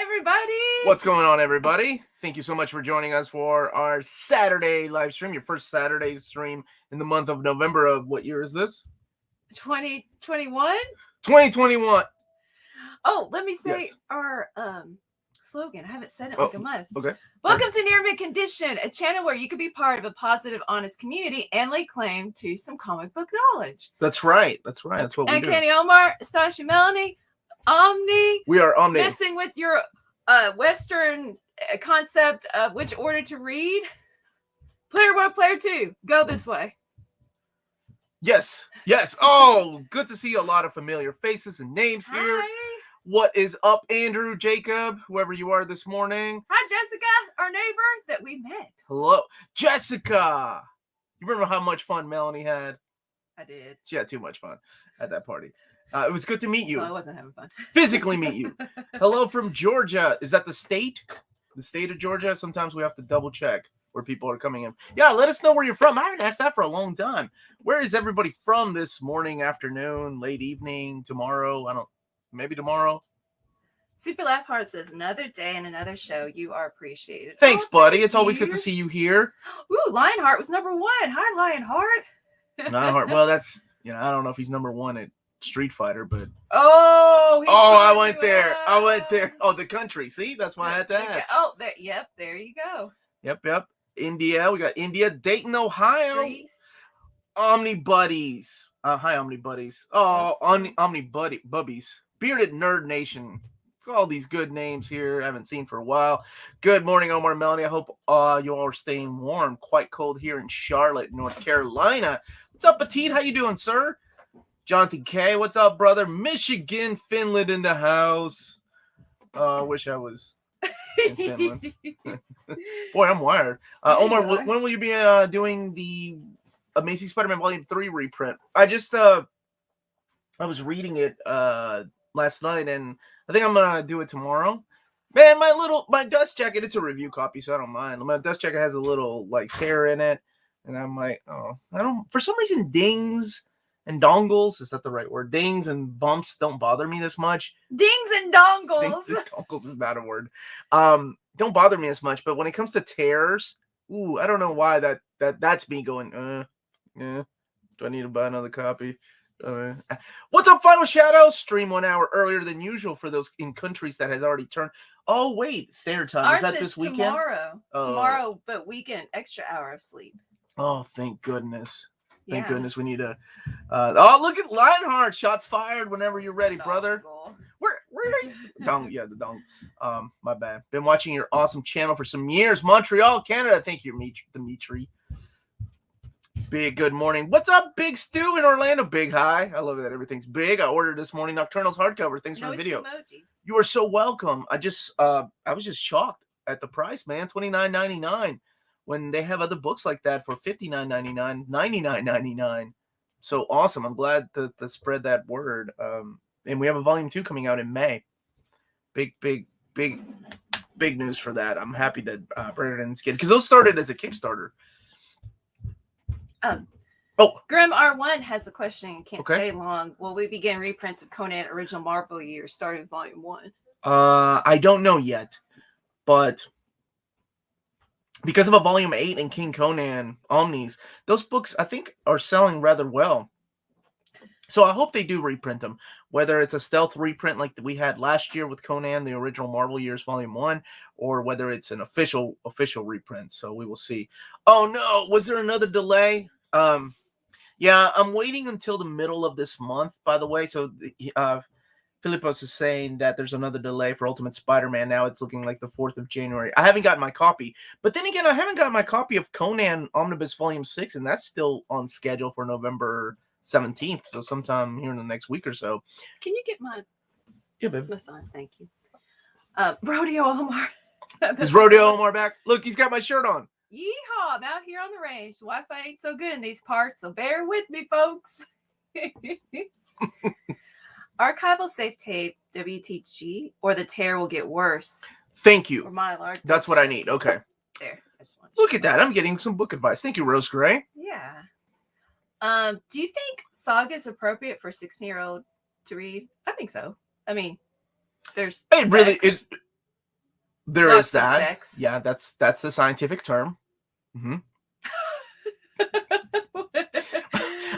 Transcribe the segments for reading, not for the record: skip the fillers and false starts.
everybody! What's going on, everybody? Thank you so much for joining us for our Saturday live stream, your first Saturday stream in the month of November of what year is this? 2021? 2021. Oh, let me say Yes. our slogan. I haven't said it like a month. Okay. Welcome to Near Mid Condition, a channel where you can be part of a positive, honest community and lay claim to some comic book knowledge. That's right. That's right. That's what we do. Uncanny Omar, Astonishing Melanie, Omni. We are Omni. Messing with your Western concept of which order to read. Player 1, Player 2. Go this way. Yes. Yes. Oh, good to see a lot of familiar faces and names here. Hi. What is up, Andrew, Jacob, whoever you are this morning? Hi, Jessica, our neighbor that we met. Hello. Jessica. You remember how much fun Melanie had? I did. She had too much fun at that party. It was good to meet you. So I wasn't having fun. Physically meet you. Hello from Georgia. Is that the state? The state of Georgia? Sometimes we have to double check where people are coming in. Yeah, let us know where you're from. I haven't asked that for a long time. Where is everybody from this morning, afternoon, late evening, tomorrow? Maybe tomorrow? Super Laugh Heart says, another day and another show. You are appreciated. Thanks, buddy. It's thank always you. good to see you here. Ooh, Lionheart was number 1. Hi, Lionheart. Lionheart. Well, that's, I don't know if he's number 1 at Street Fighter, but I went there. I went there. Oh, the country. See, that's why I had to ask. Oh, yep, there you go. Yep. India. We got India, Dayton, Ohio. Greece. Omni Buddies. Hi, Omni Buddies. Oh, Omni Buddy Bubbies. Bearded Nerd Nation. It's all these good names here I haven't seen for a while. Good morning, Omar and Melanie. I hope you all are staying warm. Quite cold here in Charlotte, North Carolina. What's up, Petite? How you doing, sir? Jonathan K. What's up, brother? Michigan, Finland in the house. Wish I was in Finland. Boy, I'm wired. Omar, when will you be doing the Amazing Spider-Man Volume 3 reprint? I just I was reading it last night, and I think I'm gonna do it tomorrow. Man, my dust jacket, it's a review copy, so I don't mind. My dust jacket has a little tear in it, and I'm like, for some reason dings and dongles, is that the right word? Dings and bumps don't bother me this much. Dings and dongles. Dings and dongles is not a word. Don't bother me as much, but when it comes to tears, I don't know why that's me going, do I need to buy another copy? What's up, Final Shadow? Stream 1 hour earlier than usual for those in countries that has already turned. Oh, wait, standard time. Ours is that this weekend? Tomorrow, but weekend, extra hour of sleep. Oh, thank goodness. Thank Yeah. goodness we need to. Look at Lionheart. Shots fired whenever you're ready, brother. Where are you? Dong, yeah, the dong. My bad. Been watching your awesome channel for some years. Montreal, Canada. Thank you, Dimitri. Big good morning. What's up, Big Stu in Orlando? Big hi. I love that everything's big. I ordered this morning Nocturnals hardcover. Thanks for the video. You are so welcome. I was just shocked at the price, man. $29.99 when they have other books like that for $59.99, $99.99. So awesome. I'm glad to spread that word. And we have a volume 2 coming out in May. Big news for that. I'm happy that Brandon's getting, because those started as a Kickstarter. Grim R1 has a question and can't stay long. Will we begin reprints of Conan original Marvel years starting with volume 1? I don't know yet, but because of a volume 8 and King Conan Omnis, those books I think are selling rather well. So I hope they do reprint them, whether it's a stealth reprint like we had last year with Conan, the original Marvel Years Volume 1, or whether it's an official reprint. So we will see. Oh no, was there another delay? Yeah, I'm waiting until the middle of this month, by the way. So Philippos is saying that there's another delay for Ultimate Spider-Man. Now it's looking like the 4th of January. I haven't gotten my copy. But then again, I haven't gotten my copy of Conan Omnibus Volume 6, and that's still on schedule for November 17th, so sometime here in the next week or so. Can you get my babe. my son? Thank you. Rodeo Omar. Is Rodeo Omar back? Look, he's got my shirt on. Yeehaw! I'm out here on the range. The Wi-Fi ain't so good in these parts, so bear with me, folks. Archival safe tape, WTG, or the tear will get worse. Thank you. Or Mylar. That's what I need. Okay. There. I just want Look at that. I'm getting some book advice. Thank you, Rose Gray. Yeah. Do you think Saga is appropriate for a 16-year-old to read? I think so. I mean, there's It really is. There Lots is that. of sex. Yeah, that's the scientific term. Mm-hmm.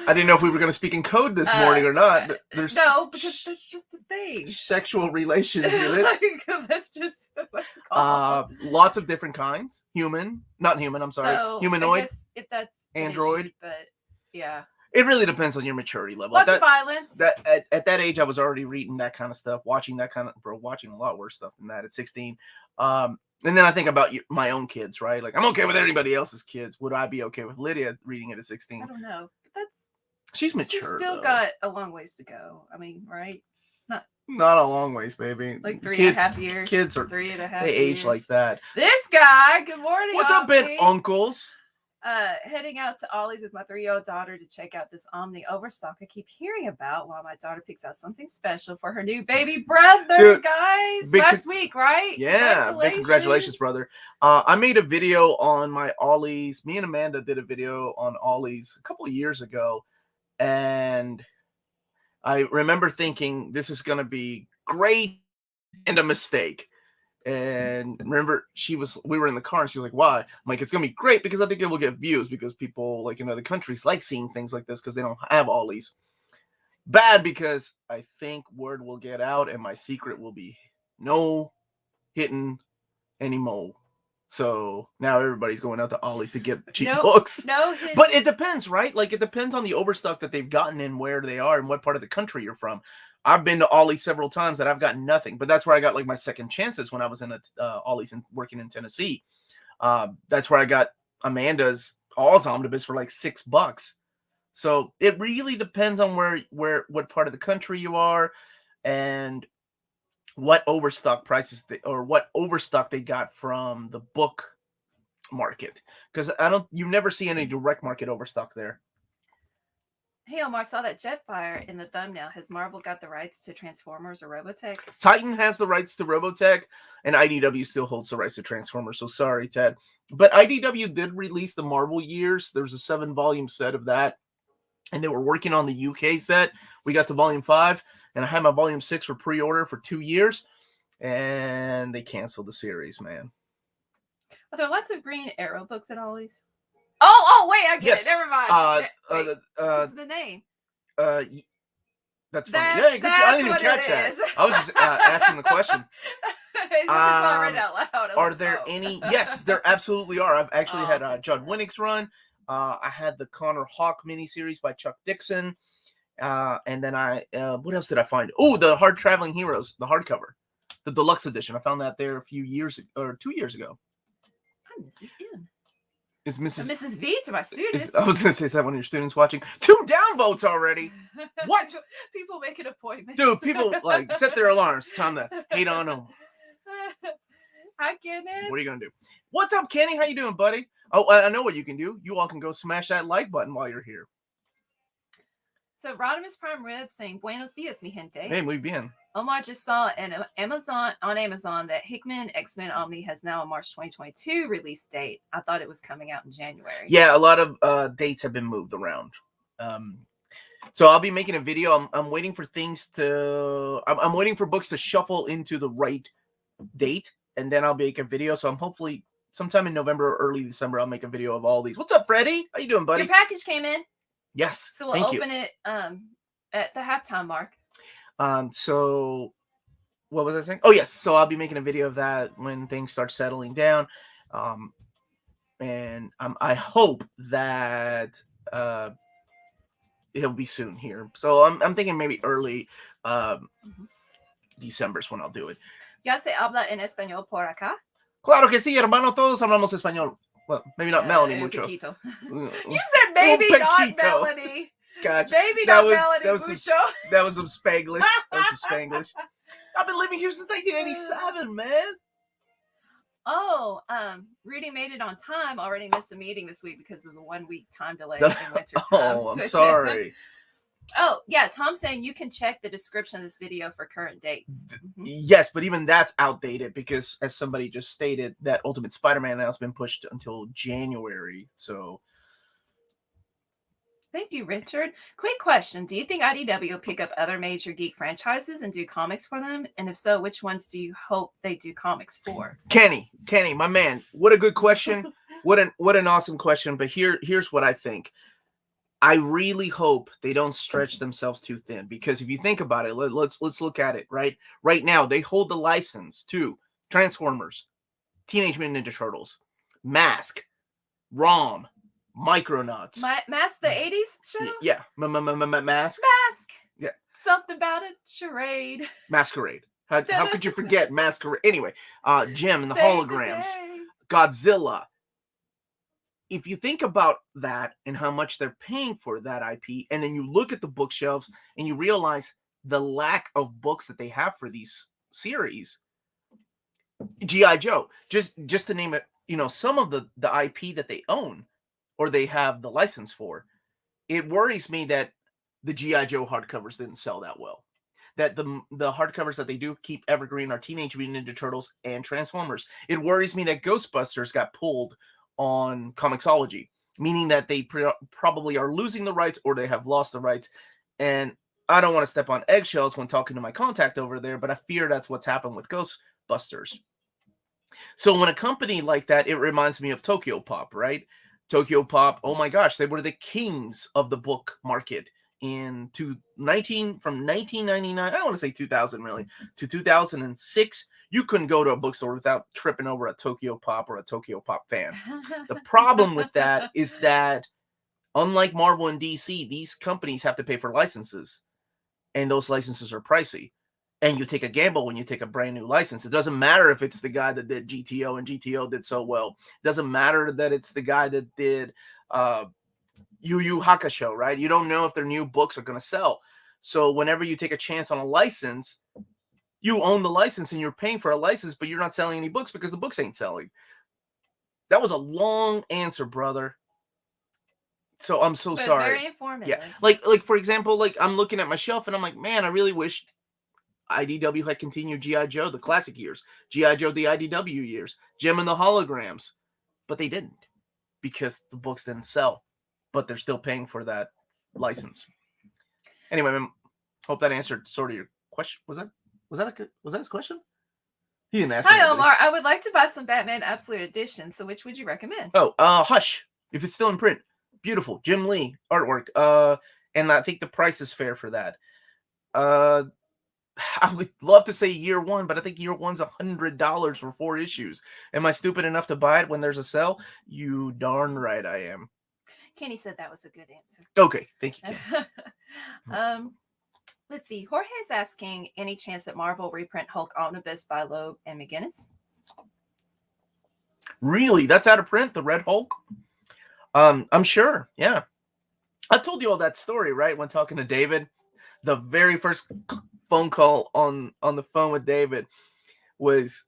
I didn't know if we were going to speak in code this morning or not. But there's no, because that's just the thing. Sexual relations in it. That's just what's called. Lots of different kinds. Not human. I'm sorry. So, humanoid. I guess if that's android. issue, but yeah. It really depends on your maturity level. Lots of violence. At that age, I was already reading that kind of stuff, watching a lot worse stuff than that at 16. And then I think about my own kids, right? Like, I'm okay with anybody else's kids. Would I be okay with Lydia reading it at 16? I don't know. She's mature. She's still got a long ways to go. I mean, right? Not a long ways, baby. Like 3.5 years. Kids are 3.5. They age like that. This guy. Good morning. What's up, Ben Uncles? Heading out to Ollie's with my 3-year-old daughter to check out this Omni overstock I keep hearing about while my daughter picks out something special for her new baby brother. Dude, guys, last week, right? Yeah, big congratulations, brother. I made a video on my Ollie's. Me and Amanda did a video on Ollie's a couple of years ago, and I remember thinking this is going to be great and a mistake. And remember, we were in the car and she was like, why? I'm like, it's going to be great because I think it will get views because people like in other countries like seeing things like this because they don't have Ollie's. Bad because I think word will get out and my secret will be no hitting anymore. So now everybody's going out to Ollie's to get cheap books. But it depends, right? Like it depends on the overstock that they've gotten and where they are and what part of the country you're from. I've been to Ollie's several times that I've gotten nothing, but that's where I got like my second chances when I was in Ollie's and working in Tennessee. That's where I got Amanda's All's Omnibus for like $6. So it really depends on what part of the country you are and what overstock prices what overstock they got from the book market. Because you never see any direct market overstock there. Hey, Omar, saw that Jetfire in the thumbnail. Has Marvel got the rights to Transformers or Robotech? Titan has the rights to Robotech, and IDW still holds the rights to Transformers. So sorry, Ted. But IDW did release the Marvel years. There's a 7-volume set of that, and they were working on the UK set. We got to volume 5, and I had my volume 6 for pre-order for 2 years, and they canceled the series, man. Are there lots of Green Arrow books at Ollie's? Oh, wait, I get it. Never mind. What's the name? That's funny. Yeah, good job. I didn't even catch that. I was just asking the question. I read out loud. Are there any? Yes, there absolutely are. I've actually had Judd Winnick's run. I had the Connor Hawk miniseries by Chuck Dixon. And then what else did I find? Oh, the Hard Traveling Heroes, the hardcover, the deluxe edition. I found that there a few years or 2 years ago. I'm Mrs. M. Is Mrs. V to my students. I was going to say, is that one of your students watching? 2 downvotes already. What? People making appointments. Dude, people like set their alarms. It's time to hate on them. Hi, Gillen. What are you going to do? What's up, Kenny? How you doing, buddy? Oh, I know what you can do. You all can go smash that like button while you're here. So Rodimus Prime Rib saying, Buenos dias, mi gente. Hey, muy bien. Omar just saw on Amazon that Hickman X-Men Omni has now a March 2022 release date. I thought it was coming out in January. Yeah, a lot of dates have been moved around. So I'll be making a video. I'm waiting for things to... I'm waiting for books to shuffle into the right date, and then I'll make a video. So I'm hopefully sometime in November or early December, I'll make a video of all these. What's up, Freddie? How you doing, buddy? Your package came in. Yes. So we'll open it at the halftime mark. So what was I saying? Oh, yes. So I'll be making a video of that when things start settling down. And I hope that it'll be soon here. So I'm thinking maybe early December is when I'll do it. ¿Ya se habla en español por acá? Claro que sí, hermano. Todos hablamos español. Well, maybe not Melanie mucho. You said maybe not Melanie. Gotcha. Maybe not Melanie mucho. That was some Spanglish. I've been living here since 1987, man. Oh, Rudy made it on time. Already missed a meeting this week because of the 1 week time delay in winter time. Oh, I'm sorry. Oh, yeah. Tom's saying you can check the description of this video for current dates. Yes, but even that's outdated because, as somebody just stated, that Ultimate Spider-Man now has been pushed until January. So Thank you, Richard. Quick question. Do you think IDW will pick up other major geek franchises and do comics for them? And if so, which ones do you hope they do comics for? Kenny, my man. What a good question. What an awesome question. But here's what I think. I really hope they don't stretch themselves too thin, because if you think about it, let's look at it, right? Right now, they hold the license to Transformers, Teenage Mutant Ninja Turtles, Mask, ROM, Micronauts. Mask, the 80s show? Yeah. Mask. Mask. Yeah. Something about it. Charade. Masquerade. How could you forget Masquerade? Anyway, Jim and the Save Holograms, the Godzilla. If you think about that and how much they're paying for that IP, and then you look at the bookshelves and you realize the lack of books that they have for these series, G.I. Joe, just to name it, some of the IP that they own or they have the license for, it worries me that the G.I. Joe hardcovers didn't sell that well. That the hardcovers that they do keep evergreen are Teenage Mutant Ninja Turtles and Transformers. It worries me that Ghostbusters got pulled on Comixology, meaning that they probably are losing the rights or they have lost the rights. And I don't want to step on eggshells when talking to my contact over there, but I fear that's what's happened with Ghostbusters. So when a company like that, it reminds me of Tokyo Pop, right? Tokyo Pop, oh my gosh, they were the kings of the book market from 1999, I don't want to say 2000 really, to 2006. You couldn't go to a bookstore without tripping over a Tokyo Pop or a Tokyo Pop fan. The problem with that is that, unlike Marvel and DC, these companies have to pay for licenses, and those licenses are pricey. And you take a gamble when you take a brand new license. It doesn't matter if it's the guy that did GTO and GTO did so well. It doesn't matter that it's the guy that did Yu Yu Hakusho, right? You don't know if their new books are going to sell. So whenever you take a chance on a license, you own the license and you're paying for a license, but you're not selling any books because the books ain't selling. That was a long answer, brother. So I'm so sorry. It's very informative. Yeah. Like for example, like I'm looking at my shelf and I'm like, man, I really wish IDW had continued G.I. Joe, the classic years, G.I. Joe, the IDW years, Jim and the Holograms, but they didn't because the books didn't sell, but they're still paying for that license. Anyway, hope that answered sort of your question. Was that his question? He didn't ask me. Hi, Omar. I would like to buy some Batman Absolute Edition. So which would you recommend? Oh, Hush. If it's still in print. Beautiful. Jim Lee artwork. And I think the price is fair for that. I would love to say year one, but I think year one's $100 for 4 issues. Am I stupid enough to buy it when there's a sale? You darn right I am. Kenny said that was a good answer. Okay, thank you, Kenny. Let's see. Jorge is asking, any chance that Marvel reprint Hulk Omnibus by Loeb and McKinnis? Really? That's out of print? The Red Hulk? I'm sure. Yeah. I told you all that story, right? When talking to David, the very first phone call on the phone with David was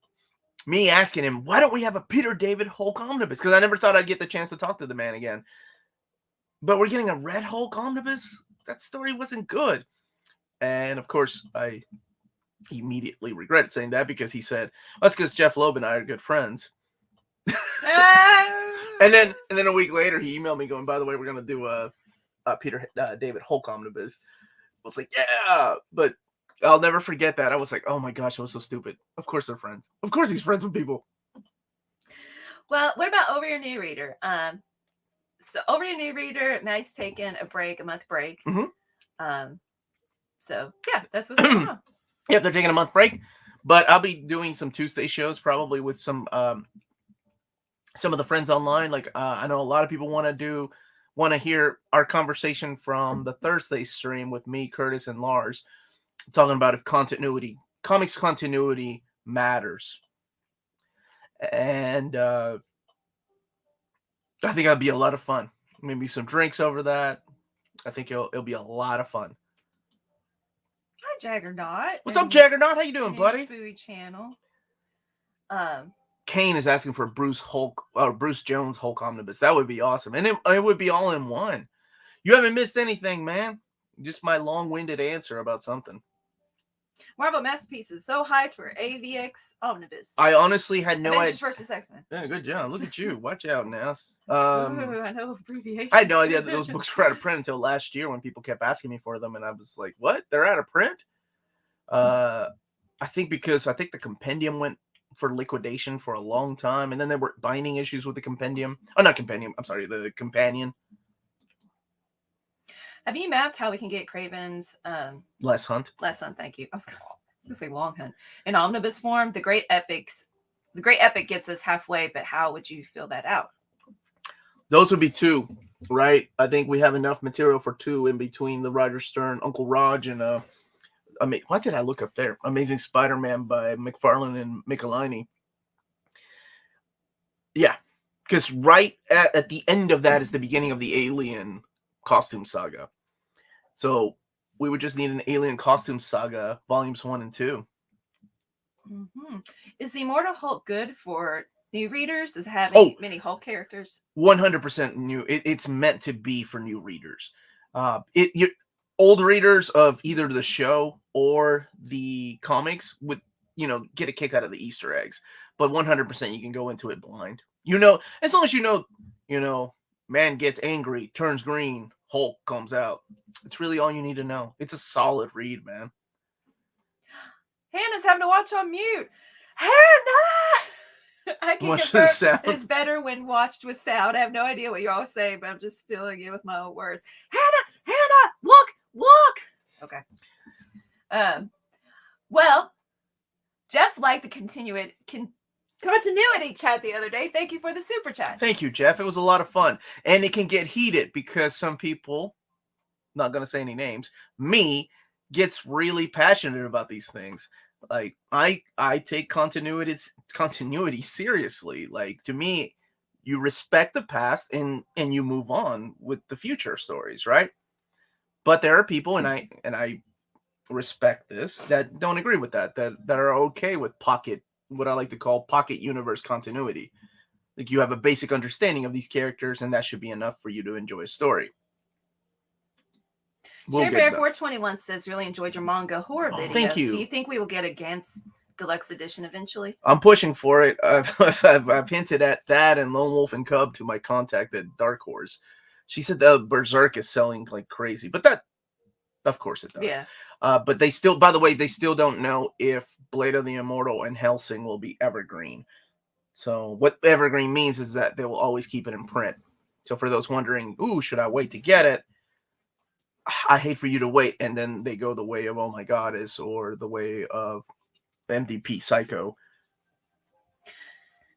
me asking him, why don't we have a Peter David Hulk Omnibus? Because I never thought I'd get the chance to talk to the man again. But we're getting a Red Hulk Omnibus? That story wasn't good. And of course, I immediately regretted saying that because he said, that's because Jeff Loeb and I are good friends. and then a week later, he emailed me going, by the way, we're going to do a Peter David Hulk Omnibus. I was like, yeah, but I'll never forget that. I was like, oh my gosh, I was so stupid. Of course they're friends. Of course he's friends with people. Well, what about Over Your New Reader? So Over Your New Reader, Mag's taking a month break. Mm-hmm. So yeah, that's what's going on. Yep, they're taking a month break, but I'll be doing some Tuesday shows probably with some of the friends online. Like I know a lot of people want to hear our conversation from the Thursday stream with me, Curtis, and Lars, talking about if comics continuity matters. And I think that'd be a lot of fun. Maybe some drinks over that. I think it'll be a lot of fun. Hi, Jaggernaut. What's up, Jaggernaut? How you doing, buddy? Spooey channel. Kane is asking for Bruce Jones Hulk Omnibus. That would be awesome. And it would be all in one. You haven't missed anything, man. Just my long-winded answer about something. Marvel Masterpieces, so hyped for AVX Omnibus. I honestly had no Avengers idea. versus X-Men. Yeah, good job. Look at you. Watch out now. Ooh, I know abbreviations. I had no idea that those books were out of print until last year when people kept asking me for them, and I was like, "What? They're out of print?" I think because I think the compendium went for liquidation for a long time, and then there were binding issues with the compendium. Oh, not compendium. I'm sorry, the companion. Have you mapped how we can get Craven's Less Hunt? Less Hunt, thank you. I was gonna say Long Hunt in omnibus form. The Great Epic gets us halfway, but how would you fill that out? Those would be 2, right? I think we have enough material for 2 in between the Roger Stern, Uncle Raj, and what did I look up there? Amazing Spider-Man by McFarlane and Michelini. Yeah, because right at the end of that is the beginning of the Alien costume saga. So we would just need an Alien costume saga, volumes 1 and 2. Mm-hmm. Is the Immortal Hulk good for new readers? Does it have many Hulk characters? 100% new. It's meant to be for new readers. Old readers of either the show or the comics would, get a kick out of the Easter eggs. But 100% you can go into it blind. As long as man gets angry, turns green, Hulk comes out. It's really all you need to know. It's a solid read, man. Hannah's having to watch on mute. Hannah! I can confirm it's better when watched with sound. I have no idea what you're all saying, but I'm just filling it with my own words. Hannah, look! Okay. Well, Jeff liked the continuity chat the other day. Thank you for the super chat. Thank you, Jeff. It was a lot of fun. And it can get heated because some people, not going to say any names, me, gets really passionate about these things. Like, I take continuity seriously. Like, to me, you respect the past and you move on with the future stories, right? But there are people, and I respect this, that don't agree with that are okay with what I like to call pocket universe continuity. Like, you have a basic understanding of these characters, and that should be enough for you to enjoy a story. Bear 421 says, really enjoyed your manga horror video. Thank you. Do you think we will get a Gantz deluxe edition eventually? I'm pushing for it. I've hinted at that and Lone Wolf and Cub to my contact at Dark Horse. She said that Berserk is selling like crazy, but that, of course it does. Yeah. But they still, by the way, they still don't know if Blade of the Immortal and Hellsing will be evergreen. So what evergreen means is that they will always keep it in print. So for those wondering, should I wait to get it? I hate for you to wait, and then they go the way of Oh My Goddess or the way of MDP Psycho.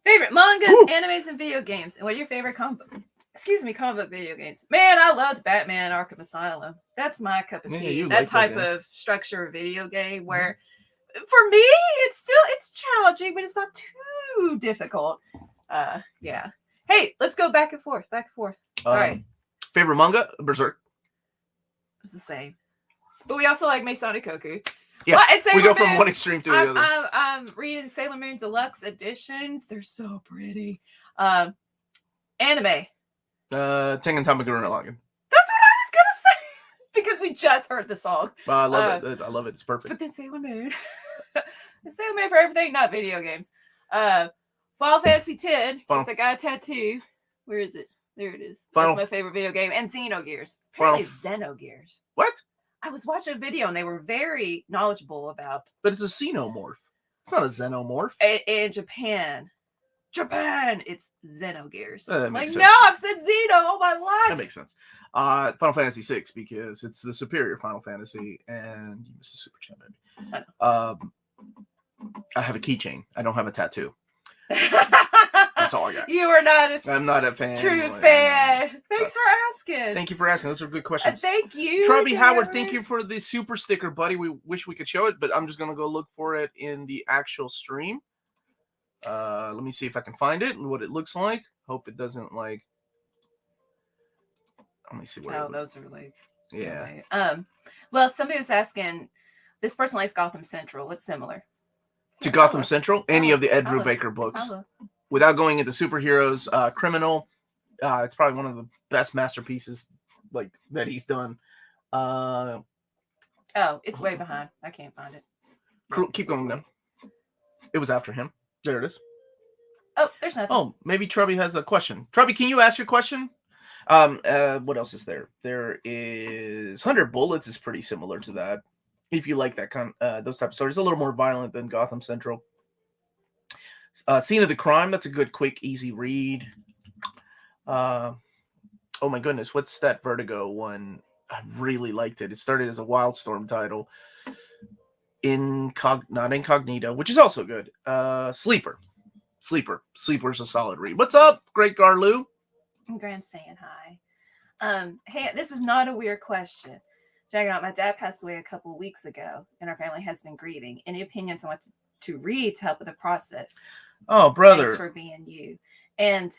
Favorite mangas, animes, and video games. And what are your favorite comic book video games? Man, I loved Batman Arkham Asylum. That's my cup of tea. That type of structure video game where, for me, it's challenging, but it's not too difficult. Yeah. Hey, let's go back and forth. All right. Favorite manga? Berserk. It's the same. But we also like Masonic Koku. Yeah, we go from one extreme to the other. I'm reading Sailor Moon Deluxe editions. They're so pretty. Anime. Tengen Tama Gurren Lagann. That's what I was going to say. Because we just heard the song. I love it. I love it. It's perfect. But then Sailor Moon. Sailor Moon for everything, not video games. Final Fantasy X. I got a tattoo. Where is it? There it is. That's my favorite video game. And Xenogears. Apparently it's Xenogears. What? I was watching a video and they were very knowledgeable about. But it's a xenomorph. It's not a xenomorph. In Japan, it's Xenogears. That makes sense. No, I've said Xeno all my life. That makes sense. Final Fantasy VI because it's the superior Final Fantasy, and you missed the super chat, baby. I have a keychain. I don't have a tattoo. That's all I got. You are not I'm not a fan. True fan. Thanks for asking. Thank you for asking. Those are good questions. Thank you. Trubby Howard, thank you for the super sticker, buddy. We wish we could show it, but I'm just going to go look for it in the actual stream. Let me see if I can find it and what it looks like. Hope it doesn't like. Let me see where. Oh, those are like. Yeah. Anyway. Well, somebody was asking. This person likes Gotham Central. What's similar to Gotham Central? Any of the Ed Brubaker books. Without going into superheroes, Criminal. It's probably one of the best masterpieces like that he's done. Oh, it's way behind. I can't find it. Keep going down. It was after him. There it is. Oh, there's nothing. Oh, maybe Trubby has a question. Trubby, can you ask your question? What else is there? There is 100 Bullets is pretty similar to that. If you like that those type of stories, a little more violent than Gotham Central. Scene of the Crime, that's a good, quick, easy read. Oh my goodness, what's that Vertigo one? I really liked it. It started as a Wildstorm title. Not Incognito, which is also good. Sleeper's a solid read. What's up, Great Garloo? Graham's saying hi. Hey, this is not a weird question. Juggernaut, my dad passed away a couple weeks ago, and our family has been grieving. Any opinions on what to read to help with the process? Oh, brother. Thanks for being you. And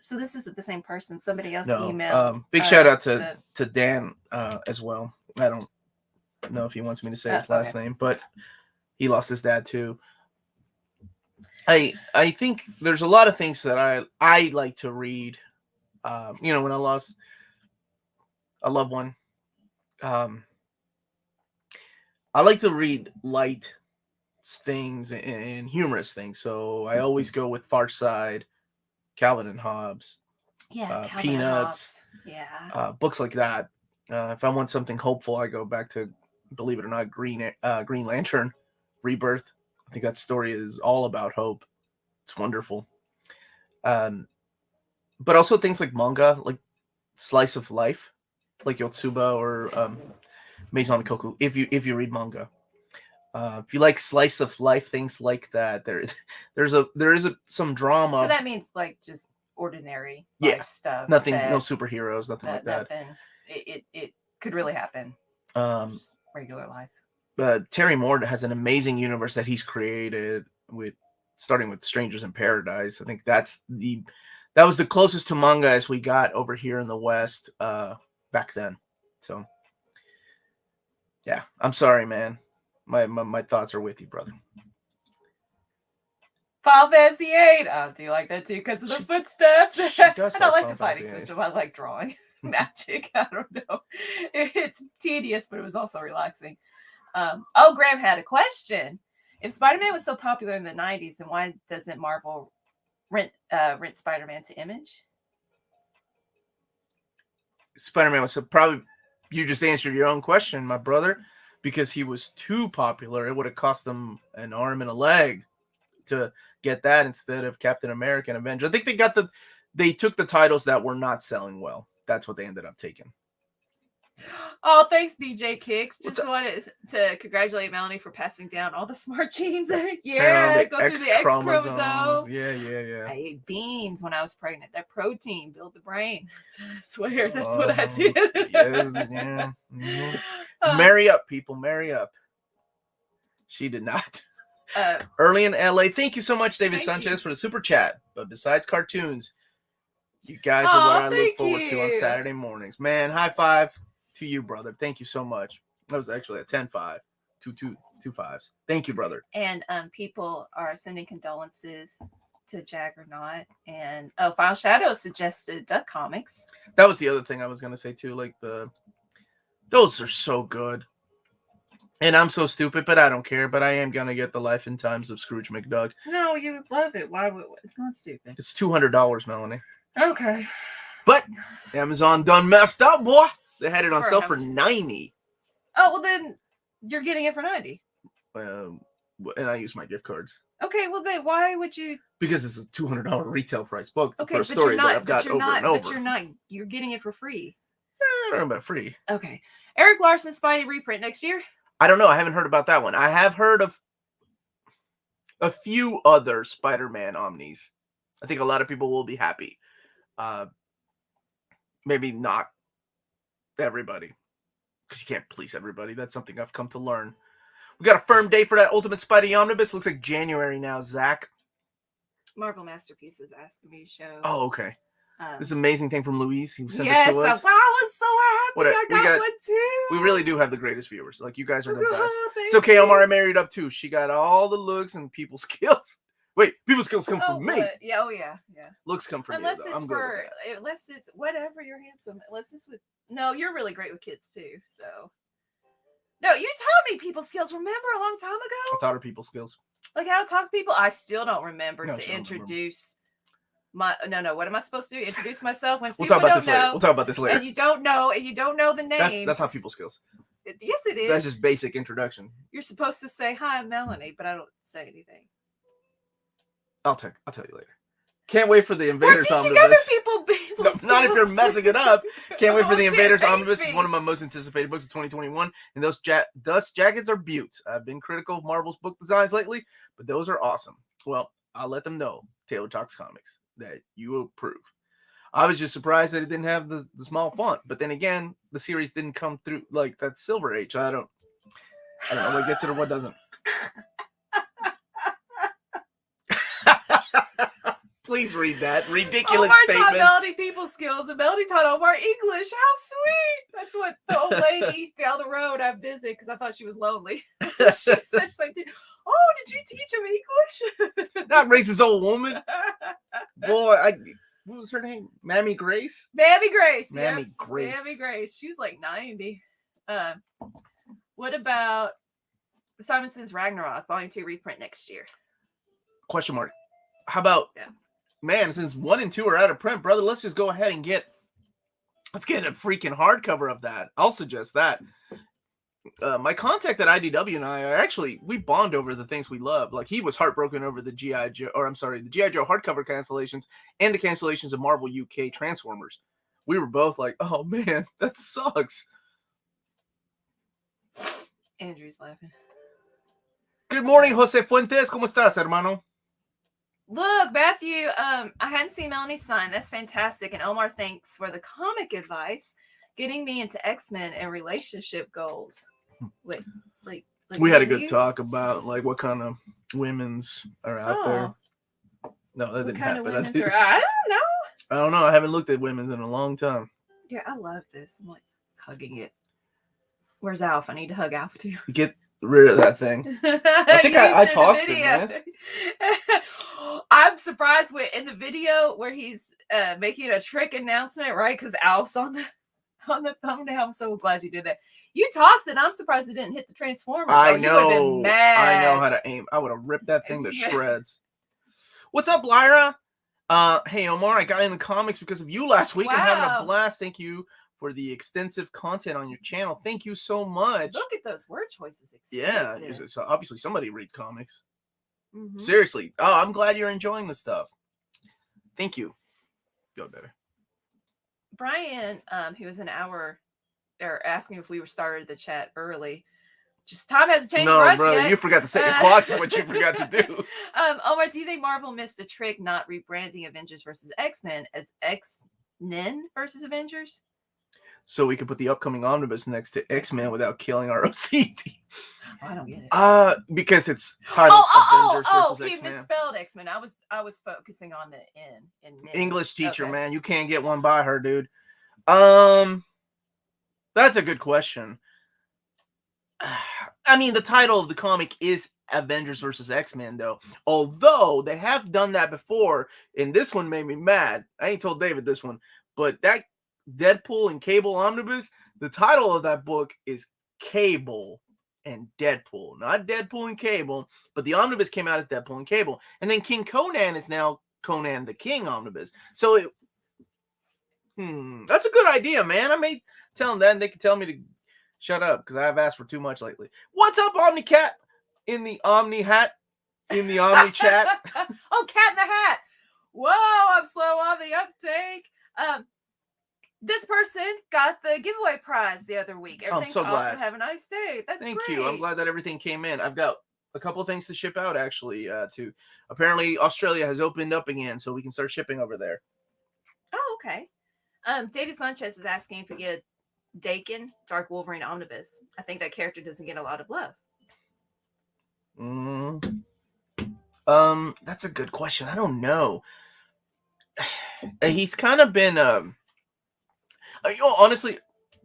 so this isn't the same person. Somebody else emailed. Big shout out to Dan as well. I don't know if he wants me to say his last name, but he lost his dad too. I think there's a lot of things that I like to read. When I lost a loved one, I like to read light things and humorous things. So I always go with Far Side, Calvin and Hobbes, Peanuts, books like that. If I want something hopeful, I go back to, believe it or not, Green Lantern, Rebirth. I think that story is all about hope. It's wonderful. But also things like manga, like Slice of Life, like Yotsuba or Maison Koku. If you read manga, if you like slice of life things like that, there is some drama. So that means like just ordinary life stuff. Nothing, no superheroes, nothing like that. It could really happen. Just regular life. Terry Moore has an amazing universe that he's created starting with Strangers in Paradise. I think that was the closest to manga as we got over here in the West back then. So yeah, I'm sorry, man. My thoughts are with you, brother. Final Fantasy 8. Oh, do you like that too? Because of the footsteps. I don't like the fighting system. I like drawing magic. I don't know. It's tedious, but it was also relaxing. Graham had a question. If Spider-Man was so popular in the 90s, then why doesn't Marvel rent Spider-Man to Image? Spider-Man was probably, you just answered your own question, my brother, because he was too popular. It would have cost them an arm and a leg to get that instead of Captain America and Avengers. I think they took the titles that were not selling well. That's what they ended up taking. Oh, thanks, BJ Kicks. Just wanted to congratulate Melanie for passing down all the smart genes. Go through the X chromosome. Yeah. I ate beans when I was pregnant. That protein built the brain. I swear, that's what I did. Yeah. Mm-hmm. Marry up, people. Marry up. She did not. Early in LA. Thank you so much, David Sanchez, for the super chat. But besides cartoons, you guys are what I look forward to on Saturday mornings. Man, high five to you, brother. Thank you so much. That was actually a 10-5. Two fives. Thank you, brother. And people are sending condolences to Juggernaut. And Final Shadow suggested Duck Comics. That was the other thing I was gonna say too. Like those are so good. And I'm so stupid, but I don't care. But I am gonna get the Life and Times of Scrooge McDuck. No, you love it. Why would it's not stupid? It's $200, Melanie. Okay. But Amazon done messed up, boy. They had it on sale for $90. Oh, well then you're getting it for $90. And I use my gift cards. Okay, well then why would you? Because it's a $200 retail price book for a story that I've got over and over. But you're getting it for free. I don't know about free. Okay. Eric Larson Spidey reprint next year? I don't know. I haven't heard about that one. I have heard of a few other Spider-Man omnis. I think a lot of people will be happy. Maybe not everybody, because you can't please everybody. That's something I've come to learn. We got a firm date for that Ultimate Spidey Omnibus. Looks like January now, Zach. Marvel Masterpieces asking me to show. Oh, okay. This amazing thing from Louise. He sent it to us. I was so happy. I got one too. We really do have the greatest viewers. Like, you guys are the best. It's okay, Omar. I married up too. She got all the looks and people skills. Wait, people skills come from me. Yeah. Looks come from unless you. It's unless it's whatever. You're handsome. Unless it's with. No, you're really great with kids too. So. No, you taught me people skills. Remember a long time ago? I taught her people skills. Like how to talk to people. I still don't remember No, to she don't introduce my. No. What am I supposed to do? Introduce myself when We'll people talk about don't this later. know. We'll talk about this later. And you don't know the names. That's not people skills. Yes, it is. That's just basic introduction. You're supposed to say hi, I'm Melanie, but I don't say anything. I'll tell you later. Can't wait for the Invaders We're teaching Omnibus. other people No, not if you're messing it up. Can't wait for the Invaders Omnibus. Me. It's one of my most anticipated books of 2021. And those dust jackets are beauts. I've been critical of Marvel's book designs lately, but those are awesome. Well, I'll let them know, Taylor Talks Comics, that you approve. I was just surprised that it didn't have the small font. But then again, the series didn't come through like that Silver Age. I don't know what gets it or what doesn't. Please read that ridiculous Omar statement. taught Melody people skills, and Melody taught Omar English. How sweet! That's what the old lady down the road. I'm busy because I thought she was lonely. That's what she said. She's like, "Oh, did you teach him English?" That racist old woman. Boy, what was her name? Mammy Grace. Mammy Grace. Mammy Yep. Grace. Mammy Grace. She was like 90. What about Simonson's Ragnarok Volume 2 reprint next year? Question mark. How about? Yeah. Man, since 1 and 2 are out of print, brother, let's just go ahead and let's get a freaking hardcover of that. I'll suggest that. My contact at IDW and I we bond over the things we love. Like he was heartbroken over the G.I. Joe hardcover cancellations and the cancellations of Marvel UK Transformers. We were both like, oh man, that sucks. Andrew's laughing. Good morning, Jose Fuentes. ¿Cómo estás, hermano? Look, Matthew, I hadn't seen Melanie's sign. That's fantastic. And Omar, thanks for the comic advice, getting me into X-Men and relationship goals. Wait, like we had a good talk about like what kind of women's are out there. No, that didn't happen. I don't know. I don't know. I haven't looked at women's in a long time. Yeah, I love this. I'm like hugging it. Where's Alf? I need to hug Alf too. Get rid of that thing. I think I tossed it, man. I'm surprised in the video where he's making a trick announcement, right? Because Alf's on the thumbnail. I'm so glad you did that. You tossed it. I'm surprised it didn't hit the Transformers. I know. You would have been mad. I know how to aim. I would have ripped that thing to shreds. What's up, Lyra? Hey, Omar. I got into comics because of you last week. Wow. I'm having a blast. Thank you for the extensive content on your channel. Thank you so much. Look at those word choices. Yeah, so obviously somebody reads comics. Mm-hmm. Seriously. Oh, I'm glad you're enjoying the stuff. Thank you. Go better. Brian, who was an hour or asking if we were started the chat early. Just time hasn't changed. No, brother, you forgot to set your clocks. Is what you forgot to do. Omar, do you think Marvel missed a trick not rebranding Avengers versus X-Men as X-Men versus Avengers? So we could put the upcoming omnibus next to X-Men without killing our OCD. I don't get it. Because it's titled Avengers versus he X-Men. misspelled X-Men. I was focusing on the N in English teacher, okay. Man. You can't get one by her, dude. That's a good question. I mean, the title of the comic is Avengers versus X-Men, though. Although they have done that before, and this one made me mad. I ain't told David this one, but that Deadpool and Cable omnibus, the title of that book is Cable and Deadpool, not Deadpool and Cable, but the omnibus came out as Deadpool and Cable, and then King Conan is now Conan the King omnibus. So that's a good idea, man. I may tell them that, and they can tell me to shut up because I've asked for too much lately. What's up, OmniCat? In the Omni hat, in the Omni chat. Oh, Cat in the Hat. Whoa, I'm slow on the uptake. This person got the giveaway prize the other week. Everything's so glad. Awesome. Have a nice day. That's Thank great. you. I'm glad that everything came in. I've got a couple things to ship out, actually, to apparently Australia has opened up again, so we can start shipping over there. Oh, okay. David Sanchez is asking if we get Dakin, Dark Wolverine Omnibus. I think that character doesn't get a lot of love. That's a good question. I don't know. He's kind of been honestly,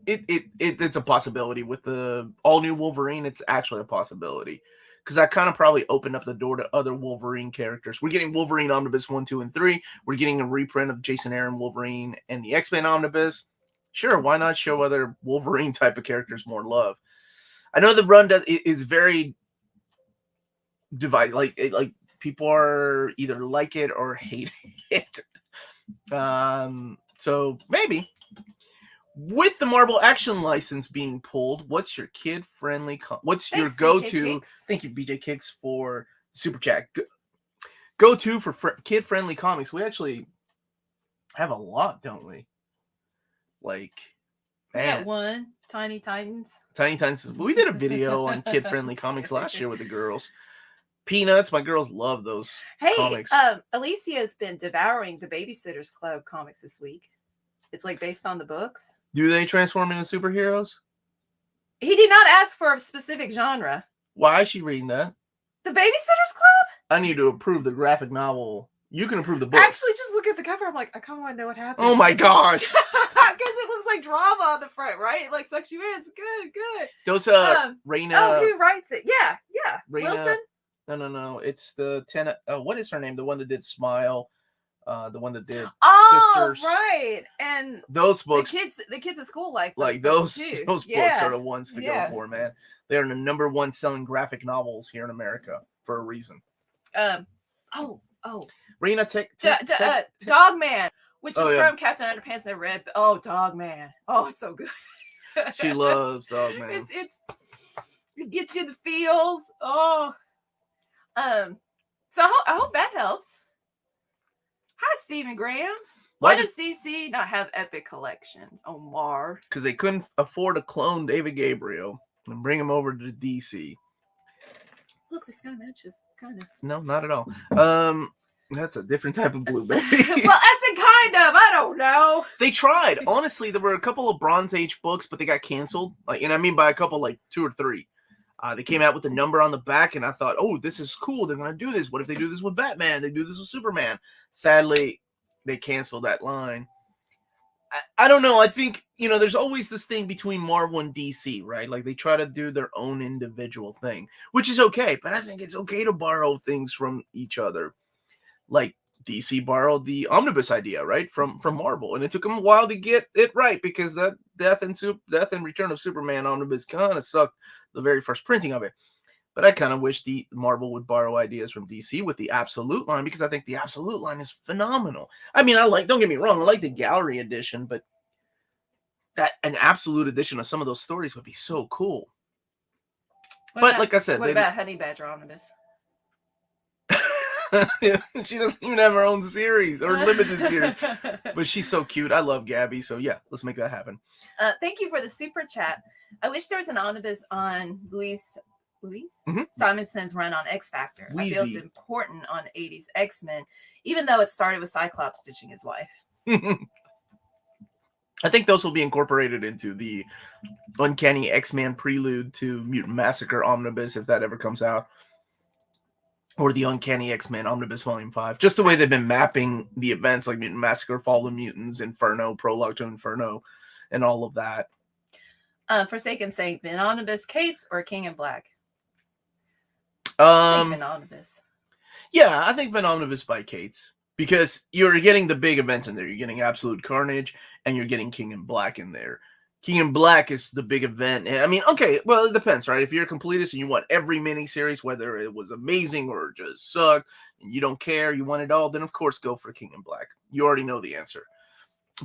it's a possibility with the all new Wolverine. It's actually a possibility because that kind of probably opened up the door to other Wolverine characters. We're getting Wolverine Omnibus 1, 2, and 3. We're getting a reprint of Jason Aaron Wolverine and the X-Men Omnibus. Sure, why not show other Wolverine type of characters more love? I know the run is very divided. Like people are either like it or hate it. So maybe. With the Marvel Action license being pulled, what's your kid-friendly? What's your go-to? Thank you, BJ Kicks, for super chat. Go-to for kid-friendly comics. We actually have a lot, don't we? Like, man, we got one. Tiny Titans. Tiny Titans. We did a video on kid-friendly comics last year with the girls. Peanuts. My girls love those comics. Alicia's been devouring the Babysitters Club comics this week. It's like based on the books. Do they transform into superheroes? He did not ask for a specific genre. Why is she reading that? The Babysitters Club? I need to approve the graphic novel. You can approve the book. Actually, just look at the cover. I'm like, I kind of want to know what happens. Oh my gosh. Because it looks like drama on the front, right? It like sucks you in. It's good. Those, Raina. Oh, who writes it? Yeah. Raina, Wilson? No. It's the 10. What is her name? The one that did Smile. The one that did Sisters. Right. And those books, the kids at school like those too. Books are the ones to go for, man. They're the number one selling graphic novels here in America for a reason. Raina Dogman, which is from Captain Underpants. They read. Oh, Dogman. Oh, it's so good. She loves Dogman. It gets you the feels. Oh. So I hope that helps. Hi, Stephen Graham. Why does DC not have epic collections, Omar? Because they couldn't afford to clone David Gabriel and bring him over to DC. Look, this guy matches, kind of. No, not at all. That's a different type of blue, baby. Well, I said kind of. I don't know. They tried. Honestly, there were a couple of Bronze Age books, but they got canceled. And I mean by a couple, like 2 or 3. They came out with the number on the back, and I thought, oh, this is cool. They're going to do this. What if they do this with Batman? They do this with Superman. Sadly, they canceled that line. I don't know. I think, there's always this thing between Marvel and DC, right? Like, they try to do their own individual thing, which is okay. But I think it's okay to borrow things from each other. Like, DC borrowed the Omnibus idea, right, from Marvel. And it took them a while to get it right because that Death and Return of Superman Omnibus kind of sucked the very first printing of it. But I kind of wish the Marvel would borrow ideas from DC with the Absolute line because I think the Absolute line is phenomenal. I mean, don't get me wrong, I like the gallery edition, but an Absolute edition of some of those stories would be so cool. Like I said, what about Honey Badger Omnibus? She doesn't even have her own series or limited series, but she's so cute. I love Gabby, so yeah, let's make that happen. Thank you for the super chat. I wish there was an omnibus on Louise Mm-hmm. Simonson's run on X Factor. I feel it's important on 80s X-Men, even though it started with Cyclops stitching his wife. I think those will be incorporated into the Uncanny X-Men prelude to Mutant Massacre Omnibus if that ever comes out. Or the Uncanny X-Men Omnibus Volume 5. Just the way they've been mapping the events like Mutant Massacre, Fall of the Mutants, Inferno, Prologue to Inferno, and all of that. Forsaken saying Omnibus Kate's or King in Black? Omnibus. Yeah, I think Omnibus by Kate's. Because you're getting the big events in there. You're getting Absolute Carnage, and you're getting King in Black in there. King in Black is the big event. I mean, okay, well, it depends, right? If you're a completist and you want every miniseries, whether it was amazing or just sucked, and you don't care, you want it all, then of course go for King in Black. You already know the answer.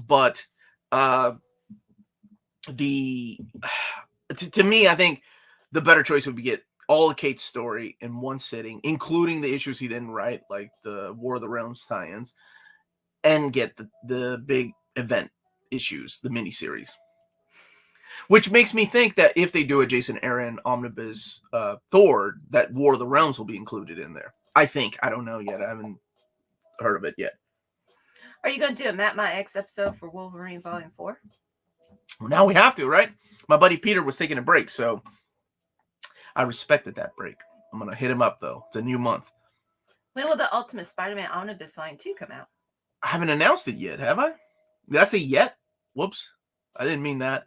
But to me, I think the better choice would be get all of Kate's story in one sitting, including the issues he didn't write, like the War of the Realms tie-ins, and get the big event issues, the miniseries. Which makes me think that if they do a Jason Aaron Omnibus Thor, that War of the Realms will be included in there. I think. I don't know yet. I haven't heard of it yet. Are you going to do a Matt My X episode for Wolverine Volume 4? Well, now we have to, right? My buddy Peter was taking a break, so I respected that break. I'm going to hit him up, though. It's a new month. When will the Ultimate Spider-Man Omnibus Volume 2 come out? I haven't announced it yet, have I? Did I say yet? Whoops. I didn't mean that.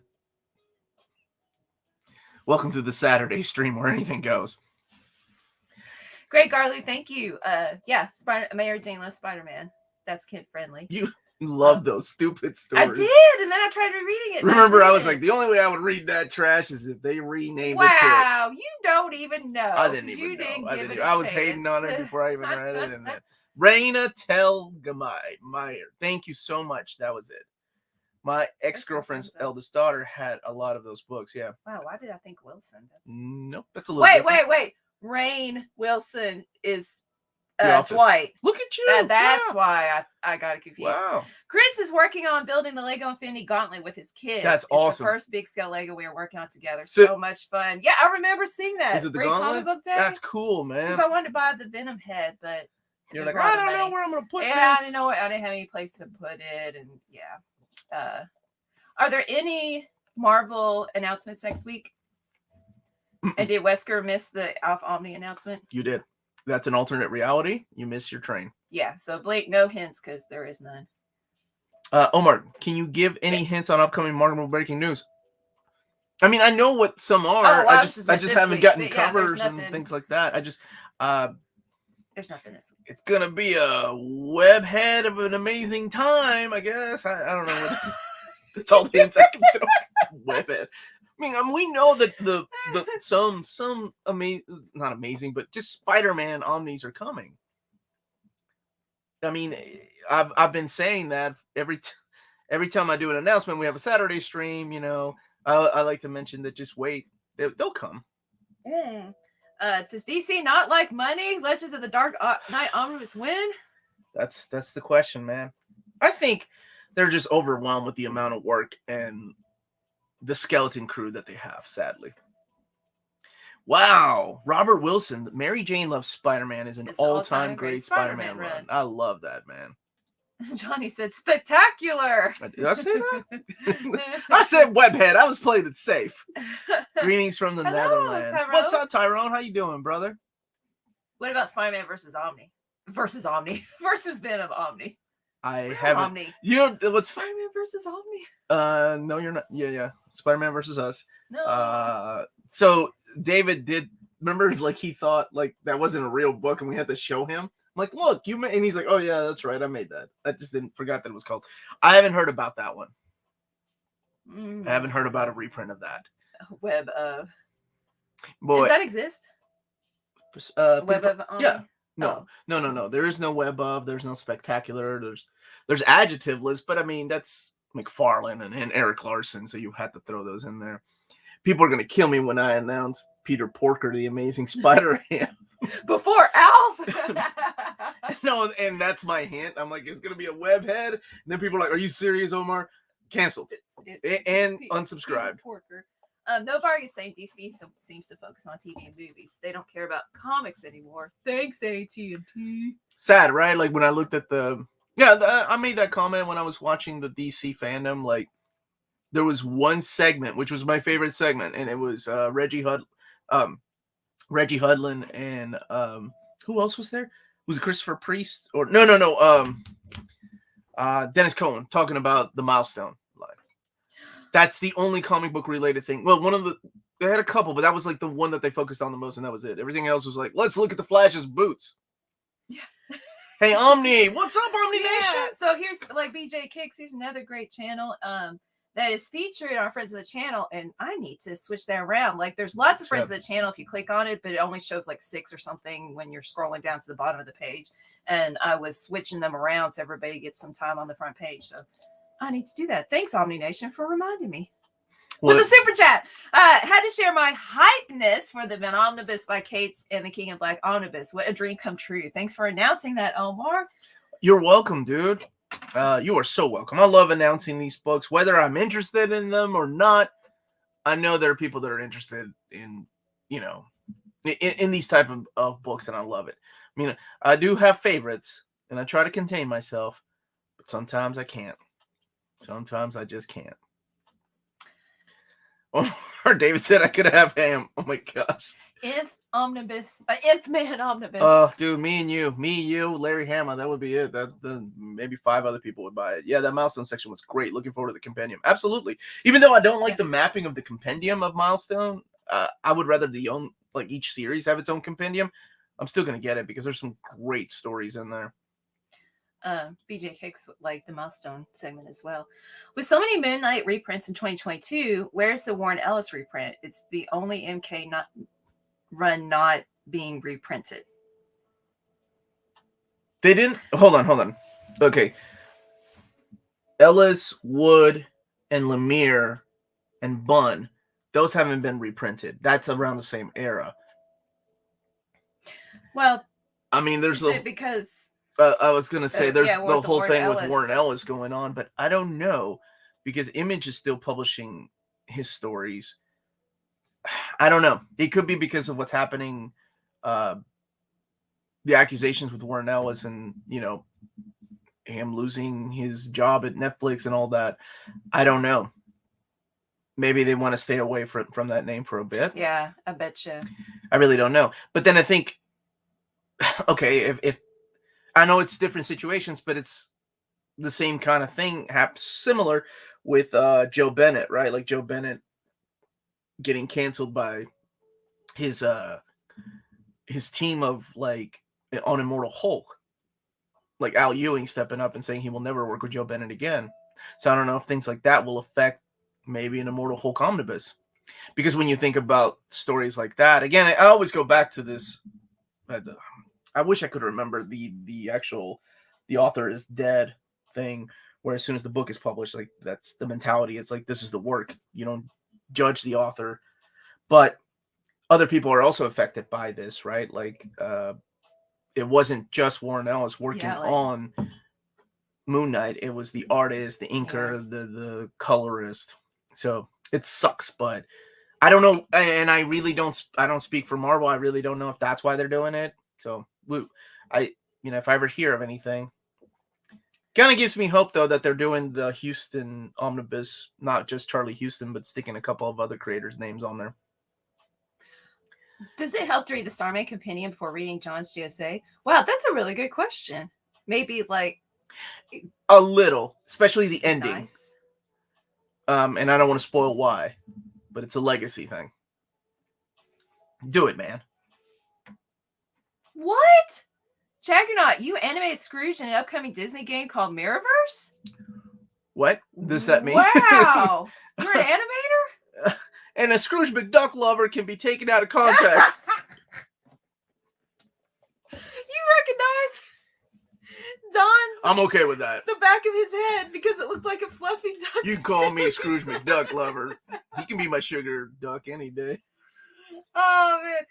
Welcome to the Saturday stream where anything goes. Great, Garley, thank you. Yeah, Mayor Jane loves Spider-Man. That's kid friendly. Love those stupid stories. I did, and then I tried rereading it. Remember, I was like, the only way I would read that trash is if they renamed it to... Wow, you don't even know. I didn't even know. I was hating on it before I even read it. And then Raina Telgemeier. Thank you so much. That was it. My ex-girlfriend's eldest daughter had a lot of those books. Yeah. Wow, why did I think Wilson? Nope, that's a little different. Wait. Rainn Wilson is Dwight. Look at you. That's why I got confused. Wow. Chris is working on building the Lego Infinity Gauntlet with his kids. That's awesome. The first big scale Lego we were working on together. So much fun. Yeah, I remember seeing that. Is it the Gauntlet? Comic book day. That's cool, man. Because I wanted to buy the Venom head, but you're like, I don't know where I'm gonna put this. I didn't know. I didn't have any place to put it, and yeah. Are there any Marvel announcements next week? And did Wesker miss the Alpha Omni announcement? You did. That's an alternate reality. You missed your train. Yeah. So Blake, no hints because there is none. Omar, can you give any hints on upcoming Marvel breaking news? I mean, I know what some are. I just haven't gotten covers and things like that. There's nothing this week. It's gonna be a webhead of an amazing time, I guess. I don't know what. That's all the hints I can throw. Webhead. I mean, we know that the some not amazing, but just Spider-Man Omnis are coming. I mean, I've been saying that every time I do an announcement, we have a Saturday stream. You know, I like to mention that. Just wait, they'll come. Does DC not like money? Legends of the Dark Knight Omnibus win? That's the question, man. I think they're just overwhelmed with the amount of work and the skeleton crew that they have, sadly. Wow. Robert Wilson, Mary Jane Loves Spider-Man is an all-time great Spider-Man run. I love that, man. Johnny said spectacular. Did I say that? I said webhead. I was playing it safe. Greetings from the Netherlands. Tyrone. What's up, Tyrone? How you doing, brother? What about Spider-Man versus Omni? Versus Venom Omni. I haven't. Omni. You know what's Spider-Man versus Omni? No, you're not. Yeah. Spider-Man versus us. No. So David did remember, like, he thought like that wasn't a real book, and we had to show him. I'm like, look, you made, and he's like, oh yeah, that's right, I made that. I just forgot that it was called. I haven't heard about that one. I haven't heard about a reprint of that. Web of. Boy, does that exist? Web of Omni? Yeah. No. There is no web of. There's no spectacular. There's adjective list, but I mean that's McFarlane and Eric Larson, so you had to throw those in there. People are gonna kill me when I announce Peter Porker, the Amazing Spider-Man. Before Alf. No, and that's my hint. I'm like, it's gonna be a webhead. And then people are like, are you serious, Omar? Canceled. And unsubscribed. Porker. Novar is saying DC seems to focus on TV and movies. They don't care about comics anymore. Thanks, AT&T. Sad, right? Like when I looked at I made that comment when I was watching the DC fandom. Like there was one segment, which was my favorite segment, and it was Reggie Hudlin and who else was there? Was it Christopher Priest or no? Dennis Cohen talking about the Milestone. That's the only comic book related thing. Well, they had a couple, but that was like the one that they focused on the most, and that was it. Everything else was like, let's look at the Flash's boots. Yeah. Hey, Omni, what's up, Omni Nation? So here's like BJ Kicks. Here's another great channel that is featured on Friends of the Channel, and I need to switch that around. Like, there's lots of Friends of the Channel if you click on it, but it only shows like 6 or something when you're scrolling down to the bottom of the page. And I was switching them around so everybody gets some time on the front page. So I need to do that. Thanks, Omni Nation, for reminding me. With the super chat, had to share my hypeness for the Van Omnibus by Cates and the King in Black Omnibus. What a dream come true. Thanks for announcing that, Omar. You're welcome, dude. You are so welcome. I love announcing these books, whether I'm interested in them or not. I know there are people that are interested in, in these type of books, and I love it. I mean, I do have favorites, and I try to contain myself, but sometimes I can't. Sometimes I just can't. Or David said I could have ham. Oh my gosh. Nth Man Omnibus. Oh, dude, me, you, Larry Hama. That would be it. That's maybe 5 other people would buy it. Yeah, that Milestone section was great. Looking forward to the compendium. Absolutely. Even though I don't like the mapping of the compendium of Milestone, I would rather each series have its own compendium. I'm still gonna get it because there's some great stories in there. BJ Hicks would like the milestone segment as well. With so many Moon Knight reprints in 2022, where's the Warren Ellis reprint? It's the only MK run not being reprinted. They didn't. Hold on. Okay. Ellis, Wood, and Lemire and Bunn, those haven't been reprinted. That's around the same era. Well, I mean, there's because I was gonna say there's the whole thing Ellis. with Warren Ellis going on, but I don't know because Image is still publishing his stories. I don't know. It could be because of what's happening, the accusations with Warren Ellis, and him losing his job at Netflix and all that. I don't know. Maybe they want to stay away from that name for a bit. Yeah, I bet you. I really don't know. But then I think, okay, if I know it's different situations, but it's the same kind of thing, similar with Joe Bennett, right? Like Joe Bennett getting canceled by his team of on Immortal Hulk, like Al Ewing stepping up and saying he will never work with Joe Bennett again. So I don't know if things like that will affect maybe an Immortal Hulk omnibus, because when you think about stories like that, again, I always go back to this. I wish I could remember the actual "the author is dead" thing, where as soon as the book is published, like that's the mentality. It's like, this is the work. You don't judge the author, but other people are also affected by this, right? Like it wasn't just Warren Ellis working on Moon Knight. It was the artist, the inker, the colorist. So it sucks, but I don't know, and I don't speak for Marvel. I really don't know if that's why they're doing it. So if I ever hear of anything, kind of gives me hope though that they're doing the Houston omnibus, not just Charlie Houston, but sticking a couple of other creators' names on there. Does it help to read the Starman Compendium before reading John's GSA? Wow, that's a really good question. Maybe like a little, especially the ending. Nice. And I don't want to spoil why, but it's a legacy thing. Do it, man. What? Jaggernaut, you animated Scrooge in an upcoming Disney game called Mirrorverse? What does that mean? Wow. You're an animator? And a Scrooge McDuck lover can be taken out of context. You recognize Don's... I'm okay with that. The back of his head because it looked like a fluffy duck. You call me Scrooge McDuck lover. He can be my sugar duck any day. Oh, man.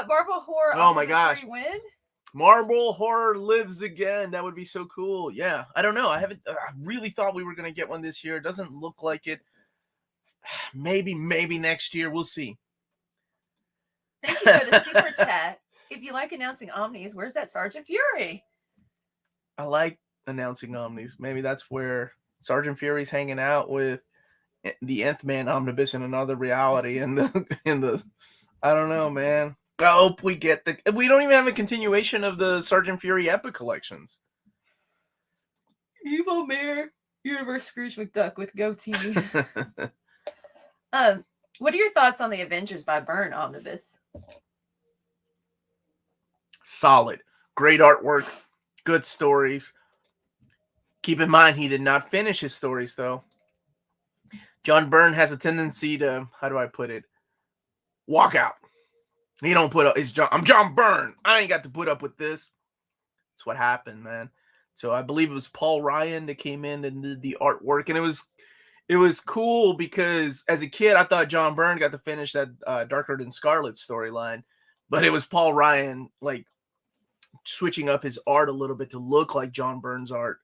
Marvel Horror. Oh, my gosh. Win? Marvel Horror lives again. That would be so cool. Yeah. I don't know. I really thought we were going to get one this year. It doesn't look like it. Maybe next year. We'll see. Thank you for the super chat. If you like announcing Omnis, where's that Sergeant Fury? I like announcing Omnis. Maybe that's where Sergeant Fury's hanging out with the Nth Man omnibus in another reality. And the I don't know, man. I hope we get we don't even have a continuation of the Sergeant Fury Epic collections. Evil Mayor Universe Scrooge McDuck with goatee. What are your thoughts on the Avengers by Byrne omnibus? Solid. Great artwork. Good stories. Keep in mind, he did not finish his stories, though. John Byrne has a tendency to, how do I put it, walk out. He don't put up, I'm John Byrne. I ain't got to put up with this. That's what happened, man. So I believe it was Paul Ryan that came in and did the artwork. And it was cool because as a kid, I thought John Byrne got to finish that Darker Than Scarlet storyline. But it was Paul Ryan, like, switching up his art a little bit to look like John Byrne's art.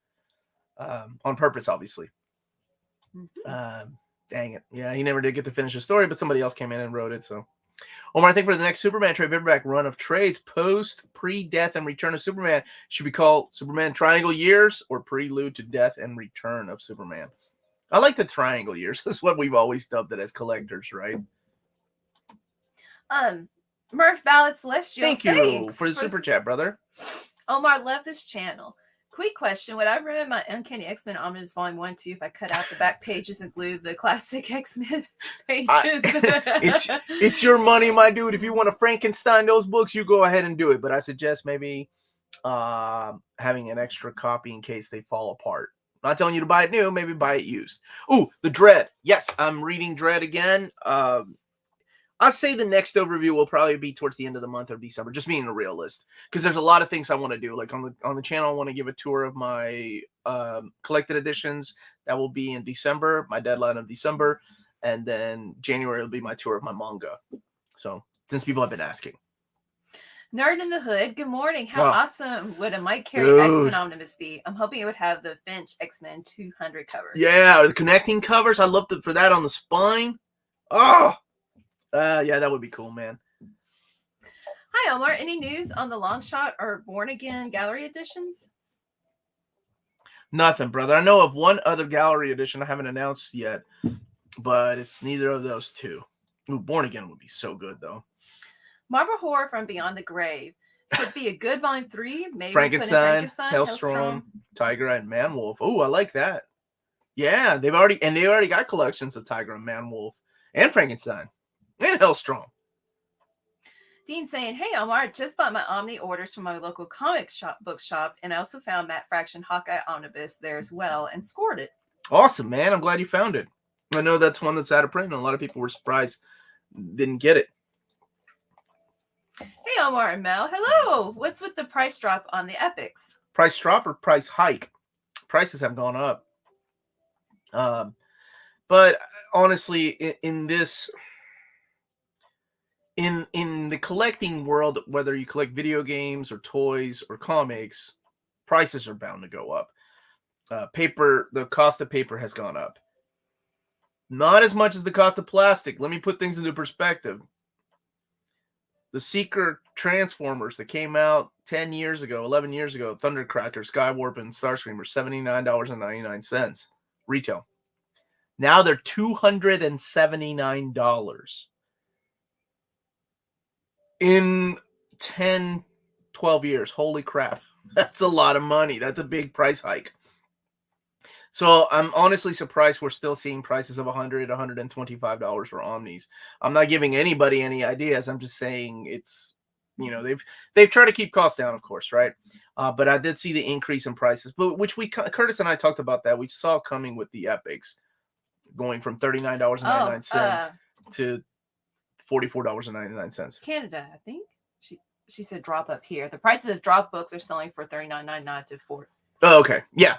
On purpose, obviously. Mm-hmm. Dang it. Yeah, he never did get to finish the story, but somebody else came in and wrote it, so... Omar, I think for the next Superman trade paperback run of trades, post, pre-death, and return of Superman, should we call Superman Triangle Years or Prelude to Death and Return of Superman? I like the Triangle Years. That's what we've always dubbed it as collectors, right? Murph Ballard Celestial. Thank you for the super chat, brother. Omar, love this channel. Quick question. Would I read my Uncanny X-Men Omnibus Volume 1 2 if I cut out the back pages and glued the classic X-Men pages? It's your money, my dude. If you want to Frankenstein those books, you go ahead and do it. But I suggest maybe having an extra copy in case they fall apart. I'm not telling you to buy it new, maybe buy it used. Ooh, the Dread. Yes, I'm reading Dread again. I'll say the next overview will probably be towards the end of the month of December, just being a realist, because there's a lot of things I want to do. Like on the channel, I want to give a tour of my collected editions. That will be in December, my deadline of December, and then January will be my tour of my manga. So since people have been asking. Nerd in the Hood, good morning. How awesome would a Mike Carey X-Men Omnibus be? I'm hoping it would have the Finch X-Men 200 cover. Yeah, the connecting covers. I love for that on the spine. Oh, yeah, that would be cool, man. Hi, Omar. Any news on the Long Shot or Born Again gallery editions? Nothing, brother. I know of one other gallery edition I haven't announced yet, but it's neither of those two. Ooh, Born Again would be so good, though. Marvel Horror from Beyond the Grave could be a good volume 3. Maybe Frankenstein, Hellstrom, Tigra, and Manwolf. Oh, I like that. Yeah, they already got collections of Tigra and Manwolf and Frankenstein and Hellstrom. Dean saying, "Hey Omar, just bought my Omni orders from my local comic bookshop, and I also found Matt Fraction Hawkeye Omnibus there as well, and scored it." Awesome, man! I'm glad you found it. I know that's one that's out of print, and a lot of people were surprised didn't get it. Hey Omar and Mel, hello. What's with the price drop on the epics? Price drop or price hike? Prices have gone up. But honestly, in the collecting world, whether you collect video games or toys or comics, prices are bound to go up. The cost of paper has gone up. Not as much as the cost of plastic. Let me put things into perspective. The Seeker Transformers that came out 10 years ago, 11 years ago, Thundercracker, Skywarp, and Starscream were $79.99 retail. Now they're $279. In 10, 12 years. Holy crap. That's a lot of money. That's a big price hike. So I'm honestly surprised we're still seeing prices of $100, $125 for Omnis. I'm not giving anybody any ideas. I'm just saying it's, they've tried to keep costs down, of course, right? But I did see the increase in prices, but Curtis and I talked about that. We saw coming with the epics going from $39.99 to $44.99. Canada, I think. She said drop up here. The prices of drop books are selling for $39.99 to $40. Oh, okay. Yeah.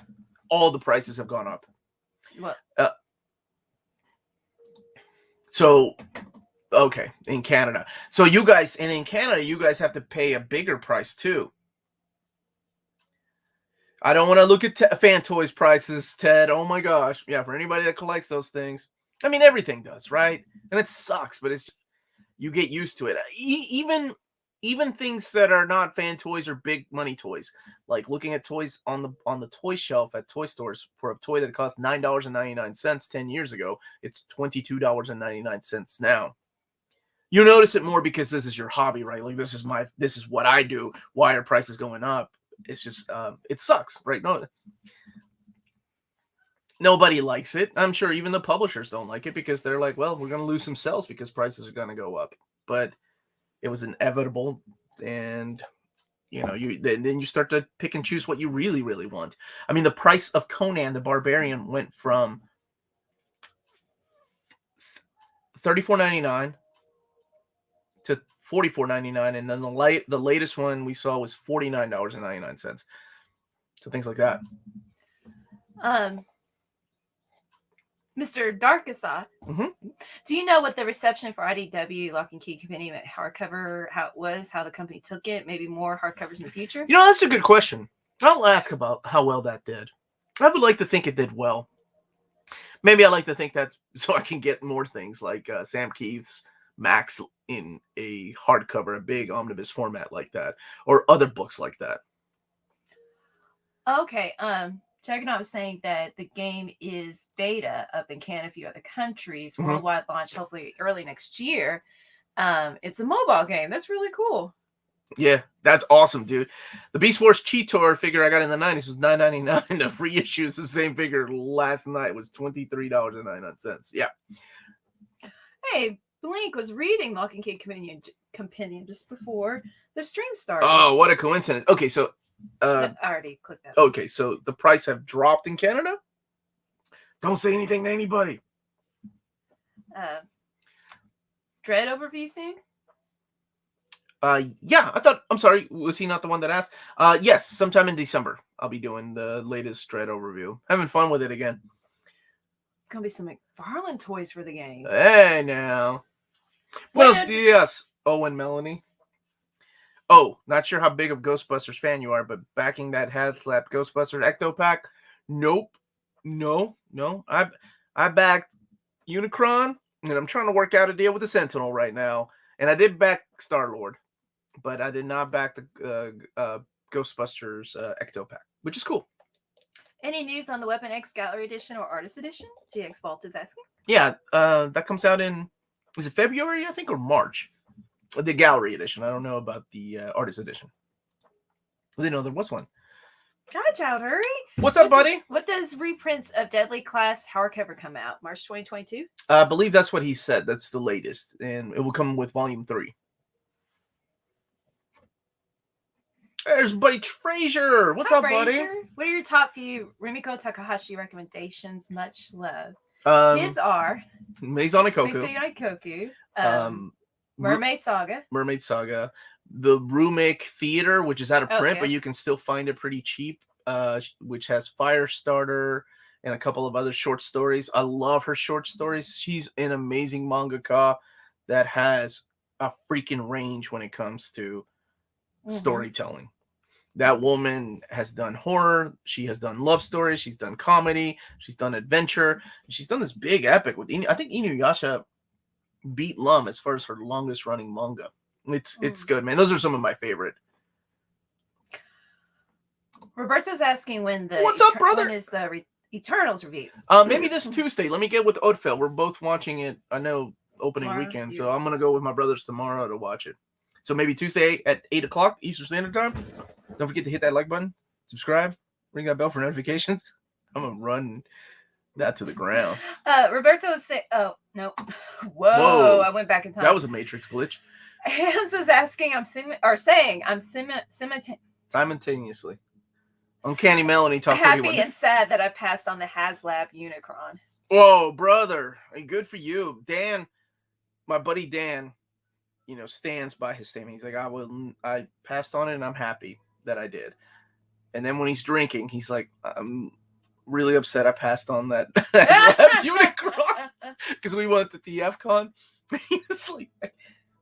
All the prices have gone up. What? Okay, in Canada. So you guys, and in Canada, you guys have to pay a bigger price too. I don't want to look at Fan Toys prices, Ted. Oh my gosh. Yeah, for anybody that collects those things. I mean, everything does, right? And it sucks, but you get used to it. Even things that are not fan toys or big money toys, like looking at toys on the toy shelf at toy stores for a toy that cost $9.99 10 years ago, it's $22.99 now. You notice it more because this is your hobby, right? Like this is what I do. Why are prices going up? It's just it sucks, right? No, nobody likes it. I'm sure even the publishers don't like it because they're like, well, we're going to lose some sales because prices are going to go up. But it was inevitable, and then you start to pick and choose what you really, really want. I mean, the price of Conan the Barbarian went from $34.99 to $44.99, and then the latest one we saw was $49.99. So things like that. Mr. Darkasa, do you know what the reception for IDW Lock and Key Compendium hardcover, how it was, how the company took it, maybe more hardcovers in the future? That's a good question. I'll ask about how well that did. I would like to think it did well. Maybe I like to think that so I can get more things like Sam Keith's Max in a hardcover, a big omnibus format like that, or other books like that. Okay, Juggernaut was saying that the game is beta up in Canada, a few other countries, worldwide launch hopefully early next year. It's a mobile game. That's really cool. Yeah, that's awesome, dude. The Beast Wars Cheetor figure I got in the 90s was $9.99. The reissue is the same figure last night was $23.99. Yeah. Hey, Blink was reading Lock and Key Compendium just before the stream started. Oh, what a coincidence. Okay, so I already clicked that. Okay, so the price have dropped in Canada. Don't say anything to anybody. Dread overview soon? Yeah, I'm sorry, was he not the one that asked? Yes, sometime in December, I'll be doing the latest Dread overview. Having fun with it again. Gonna be some McFarlane toys for the game. Hey, now. Buenos dias, Owen Melanie. Oh, not sure how big of Ghostbusters fan you are, but backing that head slap Ghostbusters Ecto Pack? Nope. No. I backed Unicron, and I'm trying to work out a deal with the Sentinel right now. And I did back Star-Lord, but I did not back the Ghostbusters Ecto Pack, which is cool. Any news on the Weapon X Gallery Edition or Artist Edition? GX Vault is asking. Yeah, that comes out in, is it February, I think, or March? The Gallery Edition. I don't know about the Artist Edition. I didn't know there was one. God, child, hurry. What's up, buddy? What does reprints of Deadly Class hardcover come out? March 2022? I believe that's what he said. That's the latest. And it will come with Volume 3. There's Buddy Frazier. What's up, buddy? What are your top few Rumiko Takahashi recommendations? Much love. His are Maison Koku. Mermaid Saga. The Remake Theater, which is out of print, but you can still find it pretty cheap, which has Firestarter and a couple of other short stories. I love her short stories. She's an amazing mangaka that has a freaking range when it comes to storytelling. That woman has done horror. She has done love stories. She's done comedy. She's done adventure. She's done this big epic with I think Inuyasha beat Lum as far as her longest running manga. It's good, man. Those are some of my favorite. Roberto's asking when the What's up, brother? When is the Eternals review? Maybe this Tuesday. Let me get with Oatfell. We're both watching it. I know opening weekend, so I'm gonna go with my brothers tomorrow to watch it. So maybe Tuesday at 8:00 Eastern Standard Time. Don't forget to hit that like button, subscribe, ring that bell for notifications. I'm gonna run that to the ground. Roberto is saying, "Oh no, whoa! I went back in time. That was a Matrix glitch." Hans is asking, simultaneously. Uncanny Melanie talking. Happy and sad that I passed on the HasLab Unicron. Oh, brother, good for you, Dan. My buddy Dan, stands by his statement. He's like, I passed on it, and I'm happy that I did. And then when he's drinking, he's like, I'm really upset I passed on that Unicron because we went to TFCon. He's like,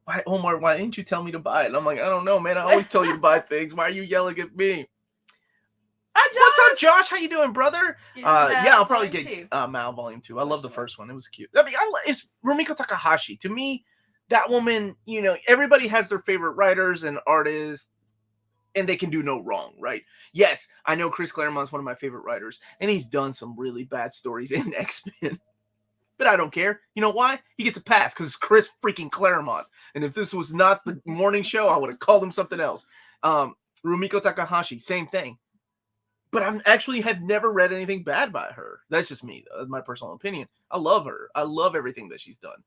why, Omar, why didn't you tell me to buy it? And I'm like, I don't know, man. I always tell you to buy things. Why are you yelling at me? Hi, Josh. What's up, Josh? How you doing, brother? I'll probably get Mal Volume 2. I love the first one. It was cute. I mean, it's Rumiko Takahashi. To me, that woman, everybody has their favorite writers and artists, and they can do no wrong, right? Yes, I know Chris Claremont's one of my favorite writers, and he's done some really bad stories in X-Men. But I don't care. You know why? He gets a pass because it's Chris freaking Claremont. And if this was not the morning show, I would have called him something else. Rumiko Takahashi, same thing. But I actually had never read anything bad by her. That's just me, though. That's my personal opinion. I love her. I love everything that she's done.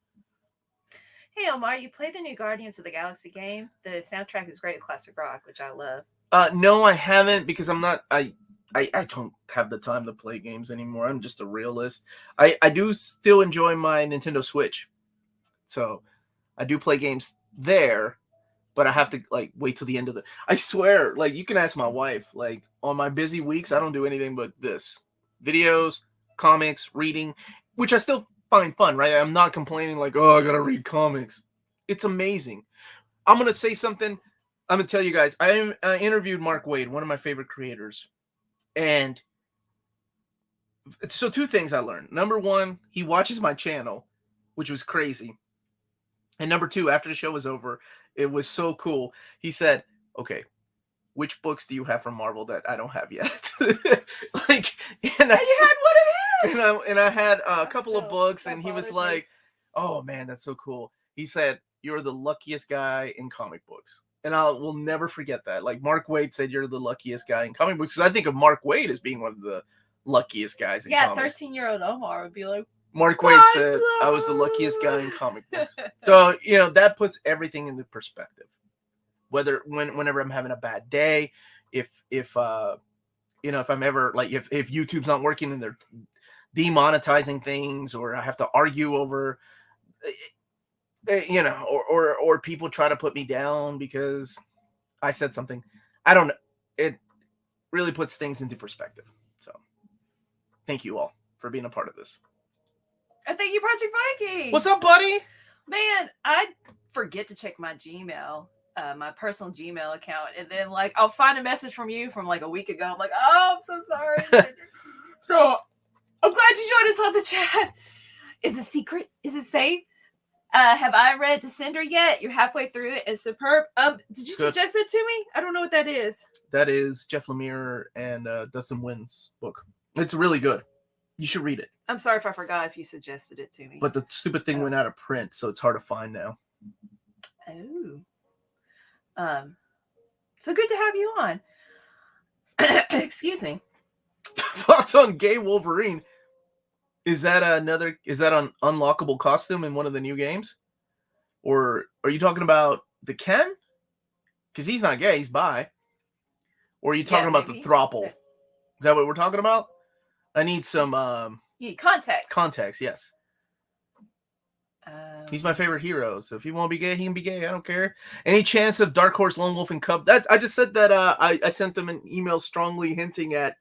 Hey, Omar, you played the new Guardians of the Galaxy game? The soundtrack is great classic rock, which I love. No, I haven't because I'm not... I don't have the time to play games anymore. I'm just a realist. I do still enjoy my Nintendo Switch. So I do play games there, but I have to wait till the end of the... I swear, you can ask my wife, on my busy weeks, I don't do anything but this. Videos, comics, reading, which I still find fun, right? I'm not complaining I gotta read comics. It's amazing. I'm going to say something. I'm going to tell you guys, I interviewed Mark Waid, one of my favorite creators. And so 2 things I learned. Number 1, he watches my channel, which was crazy. And number 2, after the show was over, it was so cool. He said, okay, which books do you have from Marvel that I don't have yet? And you had one of his! And I had a couple of books, and he was like, oh, man, that's so cool. He said, you're the luckiest guy in comic books. And I will never forget that. Mark Waid said, you're the luckiest guy in comic books. Because I think of Mark Waid as being one of the luckiest guys in comics. 13-year-old Omar would be like, Mark Waid said, I was the luckiest guy in comic books. So, that puts everything into perspective. Whenever I'm having a bad day, if if I'm ever like if YouTube's not working and they're demonetizing things, or I have to argue over, or people try to put me down because I said something. I don't know. It really puts things into perspective. So thank you all for being a part of this. And thank you, Project Viking. What's up, buddy? Man, I forget to check my Gmail, my personal Gmail account, and then like I'll find a message from you from like a week ago. I'm like, oh, I'm so sorry. So I'm glad you joined us on the chat. Is it secret? Is it safe? Have I read Descender yet? You're halfway through it. It's superb. Did you suggest it to me? I don't know what that is. That is Jeff Lemire and Dustin Wynn's book. It's really good. You should read it. I'm sorry if I forgot if you suggested it to me. But the stupid thing went out of print, so it's hard to find now. Oh. So good to have you on. Excuse me. Thoughts on Gay Wolverine? Is that an unlockable costume in one of the new games? Or are you talking about the Ken? Because he's not gay, he's bi. Or are you talking about the Throuple? Is that what we're talking about? I need some context. Context, yes. He's my favorite hero, so if he won't be gay, he can be gay. I don't care. Any chance of Dark Horse, Lone Wolf, and Cub? I just said that I sent them an email strongly hinting at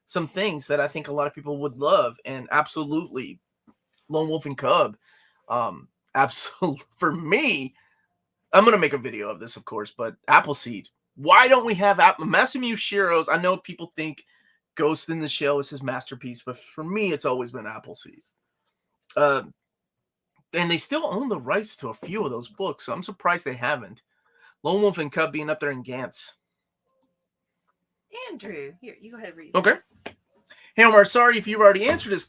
some things that I think a lot of people would love, and absolutely, Lone Wolf and Cub. Absolutely, for me, I'm gonna make a video of this, of course. But Appleseed. Why don't we have Masamune Shiro's? I know people think Ghost in the Shell is his masterpiece, but for me, it's always been Appleseed. And they still own the rights to a few of those books, so I'm surprised they haven't. Lone Wolf and Cub being up there in Gantz. Andrew, here, you go ahead and read. Okay. Hey, Omar, sorry if you've already answered this.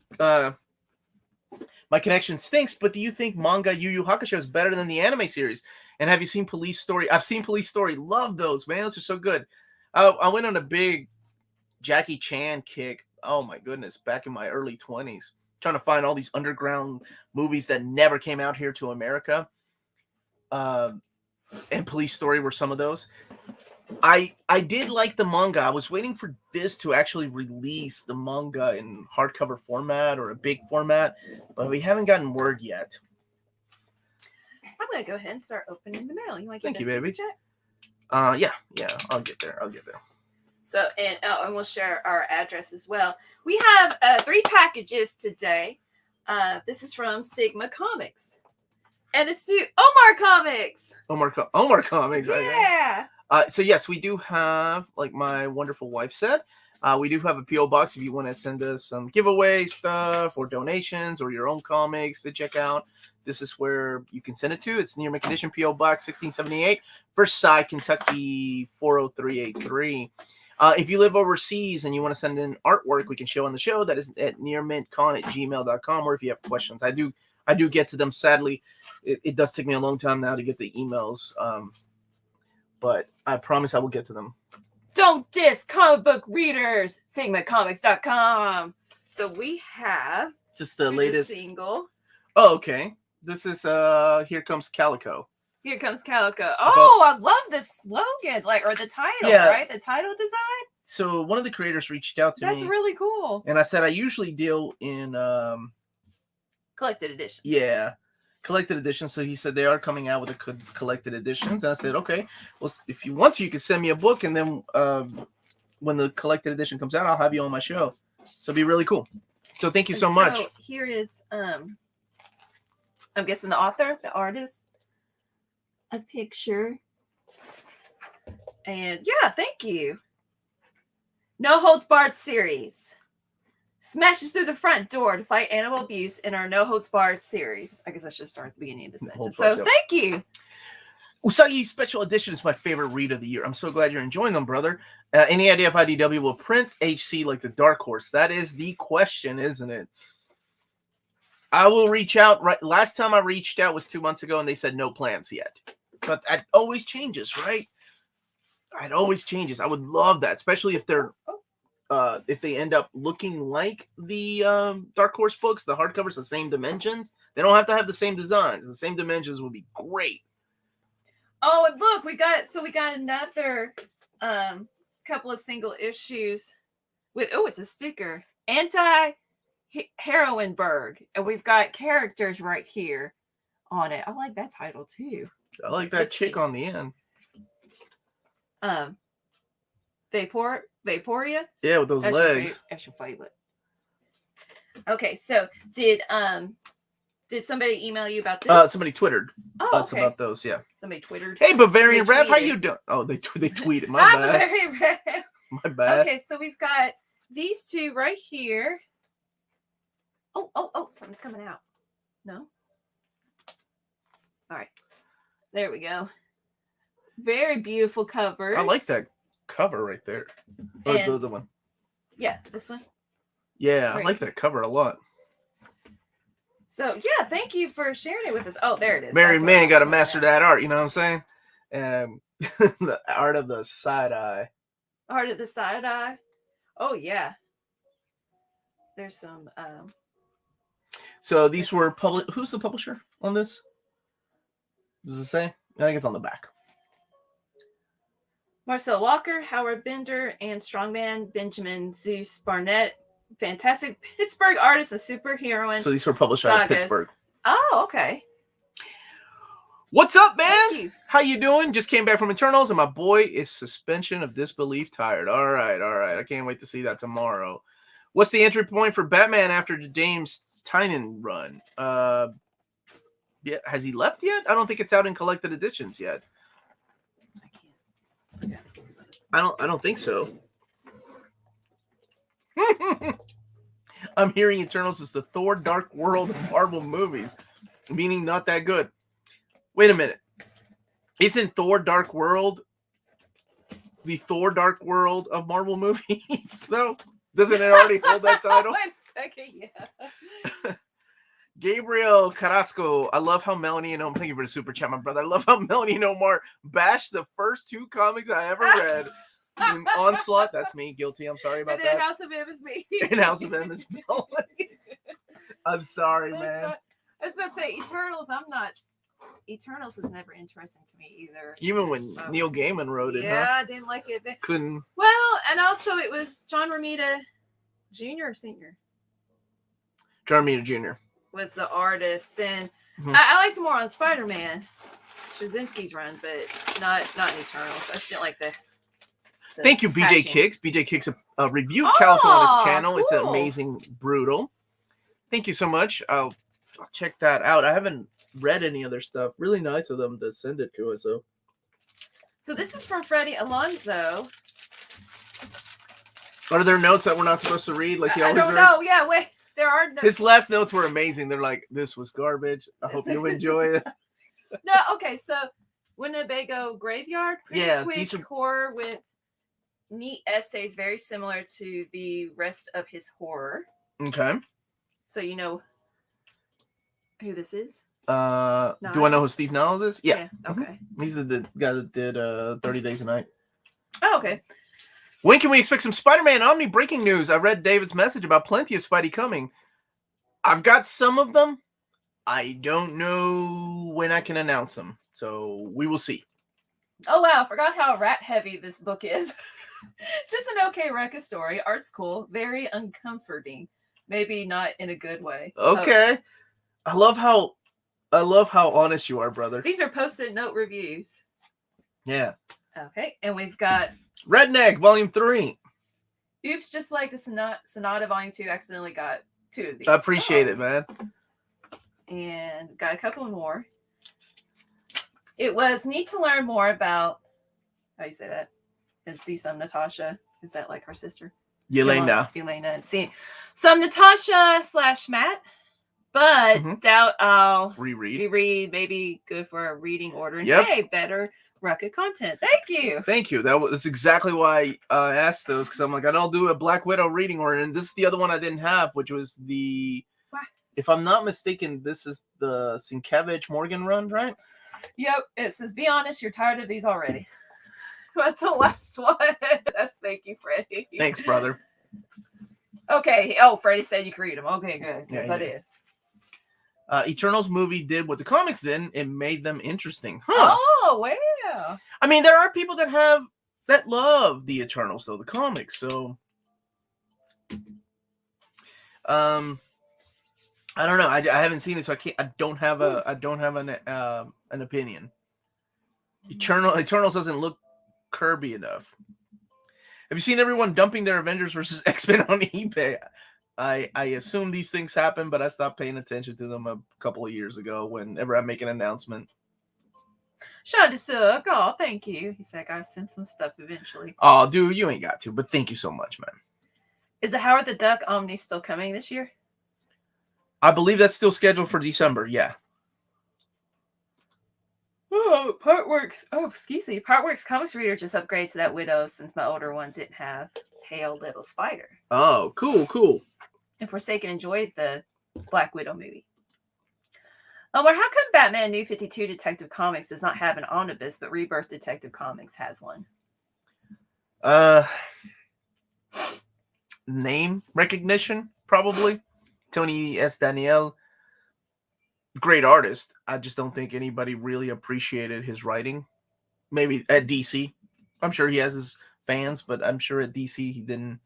My connection stinks, but do you think manga Yu Yu Hakusho is better than the anime series? And have you seen Police Story? I've seen Police Story. Love those, man. Those are so good. I went on a big Jackie Chan kick. Oh, my goodness. Back in my early 20s. Trying to find all these underground movies that never came out here to America. And Police Story were some of those. I did like the manga. I was waiting for this to actually release the manga in hardcover format or a big format, but we haven't gotten word yet. I'm going to go ahead and start opening the mail. You want to get Thank you, baby. Check? Yeah, I'll get there. So, and we'll share our address as well. We have 3 packages today. This is from Sigma Comics. And it's to Omar Comics. Omar Comics. Yeah. So, yes, we do have, like my wonderful wife said, we do have a P.O. box if you want to send us some giveaway stuff or donations or your own comics to check out. This is where you can send it to. It's near McKinnis, P.O. Box 1678, Versailles, Kentucky 40383. If you live overseas and you want to send in artwork we can show on the show, that is at nearmintcon@gmail.com. Or if you have questions, I do get to them. Sadly, it does take me a long time now to get the emails, but I promise I will get to them. Don't diss comic book readers. SigmaComics.com. So we have just the latest single. Oh, okay. This is Here Comes Calico. Here Comes Calico. Oh, I love this slogan, or the title, right? The title design. So one of the creators reached out to me. That's really cool. And I said I usually deal in collected editions. Yeah, collected editions. So he said they are coming out with a collected editions. And I said, okay, well, if you want to, you can send me a book, and then when the collected edition comes out, I'll have you on my show. So it'd be really cool. So thank you so much. Here is I'm guessing the author, the artist, a picture, and yeah, thank you. No Holds Barred series smashes through the front door to fight animal abuse in our No Holds Barred series. I guess I should start at the beginning of the sentence. So thank you. Usagi Special Edition is my favorite read of the year. I'm so glad you're enjoying them, brother. Any idea if IDW will print HC like the Dark Horse? That is the question, isn't it? I will reach out. Right, last time I reached out was 2 months ago, and they said no plans yet. But that always changes, right? It always changes. I would love that, especially if they're if they end up looking like the Dark Horse books, the hardcovers, the same dimensions. They don't have to have the same designs. The same dimensions would be great. Oh, and look, we got another couple of single issues with, it's a sticker, Anti-Heroinberg. And we've got characters right here on it. I like that title too. I like that chick on the end. Vaporia? Yeah, with those legs. That's your favorite. Okay, so did somebody email you about this? Somebody twittered us about those, yeah. Somebody twittered. Hey, Bavarian Rap, how you doing? Oh, they tweeted. My bad. Bavarian Rap. My bad. Okay, so we've got these two right here. Oh, something's coming out. No? All right. There we go. Very beautiful covers. I like that cover right there. Oh, the other one. Yeah, this one. Yeah, I like that cover a lot. So, yeah, thank you for sharing it with us. Oh, there it is. Married man got to master that art, you know what I'm saying? The art of the side eye. Art of the side eye? Oh, yeah. There's some... So these were who's the publisher on this? Does it say? I think it's on the back. Marcel Walker, Howard Bender, and Strongman Benjamin Zeus Barnett. Fantastic Pittsburgh artist and superheroine. So these were published out of Pittsburgh. Oh, okay. What's up, man? How you doing? Just came back from Eternals, and my boy is suspension of disbelief tired. All right. I can't wait to see that tomorrow. What's the entry point for Batman after the James Tynion run? Yeah, has he left yet? I don't think it's out in collected editions yet. I don't think so. I'm hearing Eternals is the Thor Dark World of Marvel movies, meaning not that good. Wait a minute. Isn't Thor Dark World the Thor Dark World of Marvel movies, though? Doesn't it already hold that title? 1 second, yeah. Gabriel Carrasco. I love how Melanie and Omar, thank you for the super chat, my brother. I love how Melanie and Omar bashed the first 2 comics I ever read. Onslaught, that's me, guilty. I'm sorry about that. House of M is me. And House of M is Melanie. I'm sorry, man. I was about to say, Eternals was never interesting to me either. Even when Neil Gaiman wrote it, yeah, I didn't like it. Couldn't. Well, and also it was John Romita Jr. or Sr.? John Romita Jr. was the artist, and I liked more on Spider-Man, Straczynski's run, but not in Eternals. I just didn't like the Thank you, BJ Kicks. BJ Kicks a review Calico on his channel. Cool. It's an amazing brutal. Thank you so much. I'll check that out. I haven't read any other stuff. Really nice of them to send it to us, though. So this is from Freddie Alonso. Are there notes that we're not supposed to read? Like you always don't know. Yeah, wait. There are notes. His last notes were amazing. They're like, this was garbage. I hope you enjoy it. No, okay. So Winnebago Graveyard. Yeah. Quick horror with neat essays, very similar to the rest of his horror. Okay. So you know who this is? Do I know who Steve Niles is? Yeah. Okay. He's the guy that did 30 Days a Night. Oh, okay. When can we expect some Spider-Man Omni breaking news? I read David's message about plenty of Spidey coming. I've got some of them. I don't know when I can announce them. So we will see. Oh, wow. Forgot how rat heavy this book is. Just an okay Rekka story. Art's cool. Very uncomforting. Maybe not in a good way. Okay. I love how honest you are, brother. These are post-it note reviews. Yeah. Okay. And we've got Redneck Volume 3. Oops, just like the Sonata Volume 2, accidentally got 2 of these. I appreciate it, man. And got a couple more. It was neat to learn more about, how you say that, and see some Natasha. Is that like her sister? Yelena. And see some Natasha / Matt, but doubt I'll reread. Maybe good for a reading order. And hey, better Rekka content. Thank you. Thank you. That's exactly why I asked those, because I'm like, I'll do a Black Widow reading order. And this is the other one I didn't have, which was the, if I'm not mistaken, this is the Sienkiewicz Morgan run, right? Yep. It says, be honest, you're tired of these already. That's the last one. Thank you, Freddie. Thanks, brother. Okay. Oh, Freddie said you could read them. Okay, good. Yes, I did. Eternals movie did what the comics did. It made them interesting. Huh. Oh, wow. I mean, there are people that have that love the Eternals, though, the comics. So, I don't know. I haven't seen it, so I can't. I don't have an opinion. Eternals doesn't look Kirby enough. Have you seen everyone dumping their Avengers versus X-Men on eBay? I assume these things happen, but I stopped paying attention to them a couple of years ago whenever I make an announcement. Shout to Sook. Oh, thank you. He said I gotta send some stuff eventually. Oh, dude, you ain't got to, but thank you so much, man. Is the Howard the Duck Omni still coming this year? I believe that's still scheduled for December, yeah. Oh, Partworks. Oh, excuse me. Partworks comics reader just upgraded to that Widow since my older one didn't have Pale Little Spider. Oh, cool. And Forsaken enjoyed the Black Widow movie. Omar, how come Batman New 52 Detective Comics does not have an omnibus, but Rebirth Detective Comics has one? Name recognition, probably. Tony S. Daniel, great artist. I just don't think anybody really appreciated his writing. Maybe at DC. I'm sure he has his fans, but I'm sure at DC he didn't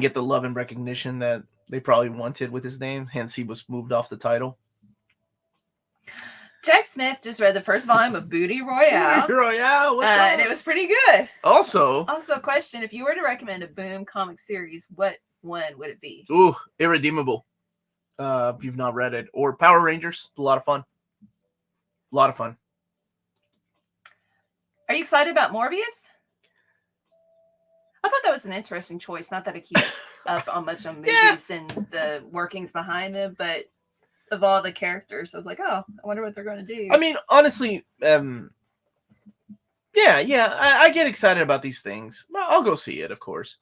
get the love and recognition that they probably wanted with his name. Hence, he was moved off the title. Jack Smith just read the first volume of Booty Royale. Booty Royale, what's up? And it was pretty good. Also, question, if you were to recommend a Boom comic series, what one would it be? Ooh, Irredeemable. If you've not read it. Or Power Rangers. A lot of fun. Are you excited about Morbius? I thought that was an interesting choice. Not that I keep up on much on movies and the workings behind them, but of all the characters, I was like, oh, I wonder what they're going to do. I mean, honestly, I get excited about these things. I'll go see it, of course.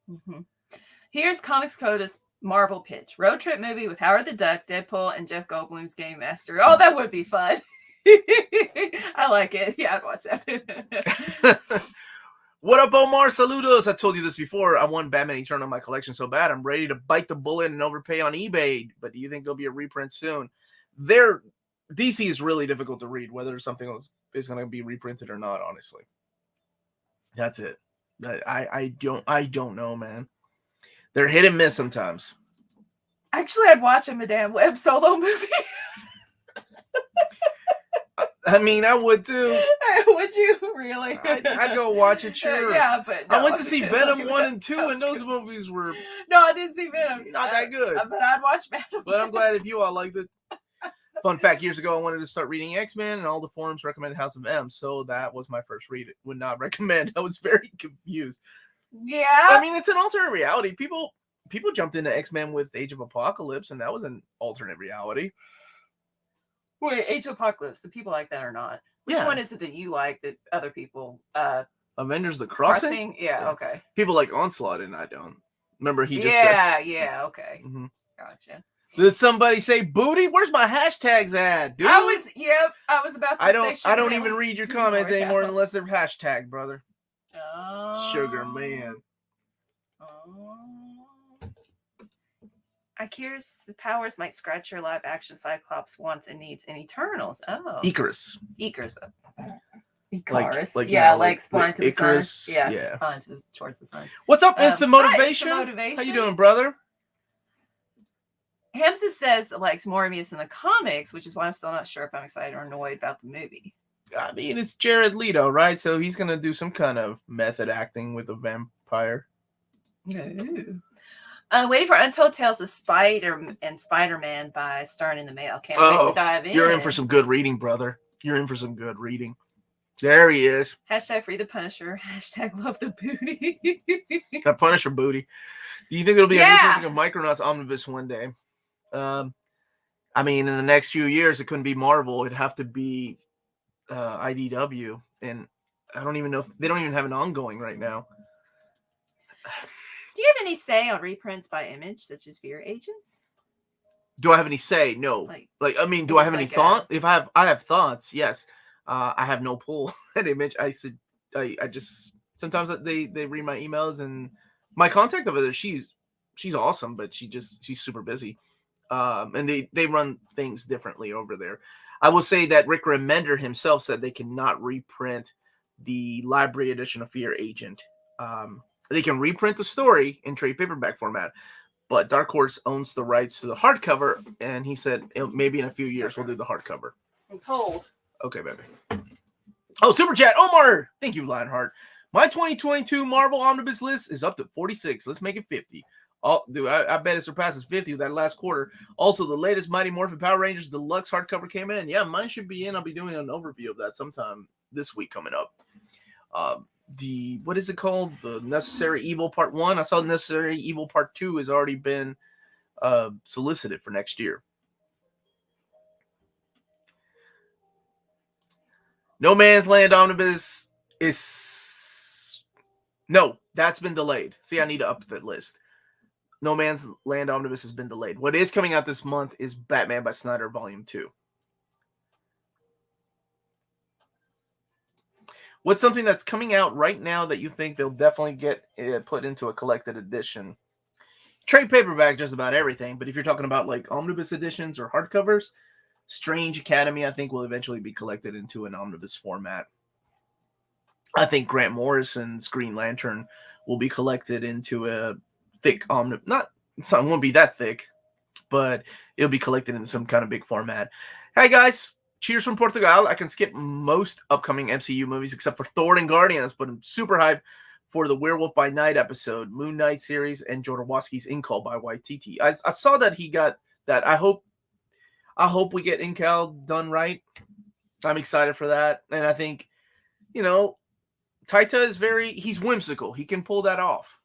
Mm-hmm. Here's Comics Coda's Marvel pitch. Road trip movie with Howard the Duck, Deadpool, and Jeff Goldblum's Game Master. Oh, that would be fun. I like it. Yeah, I'd watch that. What up, Omar? Saludos. I told you this before. I want Batman Eternal in my collection so bad. I'm ready to bite the bullet and overpay on eBay. But do you think there'll be a reprint soon? DC is really difficult to read, whether something is going to be reprinted or not, honestly. That's it. I don't know, man. They're hit and miss sometimes. Actually, I'd watch a Madame Web solo movie. I mean, I would too. Would you really? I'd go watch it, sure. Yeah, but no. I went to see Venom 1 and 2, and those movies were... No, I didn't see Venom. Not that good. But I'd watch Venom. But I'm glad if you all liked it. Fun fact, years ago, I wanted to start reading X-Men, and all the forums recommended House of M, so that was my first read. It would not recommend. I was very confused. Yeah. I mean, it's an alternate reality. People jumped into X-Men with Age of Apocalypse, and that was an alternate reality. Wait, Age of Apocalypse, the people like that or not? Which one is it that you like that other people... Avengers the Crossing? Yeah, okay. People like Onslaught, and I don't. Remember, he just said... Yeah, okay. Mm-hmm. Gotcha. Did somebody say booty? Where's my hashtags at, dude? I was about to say I don't even read your comments anymore unless they're hashtag, brother. Oh. Sugar man. Oh. Ikeris powers might scratch your live action Cyclops wants and needs in Eternals. Oh. Icarus. Icarus. Like flying to Icarus, the sun. Yeah. Flying towards the sun. What's up, Instant Motivation? Hi, Instant Motivation. How you doing, brother? Hamza says likes Morbius in the comics, which is why I'm still not sure if I'm excited or annoyed about the movie. I mean, it's Jared Leto, right? So he's going to do some kind of method acting with a vampire. Ooh. Waiting for Untold Tales of Spider-Man by Starring in the Mail. Can't wait to dive in. You're in for some good reading, brother. You're in for some good reading. There he is. Hashtag free the Punisher. Hashtag love the booty. That Punisher booty. Do you think it'll be a reprinting of Micronauts Omnibus one day? I mean, in the next few years, it couldn't be Marvel. It'd have to be IDW. And I don't even know if they don't even have an ongoing right now. Do you have any say on reprints by Image, such as Fear Agents? Do I have any say? No. I mean, do I have any thought? If I have thoughts, yes. I have no pull at Image. I just sometimes they read my emails, and my contact over there, she's awesome, but she's super busy. And they run things differently over there. I will say that Rick Remender himself said they cannot reprint the library edition of Fear Agent. They can reprint the story in trade paperback format, but Dark Horse owns the rights to the hardcover, and he said maybe in a few years we'll do the hardcover. I'm cold. Okay, baby. Oh, Super Chat, Omar! Thank you, Lionheart. My 2022 Marvel Omnibus list is up to 46. Let's make it 50. Dude, I bet it surpasses 50 with that last quarter. Also, the latest Mighty Morphin Power Rangers Deluxe hardcover came in. Yeah, mine should be in. I'll be doing an overview of that sometime this week coming up. What is it called? The Necessary Evil Part 1. I saw the Necessary Evil Part 2 has already been solicited for next year. No Man's Land Omnibus is... No, that's been delayed. See, I need to up that list. No Man's Land Omnibus has been delayed. What is coming out this month is Batman by Snyder Volume 2. What's something that's coming out right now that you think they'll definitely get put into a collected edition? Trade paperback, just about everything. But if you're talking about like omnibus editions or hardcovers, Strange Academy, I think, will eventually be collected into an omnibus format. I think Grant Morrison's Green Lantern will be collected into a thick omnibus. It won't be that thick, but it'll be collected in some kind of big format. Hey, guys. Cheers from Portugal. I can skip most upcoming MCU movies except for Thor and Guardians, but I'm super hyped for the Werewolf by Night episode, Moon Knight series, and Jodorowsky's Incal by Waititi. I saw that he got that. I hope we get Incal done right. I'm excited for that. And I think, Taika is he's whimsical. He can pull that off.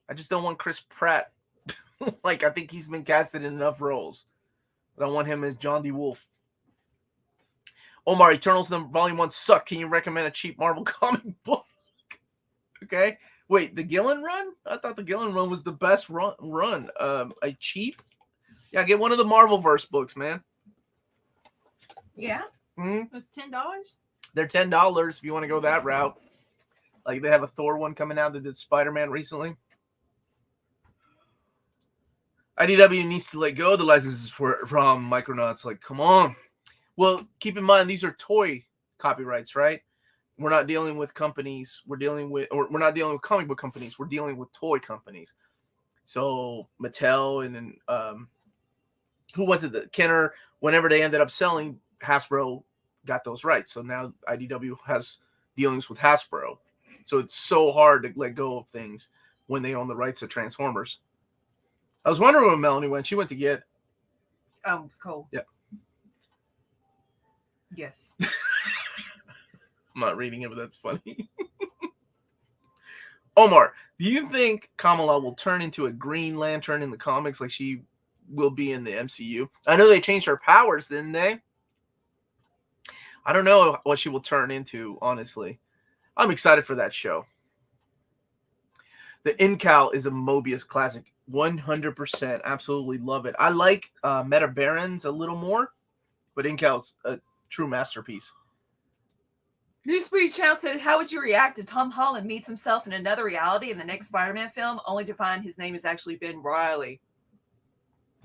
I just don't want Chris Pratt. I think he's been casted in enough roles. But I want him as John D. Wolfe. Omar, Eternals Volume 1 sucked. Can you recommend a cheap Marvel comic book? Okay. Wait, the Gillen run? I thought the Gillen run was the best run. A cheap? Yeah, get one of the Marvelverse books, man. Yeah? Mm-hmm. It was $10? They're $10 if you want to go that route. Like, they have a Thor one coming out that did Spider-Man recently. IDW needs to let go of the licenses from Micronauts. Like, come on. Well, keep in mind, these are toy copyrights, right? We're not dealing with companies. We're not dealing with comic book companies. We're dealing with toy companies. So Mattel and then who was it? Kenner. Whenever they ended up selling, Hasbro got those rights. So now IDW has dealings with Hasbro. So it's so hard to let go of things when they own the rights to Transformers. I was wondering when Melanie went. She went to get. Oh, it's cold. Yeah. Yes. I'm not reading it, but that's funny. Omar, do you think Kamala will turn into a Green Lantern in the comics like she will be in the MCU? I know they changed her powers, didn't they? I don't know what she will turn into, honestly. I'm excited for that show. The Incal is a Mobius classic. 100%. Absolutely love it. I like Meta Barons a little more, but Incal's a true masterpiece. New Speed Channel said, how would you react if Tom Holland meets himself in another reality in the next Spider-Man film, only to find his name has actually been Riley?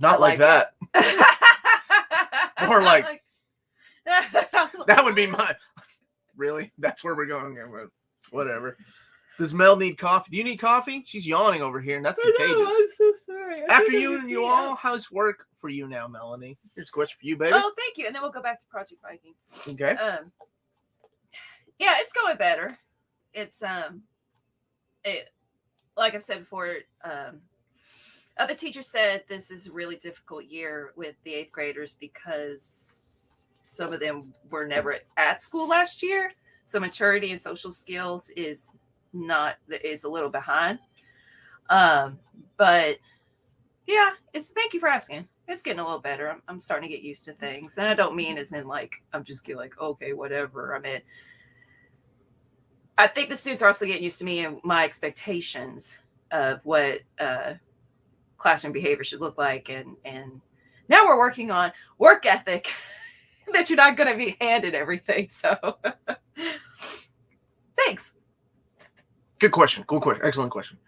Not like that. More like, that would be my... Really? That's where we're going. Whatever. Does Mel need coffee? Do you need coffee? She's yawning over here, and that's contagious. No, I'm so sorry. After you and you all, how's work for you now, Melanie? Here's a question for you, baby. Oh, thank you. And then we'll go back to Project Viking. Okay. Yeah, it's going better. It's like I've said before, other teachers said this is a really difficult year with the 8th graders because some of them were never at school last year. So maturity and social skills is a little behind. But yeah, thank you for asking. It's getting a little better. I'm starting to get used to things. And I don't mean as in like, I'm just getting like, okay, whatever. I mean, I think the students are also getting used to me and my expectations of what classroom behavior should look like. And now we're working on work ethic that you're not going to be handed everything. So thanks. Good question. Cool question. Excellent question.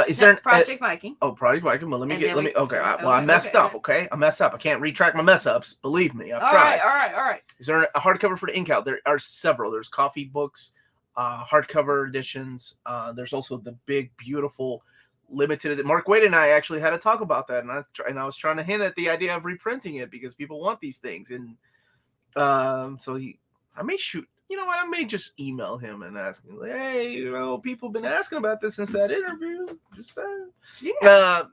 Is there an Project Viking? Oh, Project Viking. Well, let me okay. I messed up. Okay, I messed up. I can't retrack my mess ups. Believe me, I've tried. All right. Is there a hardcover for the Ink Out? There are several. There's coffee books, hardcover editions. There's also the big, beautiful limited. Mark Wade and I actually had a talk about that, and I was trying to hint at the idea of reprinting it because people want these things, and so I may shoot. You know what? I may just email him and ask him, like, hey, people have been asking about this since that interview. Just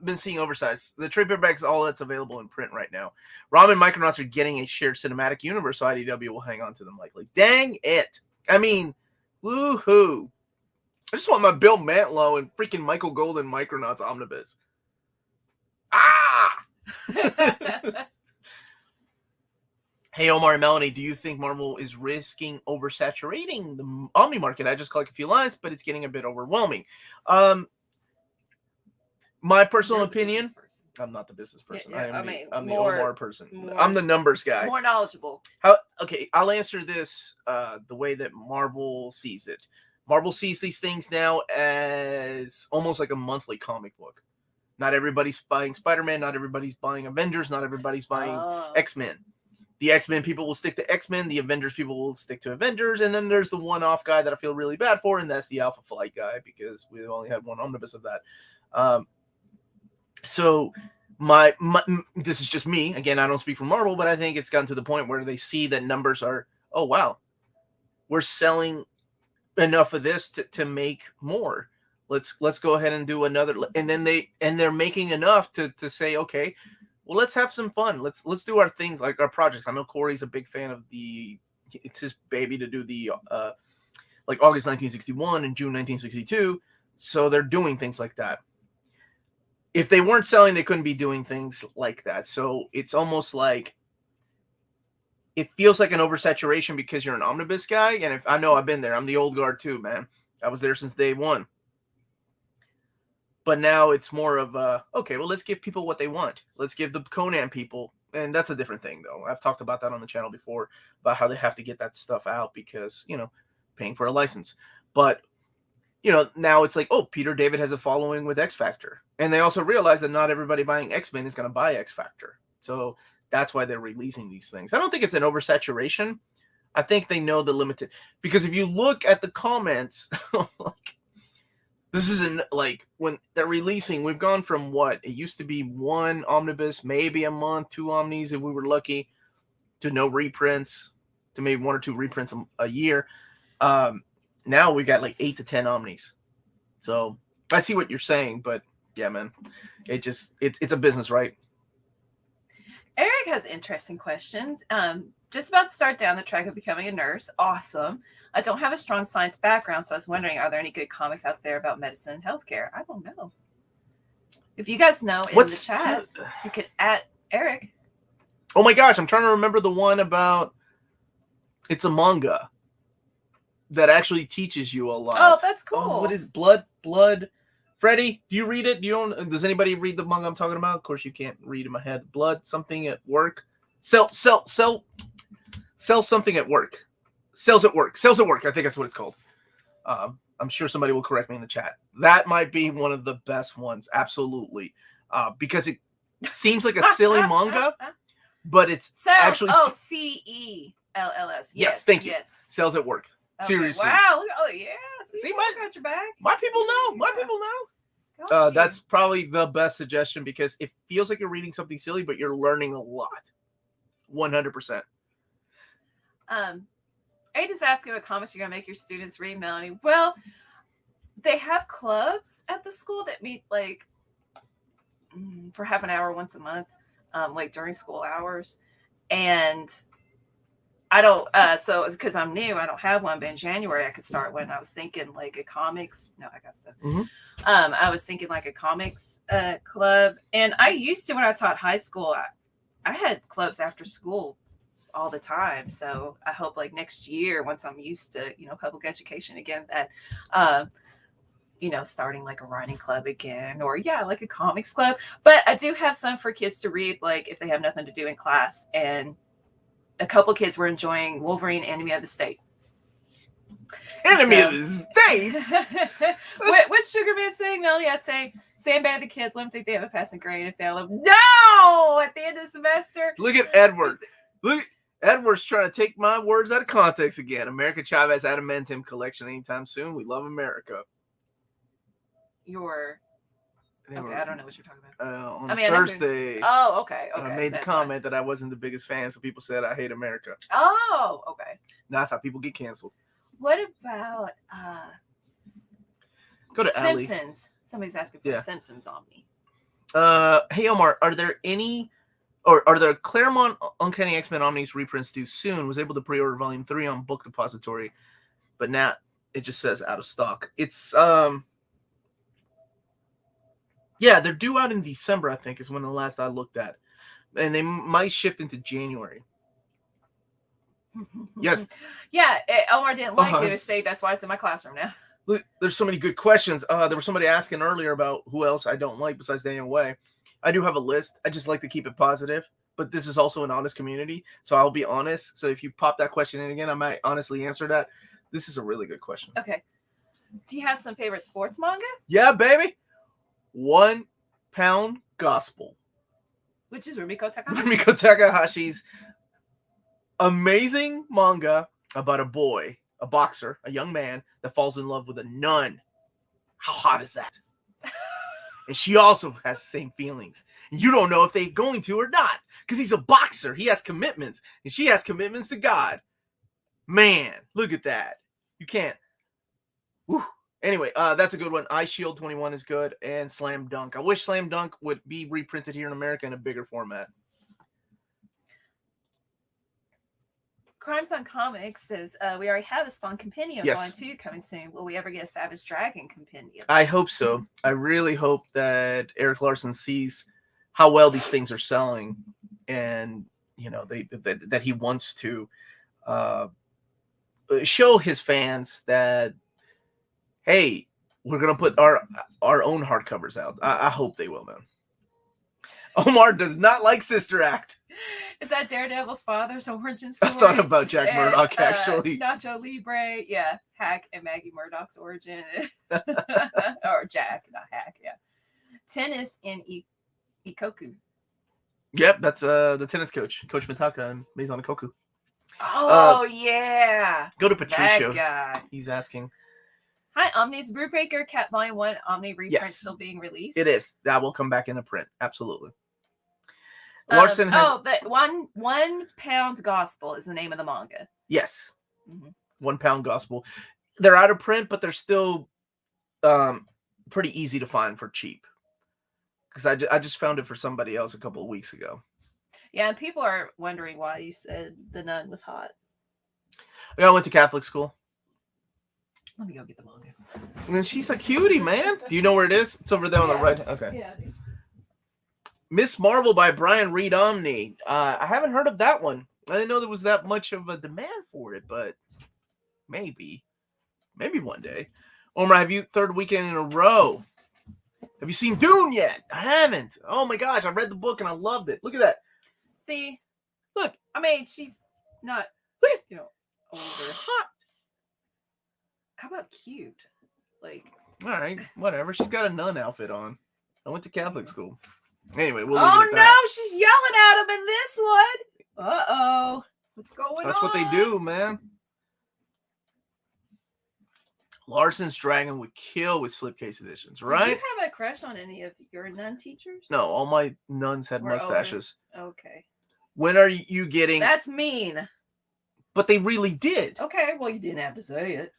been seeing oversized. The trade paperbacks, all that's available in print right now. ROM and Micronauts are getting a shared cinematic universe, so IDW will hang on to them likely. Dang it. I mean, woohoo. I just want my Bill Mantlo and freaking Michael Golden Micronauts Omnibus. Hey, Omar and Melanie, do you think Marvel is risking oversaturating the Omni market? I just collect a few lines, but it's getting a bit overwhelming. My personal opinion, I'm not the business person. I'm the Omar person. I'm the numbers guy. More knowledgeable. Okay, I'll answer this the way that Marvel sees it. Marvel sees these things now as almost like a monthly comic book. Not everybody's buying Spider-Man. Not everybody's buying Avengers. Not everybody's buying X-Men. The X-Men people will stick to X-Men. The Avengers people will stick to Avengers. And then there's the one-off guy that I feel really bad for, and that's the Alpha Flight guy because we only had one omnibus of that. So this is just me. Again, I don't speak for Marvel, but I think it's gotten to the point where they see that numbers are, oh, wow, we're selling enough of this to make more. Let's go ahead and do another. And then they're making enough to say, okay, well, let's have some fun. Let's do our things, like our projects. I know Corey's a big fan of it's his baby to do the like August 1961 and June 1962. So they're doing things like that. If they weren't selling, they couldn't be doing things like that. So it's almost like it feels like an oversaturation because you're an omnibus guy. And I know I've been there. I'm the old guard too, man. I was there since day one. But now it's more of okay, well, let's give people what they want. Let's give the Conan people, and that's a different thing, though. I've talked about that on the channel before, about how they have to get that stuff out because, paying for a license. But, now it's like, oh, Peter David has a following with X Factor. And they also realize that not everybody buying X-Men is going to buy X Factor. So that's why they're releasing these things. I don't think it's an oversaturation. I think they know the limited. Because if you look at the comments, this isn't like when they're releasing, we've gone from what? It used to be one omnibus, maybe a month, two omnis if we were lucky, to no reprints, to maybe one or two reprints a year. Now we got like 8 to 10 omnis. So I see what you're saying, but yeah, man, it's a business, right? Eric has interesting questions. Just about to start down the track of becoming a nurse. Awesome. I don't have a strong science background, so I was wondering, are there any good comics out there about medicine and healthcare? I don't know. If you guys know in the chat, you could at Eric. Oh my gosh, I'm trying to remember the one about. It's a manga that actually teaches you a lot. Oh, that's cool. Oh, what is Blood? Freddie, do you read it? Does anybody read the manga I'm talking about? Of course, you can't read in my head. Blood something at work. Sell something at work. Sells at work. I think that's what it's called. I'm sure somebody will correct me in the chat. That might be one of the best ones. Absolutely. Because it seems like a silly manga, but it's actually. Oh, CELLS. Yes, thank you. Yes. Sells at work. Okay. Seriously. Wow. Oh, yeah. See, I got your back. My people know. My people know. That's probably the best suggestion because it feels like you're reading something silly, but you're learning a lot. 100%. Aiden's asking what comics you're going to make your students read, Melanie. Well, they have clubs at the school that meet like for half an hour once a month, like during school hours. And I don't, so it's because I'm new, I don't have one, but in January I could start one. I was thinking like a comics. No, I got stuff. Mm-hmm. I was thinking like a comics club. And I used to, when I taught high school, I had clubs after school all the time. So I hope like next year, once I'm used to, public education again, that, starting like a writing club again, or like a comics club. But I do have some for kids to read, like if they have nothing to do in class. And a couple kids were enjoying Wolverine, Enemy of the State. Enemy of the State? What's Sugar Man say? thing, Melanie, I'd say sandbag the kids, let them think they have a passing grade and fail them. No! At the end of the semester. Look at Edward. Look, Edward's trying to take my words out of context again. America Chavez Adamantium collection anytime soon. We love America. Okay, I don't know what you're talking about. On Thursday. Okay. I made the comment that I wasn't the biggest fan, so people said I hate America. Oh, okay. That's how people get canceled. What about go to Simpsons? Ellie. Somebody's asking for Simpsons Omni. Hey Omar, are there Claremont Uncanny X-Men Omnis reprints due soon? Was able to pre-order Volume 3 on Book Depository, but now it just says out of stock. It's yeah, they're due out in December, I think, is when the last I looked at. And they might shift into January. Yes. Yeah, Omar didn't like it. State, that's why it's in my classroom now. Look, there's so many good questions. There was somebody asking earlier about who else I don't like besides Daniel Way. I do have a list. I just like to keep it positive. But this is also an honest community, so I'll be honest. So if you pop that question in again, I might honestly answer that. This is a really good question. Okay. Do you have some favorite sports manga? Yeah, baby. 1 Pound Gospel. Which is Rumiko Takahashi. Rumiko Takahashi's amazing manga about a boy, a boxer, a young man that falls in love with a nun. How hot is that? And she also has the same feelings. And you don't know if they're going to or not. Because he's a boxer. He has commitments. And she has commitments to God. Man, look at that. You can't. Whew. Anyway, that's a good one. Eye Shield 21 is good. And Slam Dunk. I wish Slam Dunk would be reprinted here in America in a bigger format. Crimes on Comics says, we already have a Spawn Compendium Volume 2 coming soon. Will we ever get a Savage Dragon Compendium? I hope so. I really hope that Eric Larson sees how well these things are selling. And, you know, that he wants to show his fans that, hey, we're going to put our own hardcovers out. I hope they will, man. Omar does not like Sister Act. Is that Daredevil's father's origin story? I thought about Jack Murdock, actually. Nacho Libre, yeah. Hack and Maggie Murdock's origin. Or Jack, not Hack, yeah. Tennis in Ikoku. Yep, that's the tennis coach, Coach Mitaka and Maison Ikoku. Oh, yeah. Go to Patricio. That guy. He's asking. Hi, Omni's Brewbreaker Cat Volume 1 Omni reprint still being released? It is. That will come back in a print. Absolutely. Larson has... that 1 Pound Gospel is the name of the manga. Yes. 1 Pound Gospel. They're out of print, but they're still pretty easy to find for cheap. Because I just found it for somebody else a couple of weeks ago. Yeah, and people are wondering why you said the nun was hot. Yeah, I went to Catholic school. Let me go get the manga. And she's a cutie, man. Do you know where it is? It's over there on the right. Okay. Yeah, I do. Miss Marvel by Brian Reed Omni. I haven't heard of that one. I didn't know there was that much of a demand for it, but maybe one day. Omar, have you third weekend in a row? Have you seen Dune yet? I haven't. Oh my gosh, I read the book and I loved it. Look at that. See, look. I mean, she's not, older. Hot. How about cute? Like, all right, whatever. She's got a nun outfit on. I went to Catholic school. Anyway, we'll leave it at that. She's yelling at him in this one. Uh-oh. What's going on? That's what they do, man. Larson's Dragon would kill with slipcase editions, right? Did you have a crush on any of your nun teachers? No, all my nuns had mustaches. Older? Okay. When are you getting... That's mean. But they really did. Okay, well, you didn't have to say it.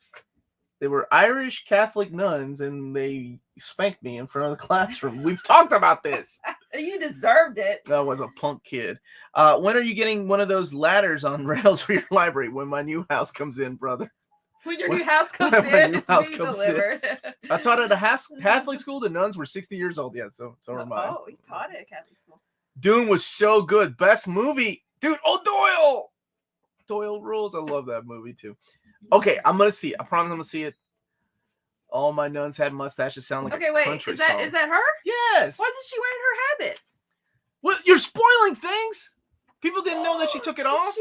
They were Irish Catholic nuns, and they spanked me in front of the classroom. We've talked about this. You deserved it. I was a punk kid. When are you getting one of those ladders on rails for your library? When my new house comes in, brother. When your new house comes in, it's being delivered. I taught at a Catholic school. The nuns were 60 years old yet, so am I. Oh, you taught at a Catholic school. Dune was so good. Best movie. Dude, Doyle! Doyle rules. I love that movie, too. Okay, I'm going to see it. I promise I'm going to see it. All my nuns had mustaches. Sound like a country song. Is that her? Yes. Why isn't she wearing her habit? Well, you're spoiling things. People didn't know that she took it off.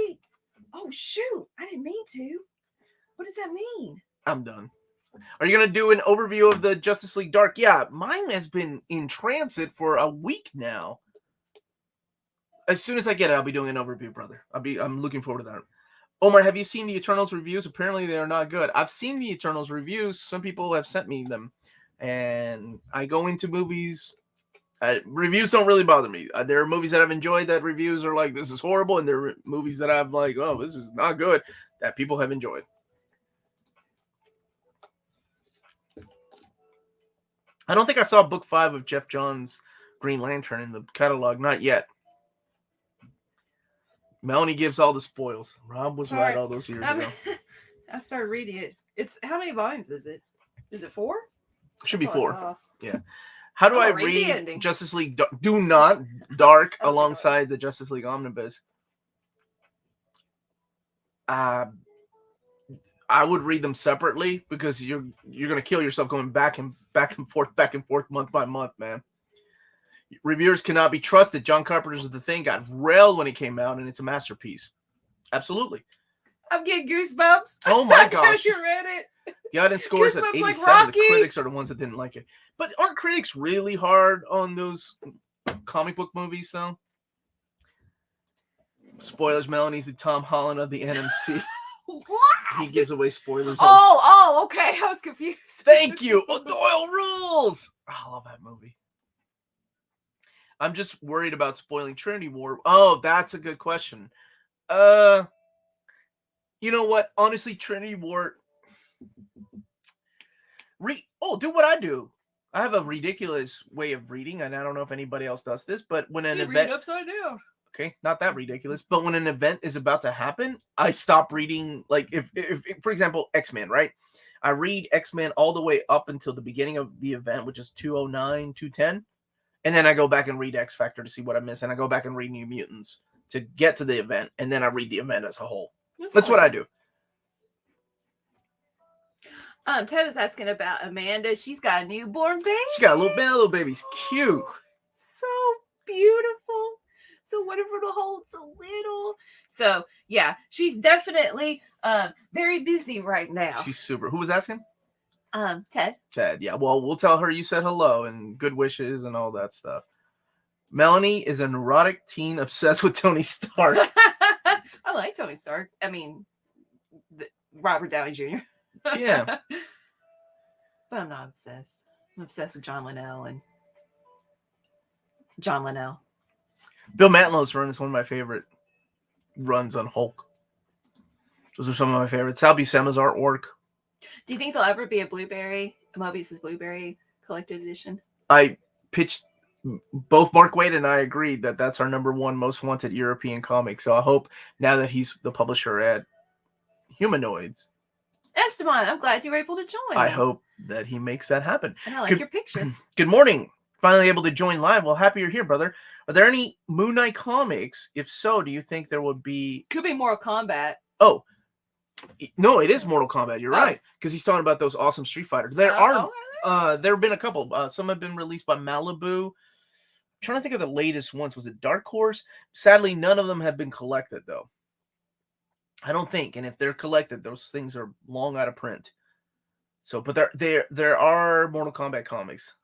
Oh, shoot. I didn't mean to. What does that mean? I'm done. Are you going to do an overview of the Justice League Dark? Yeah, mine has been in transit for a week now. As soon as I get it, I'll be doing an overview, brother. I'm looking forward to that. Omar, have you seen the Eternals reviews? Apparently they are not good. I've seen the Eternals reviews. Some people have sent me them. And I go into movies. Reviews don't really bother me. There are movies that I've enjoyed that reviews are like, this is horrible. And there are movies that I'm like, oh, this is not good, that people have enjoyed. I don't think I saw book 5 of Jeff Johns' Green Lantern in the catalog. Not yet. Melanie gives all the spoils. Rob was right all those years ago. I started reading it. It's how many volumes is it? Is it 4? It should be 4. Yeah. How do I read Justice League? Do not Dark alongside the Justice League Omnibus. I would read them separately because you're gonna kill yourself going back and forth, month by month, man. Reviewers cannot be trusted. John Carpenter's The Thing got railed when it came out, and it's a masterpiece. Absolutely. I'm getting goosebumps. Oh my gosh! You read it. The audience scores at 87. Like the critics are the ones that didn't like it. But aren't critics really hard on those comic book movies, though? Spoilers, Melanie's the Tom Holland of the NMC. What? He gives away spoilers. Oh, okay. I was confused. Thank you. Doyle rules. I love that movie. I'm just worried about spoiling Trinity War. Oh, that's a good question. You know what? Honestly, Trinity War. Do what I do. I have a ridiculous way of reading, and I don't know if anybody else does this, but when an event read upside down. Okay, not that ridiculous, but when an event is about to happen, I stop reading. Like if for example, X-Men, right? I read X-Men all the way up until the beginning of the event, which is 209, 210. And then I go back and read X Factor to see what I missed. And I go back and read New Mutants to get to the event. And then I read the event as a whole. That's what I do. Ted was asking about Amanda. She's got a newborn baby. She got a little baby's cute. So beautiful. So wonderful to hold so little. So yeah, she's definitely very busy right now. She's super. Who was asking? Ted. Ted, yeah. Well, we'll tell her you said hello and good wishes and all that stuff. Melanie is a neurotic teen obsessed with Tony Stark. I like Tony Stark. I mean, Robert Downey Jr. Yeah. But I'm not obsessed. I'm obsessed with John Linnell and John Linnell. Bill Mantlow's run is one of my favorite runs on Hulk. Those are some of my favorites. Sal Buscema's artwork. Do you think there'll ever be a Mobius's Blueberry collected edition? I pitched both Mark Waid and I agreed that that's our #1 most wanted European comic. So I hope now that he's the publisher at Humanoids. Esteban, I'm glad you were able to join. I hope that he makes that happen. And I like your picture. Good morning. Finally able to join live. Well, happy you're here, brother. Are there any Moon Knight comics? If so, do you think there would be... Could be Mortal Kombat. Oh, no, it is Mortal Kombat. You're right. Because he's talking about those awesome Street Fighters. There have been a couple. Some have been released by Malibu. I'm trying to think of the latest ones. Was it Dark Horse? Sadly, none of them have been collected, though. I don't think. And if they're collected, those things are long out of print. So, but there are Mortal Kombat comics.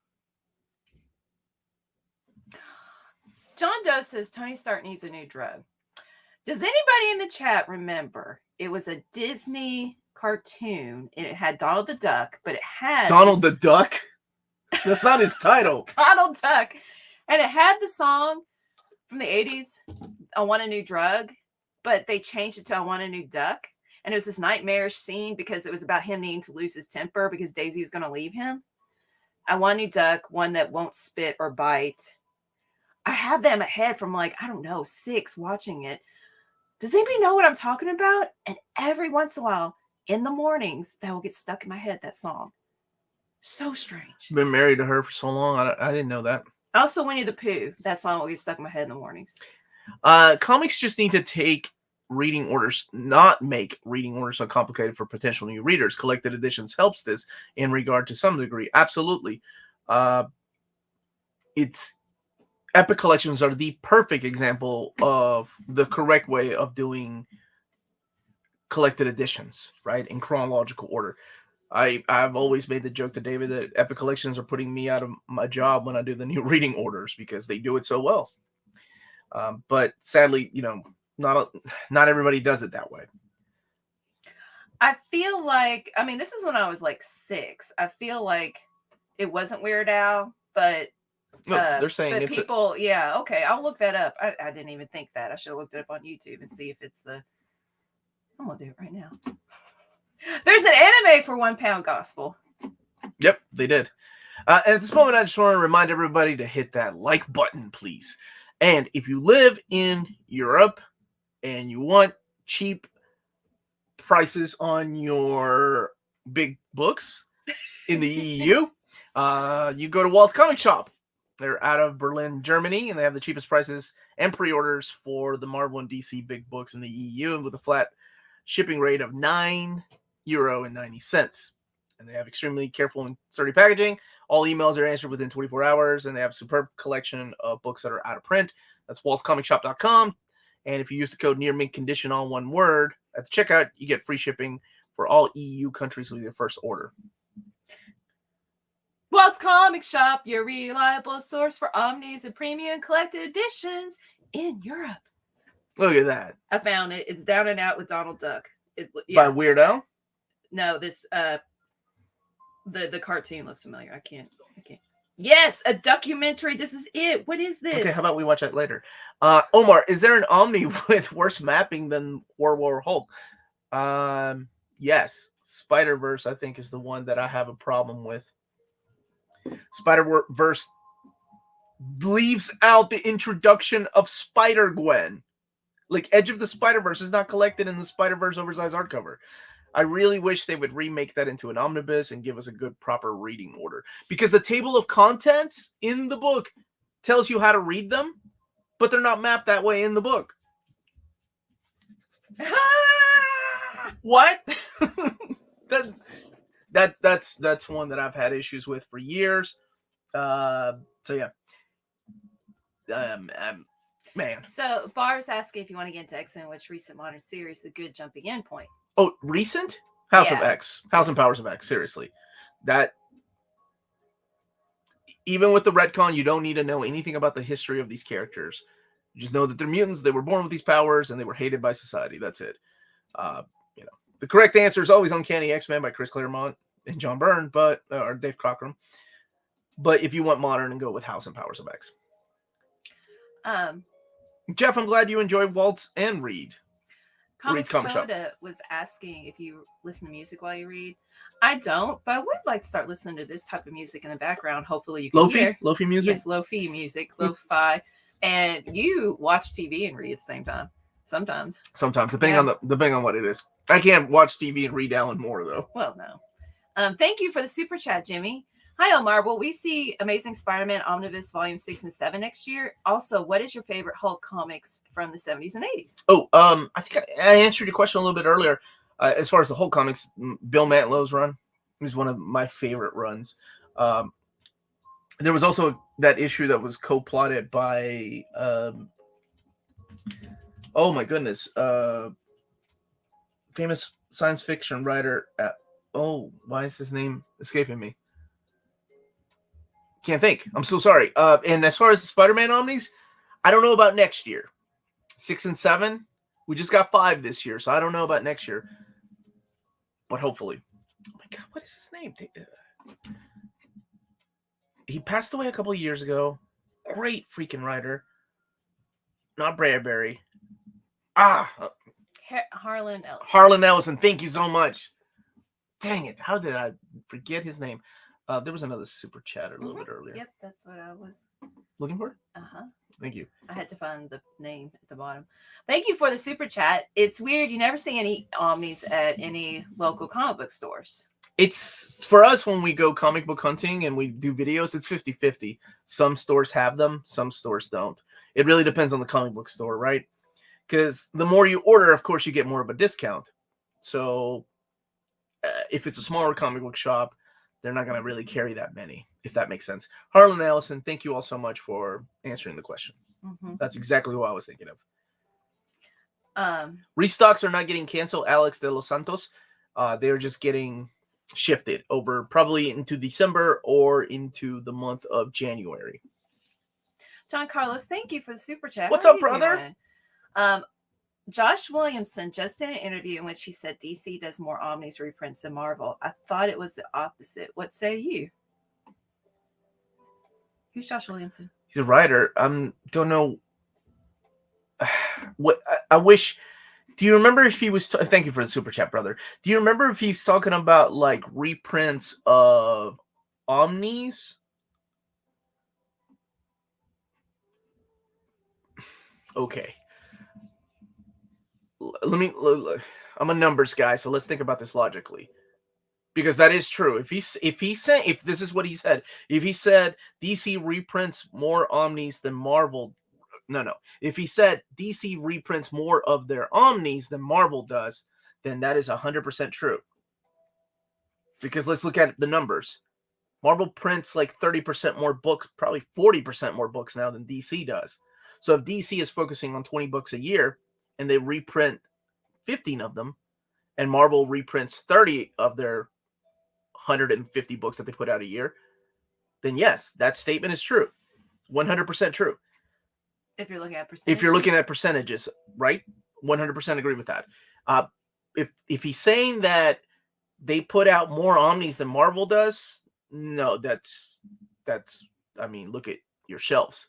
John Doe says Tony Stark needs a new drug. Does anybody in the chat remember? It was a Disney cartoon. And it had Donald the Duck, but it had... Donald the Duck? That's not his title. Donald Duck. And it had the song from the 80s, I Want a New Drug, but they changed it to I Want a New Duck. And it was this nightmarish scene because it was about him needing to lose his temper because Daisy was going to leave him. I Want a New Duck, one that won't spit or bite. I have that in my head from like, I don't know, 6 watching it. Does anybody know what I'm talking about? And every once in a while, in the mornings, that will get stuck in my head, that song. So strange. Been married to her for so long. I didn't know that. Also, Winnie the Pooh. That song will get stuck in my head in the mornings. Comics just need to take reading orders, not make reading orders so complicated for potential new readers. Collected editions helps this in regard to some degree. Absolutely. Epic collections are the perfect example of the correct way of doing collected editions, right? In chronological order. I've always made the joke to David that Epic Collections are putting me out of my job when I do the new reading orders because they do it so well. But sadly, not everybody does it that way. I feel like, I mean, this is when I was like 6. I feel like it wasn't Weird Al, but no, they're saying but it's people. Yeah, okay, I'll look that up. I didn't even think that. I should have looked it up on YouTube and see if it's the. I'm gonna do it right now. There's an anime for £1 Gospel. Yep, they did. And at this moment, I just want to remind everybody to hit that like button, please. And if you live in Europe and you want cheap prices on your big books in the EU, you go to Walt's Comic Shop. They're out of Berlin, Germany, and they have the cheapest prices and pre-orders for the Marvel and DC big books in the EU, and with a flat shipping rate of €9.90. And they have extremely careful and sturdy packaging. All emails are answered within 24 hours, and they have a superb collection of books that are out of print. That's waltzcomicshop.com. And if you use the code near mint condition, all one word, at the checkout, you get free shipping for all EU countries with your first order. Walt's Comic Shop, your reliable source for omnis and premium collected editions in Europe. Look at that. I found it. It's Down and Out with Donald Duck. By Weird Al? No, this the cartoon looks familiar. I can't. Yes, a documentary. This is it. What is this? Okay, how about we watch that later? Omar, is there an Omni with worse mapping than World War Hulk? Yes. Spider-Verse, I think, is the one that I have a problem with. Spider-Verse leaves out the introduction of Spider-Gwen. Like, Edge of the Spider-Verse is not collected in the Spider-Verse oversized hardcover. I really wish they would remake that into an omnibus and give us a good, proper reading order. Because the table of contents in the book tells you how to read them, but they're not mapped that way in the book. What? That's one that I've had issues with for years. So yeah. Man. So Bar's asking if you want to get into X-Men, which recent modern series is a good jumping in point. Oh, recent? House of X. House and Powers of X. Seriously. That, even with the retcon, you don't need to know anything about the history of these characters. You just know that they're mutants, they were born with these powers, and they were hated by society. That's it. The correct answer is always Uncanny X-Men by Chris Claremont and John Byrne, or Dave Cockrum. But if you want modern, and go with House and Powers of X. Jeff, I'm glad you enjoy Waltz and Reed. Comics Coda was asking if you listen to music while you read. I don't, but I would like to start listening to this type of music in the background. Hopefully you can hear. Lo-fi music? Yes, lo-fi music, lo-fi. And you watch TV and read at the same time. Sometimes, depending on what it is. I can't watch TV and read Alan Moore, though. Well, no. Thank you for the super chat, Jimmy. Hi, Omar. Will we see Amazing Spider-Man Omnibus Volume 6 and 7 next year? Also, what is your favorite Hulk comics from the 70s and 80s? Oh, I think I answered your question a little bit earlier. As far as the Hulk comics, Bill Mantlow's run is one of my favorite runs. There was also that issue that was co-plotted by, oh my goodness, famous science fiction writer. Why is his name escaping me? Can't think. I'm so sorry. And as far as the Spider-Man Omnis, I don't know about next year. 6 and 7. We just got 5 this year, so I don't know about next year. But hopefully. Oh my God, what is his name? He passed away a couple of years ago. Great freaking writer. Not Bradbury. Harlan Ellison. Harlan Ellison. Thank you so much. Dang it. How did I forget his name? There was another super chat a little bit earlier. Yep, that's what I was looking for. Thank you. I had to find the name at the bottom. Thank you for the super chat. It's weird. You never see any omnis at any local comic book stores. It's for us when we go comic book hunting and we do videos, it's 50-50. Some stores have them, some stores don't. It really depends on the comic book store, right? Because the more you order, of course, you get more of a discount. So if it's a smaller comic book shop, they're not going to really carry that many, if that makes sense. Harlan Ellison, thank you all so much for answering the question. That's exactly what I was thinking of. Restocks are not getting canceled, Alex de los Santos. They're just getting shifted over probably into December or into the month of January. John Carlos, thank you for the super chat. What's up, brother? Josh Williamson just did an interview in which he said DC does more Omnis reprints than Marvel. I thought it was the opposite. What say you? Who's Josh Williamson? He's a writer. Don't know what I wish. Do you remember if he was? Thank you for the super chat, brother. Do you remember if he's talking about like reprints of Omnis? Okay. I'm a numbers guy, so let's think about this logically, because that is true. If this is what he said, if he said DC reprints more Omnis than Marvel, no. If he said DC reprints more of their Omnis than Marvel does, then that is 100% true. Because let's look at the numbers. Marvel prints like 30% more books, probably 40% more books now than DC does. So if DC is focusing on 20 books a year and they reprint 15 of them, and Marvel reprints 30 of their 150 books that they put out a year, then yes, that statement is true. 100% true. If you're looking at percentages. If you're looking at percentages, right? 100% agree with that. If he's saying that they put out more Omnis than Marvel does, no, that's I mean, look at your shelves.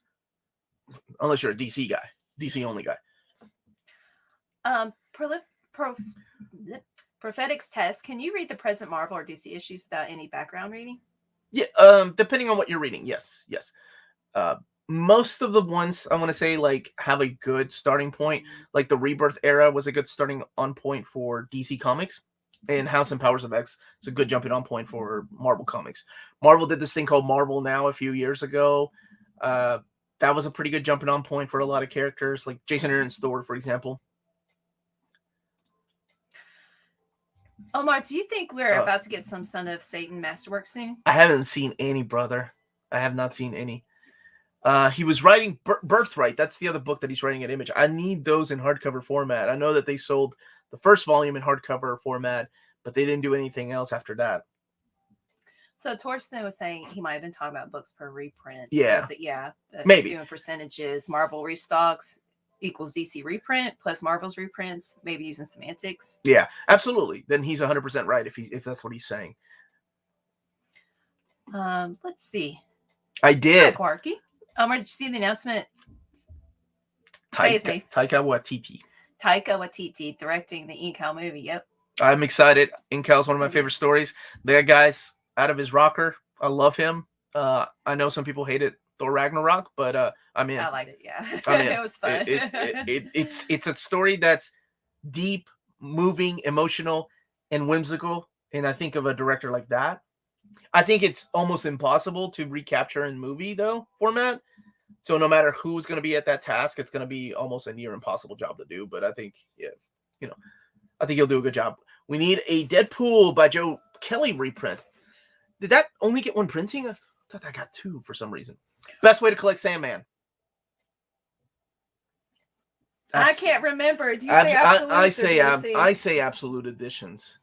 Unless you're a DC guy, DC only guy. Prophetics test. Can you read the present Marvel or DC issues without any background reading? Yeah, depending on what you're reading, yes. Most of the ones I want to say like have a good starting point. Like the Rebirth era was a good starting on point for DC Comics, and House and Powers of X is a good jumping on point for Marvel Comics. Marvel did this thing called Marvel Now a few years ago. That was a pretty good jumping on point for a lot of characters, like Jason Aaron's Thor, for example. Omar, do you think we're about to get some Son of Satan Masterwork soon? I haven't seen any, brother. I have not seen any. He was writing Birthright. That's the other book that he's writing at Image. I need those in hardcover format. I know that they sold the first volume in hardcover format, but they didn't do anything else after that. So Torsten was saying he might have been talking about books per reprint. Yeah. So maybe. Doing percentages. Marvel restocks equals DC reprint plus Marvel's reprints, maybe using semantics. Yeah, absolutely. Then he's 100% right if that's what he's saying. Let's see. I did. Quarky. Omar, did you see the announcement? Taika Waititi. Taika Waititi directing the Incal movie. Yep. I'm excited. Incal's one of my favorite stories. That guy's out of his rocker. I love him. I know some people hate it, Thor Ragnarok, but I'm in. I liked it. Yeah, it was fun. It's a story that's deep, moving, emotional, and whimsical. And I think of a director like that. I think it's almost impossible to recapture in movie though format. So no matter who's going to be at that task, it's going to be almost a near impossible job to do. But I think, I think he'll do a good job. We need a Deadpool by Joe Kelly reprint. Did that only get one printing? I thought that got two for some reason. Best way to collect Sandman. I can't remember. Do you say absolute? I say absolute editions.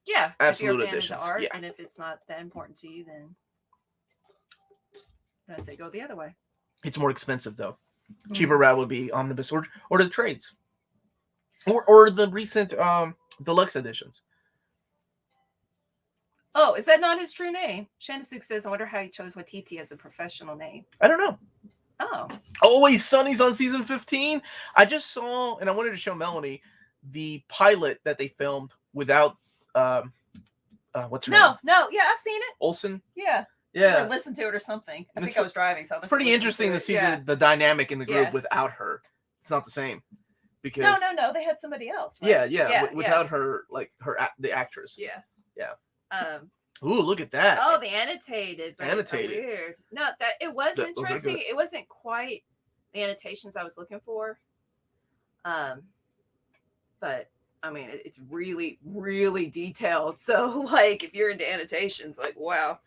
Yeah, absolute if you're a fan editions. Of the art, yeah. And if it's not that important to you, then I say go the other way. It's more expensive though. Mm-hmm. Cheaper route would be omnibus or the trades, or the recent deluxe editions. Oh, is that not his true name? Shandasuk says, I wonder how he chose Waititi as a professional name. I don't know. Oh. Always Sunny's on season 15. I just saw, and I wanted to show Melanie, the pilot that they filmed without, what's her name? No. Yeah, I've seen it. Olsen? Yeah. Yeah. Or listened to it or something. I think I was driving. So it's pretty interesting to see the dynamic in the group without her. It's not the same. Because No. They had somebody else. Right? Yeah. Without her, like the actress. Yeah. Ooh, look at that. Oh, the annotated. Annotated. Weird. No, it was interesting. It wasn't quite the annotations I was looking for. But I mean, it's really, really detailed. So, like, if you're into annotations, like, wow,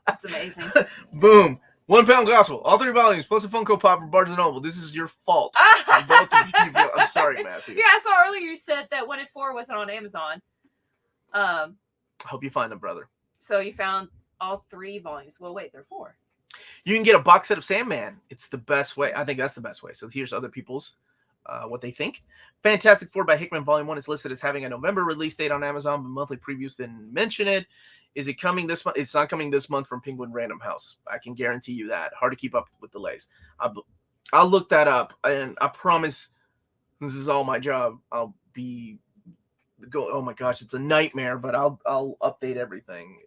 it's amazing. Boom. £1 gospel. All 3 volumes, plus a Funko Pop from Barnes & Noble. This is your fault. I'm sorry, Matthew. Yeah, I saw earlier you said that 1 in 4 wasn't on Amazon. I hope you find them, brother. So you found all 3 volumes. Well, wait, there are 4. You can get a box set of Sandman. It's the best way. I think that's the best way. So here's other people's what they think. Fantastic Four by Hickman Volume 1 is listed as having a November release date on Amazon, but monthly previews didn't mention it. Is it coming this month? It's not coming this month from Penguin Random House. I can guarantee you that. Hard to keep up with delays. I'll look that up, and I promise this is all my job. I'll be oh my gosh, it's a nightmare, but I'll update everything.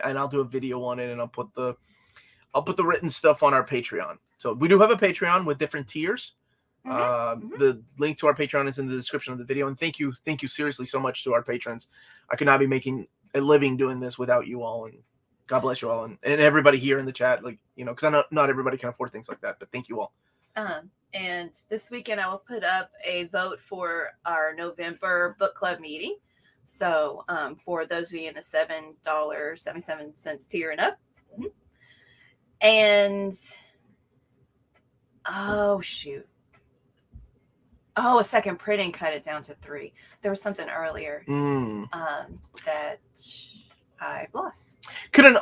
And I'll do a video on it, and I'll put the written stuff on our Patreon. So we do have a Patreon with different tiers. The link to our Patreon is in the description of the video. And thank you seriously so much to our patrons. I could not be making a living doing this without you all, and God bless you all, and everybody here in the chat. Like, because I know not everybody can afford things like that, but thank you all. And this weekend I will put up a vote for our November book club meeting. So for those of you in the $7.77 tier and up. And oh shoot. Oh, a second printing cut it down to 3. There was something earlier that I've lost. Could an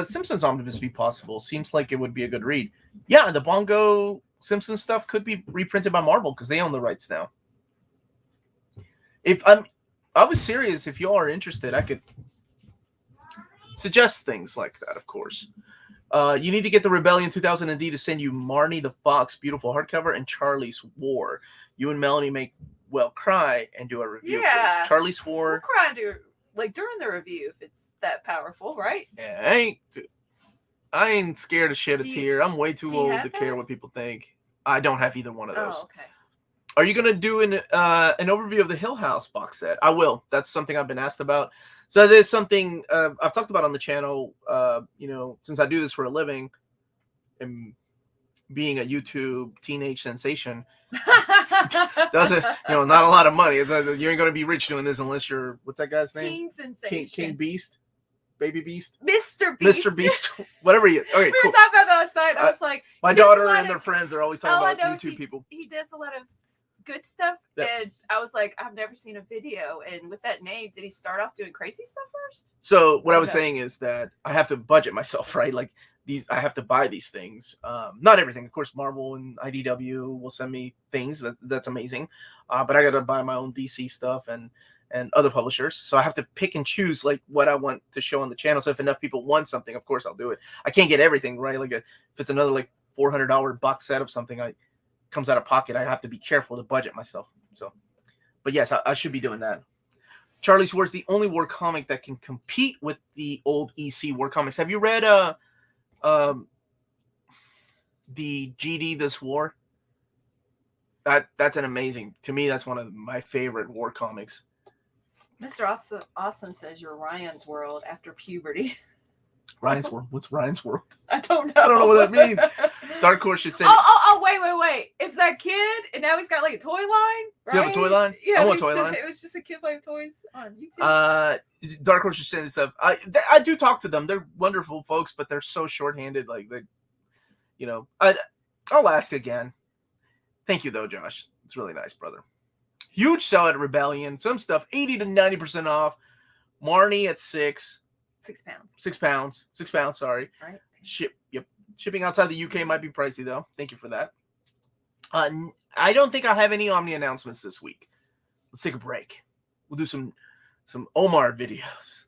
Simpsons omnibus be possible? Seems like it would be a good read. Yeah, the Bongo Simpsons stuff could be reprinted by Marvel because they own the rights now. I was serious. If y'all are interested, I could suggest things like that, of course. You need to get the Rebellion 2000 AD to send you Marnie the Fox, beautiful hardcover, and Charlie's War. You and Melanie make cry and do a review. Yeah, please. Charlie's War. We'll cry and do during the review if it's that powerful, right? Yeah, I ain't scared to shed a tear. I'm way too old to care what people think. I don't have either one of those. Oh, okay. Are you gonna do an overview of the Hill House box set? I will. That's something I've been asked about. So there's something I've talked about on the channel. Since I do this for a living, and being a YouTube teenage sensation, doesn't not a lot of money. It's you ain't gonna be rich doing this unless you're what's that guy's name? Teen sensation. King Beast, Baby Beast, Mr. Beast, Mr. Beast, whatever he is. Okay, we were talking about that last night. I was like, my daughter and their friends are always talking about YouTube people. He does a lot of good stuff, and I was like, I've never seen a video. And with that name, did he start off doing crazy stuff first? So what I was saying is that I have to budget myself, right? Like I have to buy these things. Not everything, of course. Marvel and IDW will send me things that's amazing, but I got to buy my own DC stuff and other publishers. So I have to pick and choose like what I want to show on the channel. So if enough people want something, of course I'll do it. I can't get everything, right? Like if it's another like $400 box set of something, comes out of pocket, I have to be careful to budget myself. So, but yes, I should be doing that. Charlie's War is the only war comic that can compete with the old EC war comics. Have you read the GD This War? That's an amazing, to me, that's one of my favorite war comics. Mr. Awesome says you're Ryan's World after puberty. Ryan's World? What's Ryan's World? I don't know. I don't know what that means. Dark Horse should say. Oh, wait. It's that kid, and now he's got like a toy line, right? Do you have a toy line? Yeah, I want a toy line. It was just a kid playing toys on YouTube. Dark Horse should send stuff. I do talk to them. They're wonderful folks, but they're so short-handed. Like I'll ask again. Thank you though, Josh. It's really nice, brother. Huge sell at Rebellion. Some stuff 80 to 90% off. Marnie at £6. £6. Sorry. Right. Shipping outside the UK might be pricey though. Thank you for that. I don't think I'll have any Omni announcements this week. Let's take a break. We'll do some Omar videos.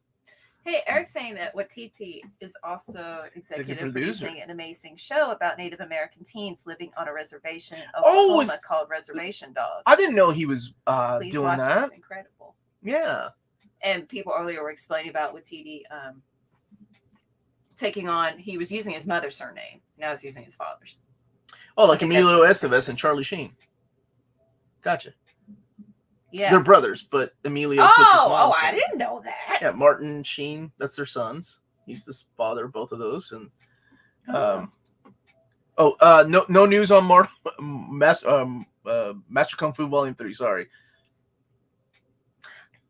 Hey, Eric's saying that Watiti is also executive producing an amazing show about Native American teens living on a reservation in Oklahoma called Reservation Dogs. I didn't know he was Please doing watch that. It's incredible. Yeah. And people earlier were explaining about Watiti taking on, he was using his mother's surname. Now he's using his father's. Oh, like Emilio Estevez and Charlie Sheen. Gotcha. Yeah. They're brothers, but Emilio took his mom's I didn't know that. Yeah, Martin Sheen, that's their sons. He's the father of both of those. And no news on Master Kung Fu Volume 3, sorry.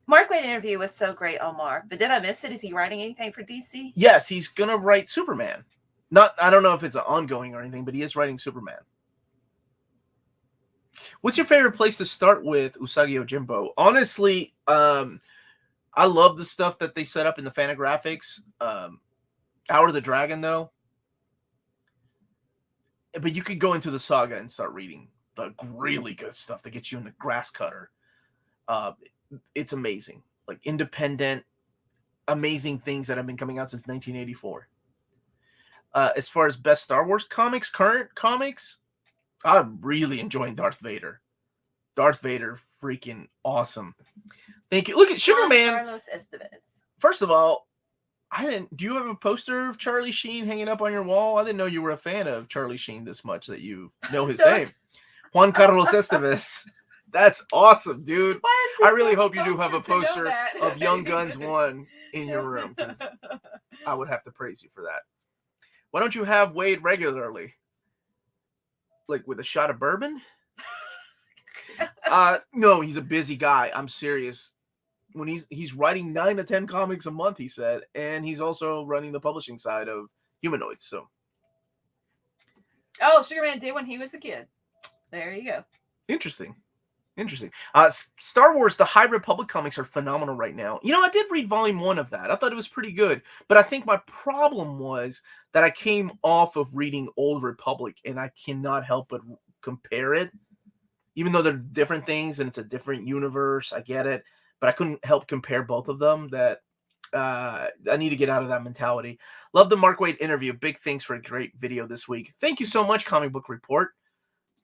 Mark Waid interview was so great, Omar. But did I miss it? Is he writing anything for DC? Yes, he's gonna write Superman. I don't know if it's an ongoing or anything, but he is writing Superman. What's your favorite place to start with Usagi Yojimbo? Honestly, I love the stuff that they set up in the Fantagraphics. Hour of the Dragon, though. But you could go into the Saga and start reading the really good stuff that gets you in the Grass Cutter. It's amazing. Like independent, amazing things that have been coming out since 1984. As far as best Star Wars comics, current comics, I'm really enjoying Darth Vader. Darth Vader, freaking awesome. Thank you. Look at Sugar Man. Carlos Estevez. First of all, do you have a poster of Charlie Sheen hanging up on your wall? I didn't know you were a fan of Charlie Sheen this much that you know his name. Juan Carlos Estevez. That's awesome, dude. I really hope you do have a poster of Young Guns 1 in your room, because I would have to praise you for that. Why don't you have Wade regularly? Like with a shot of bourbon? No, he's a busy guy. I'm serious. When he's writing 9 to 10 comics a month, he said, and he's also running the publishing side of Humanoids. So, Sugar Man did when he was a kid. There you go. Interesting. Star Wars: The High Republic comics are phenomenal right now. You know, I did read volume 1 of that. I thought it was pretty good, but I think my problem was that I came off of reading Old Republic, and I cannot help but compare it, even though they're different things and it's a different universe. I get it. But I couldn't help compare both of them. That I need to get out of that mentality. Love the Mark Waid interview. Big thanks for a great video this week. Thank you so much, Comic Book Report.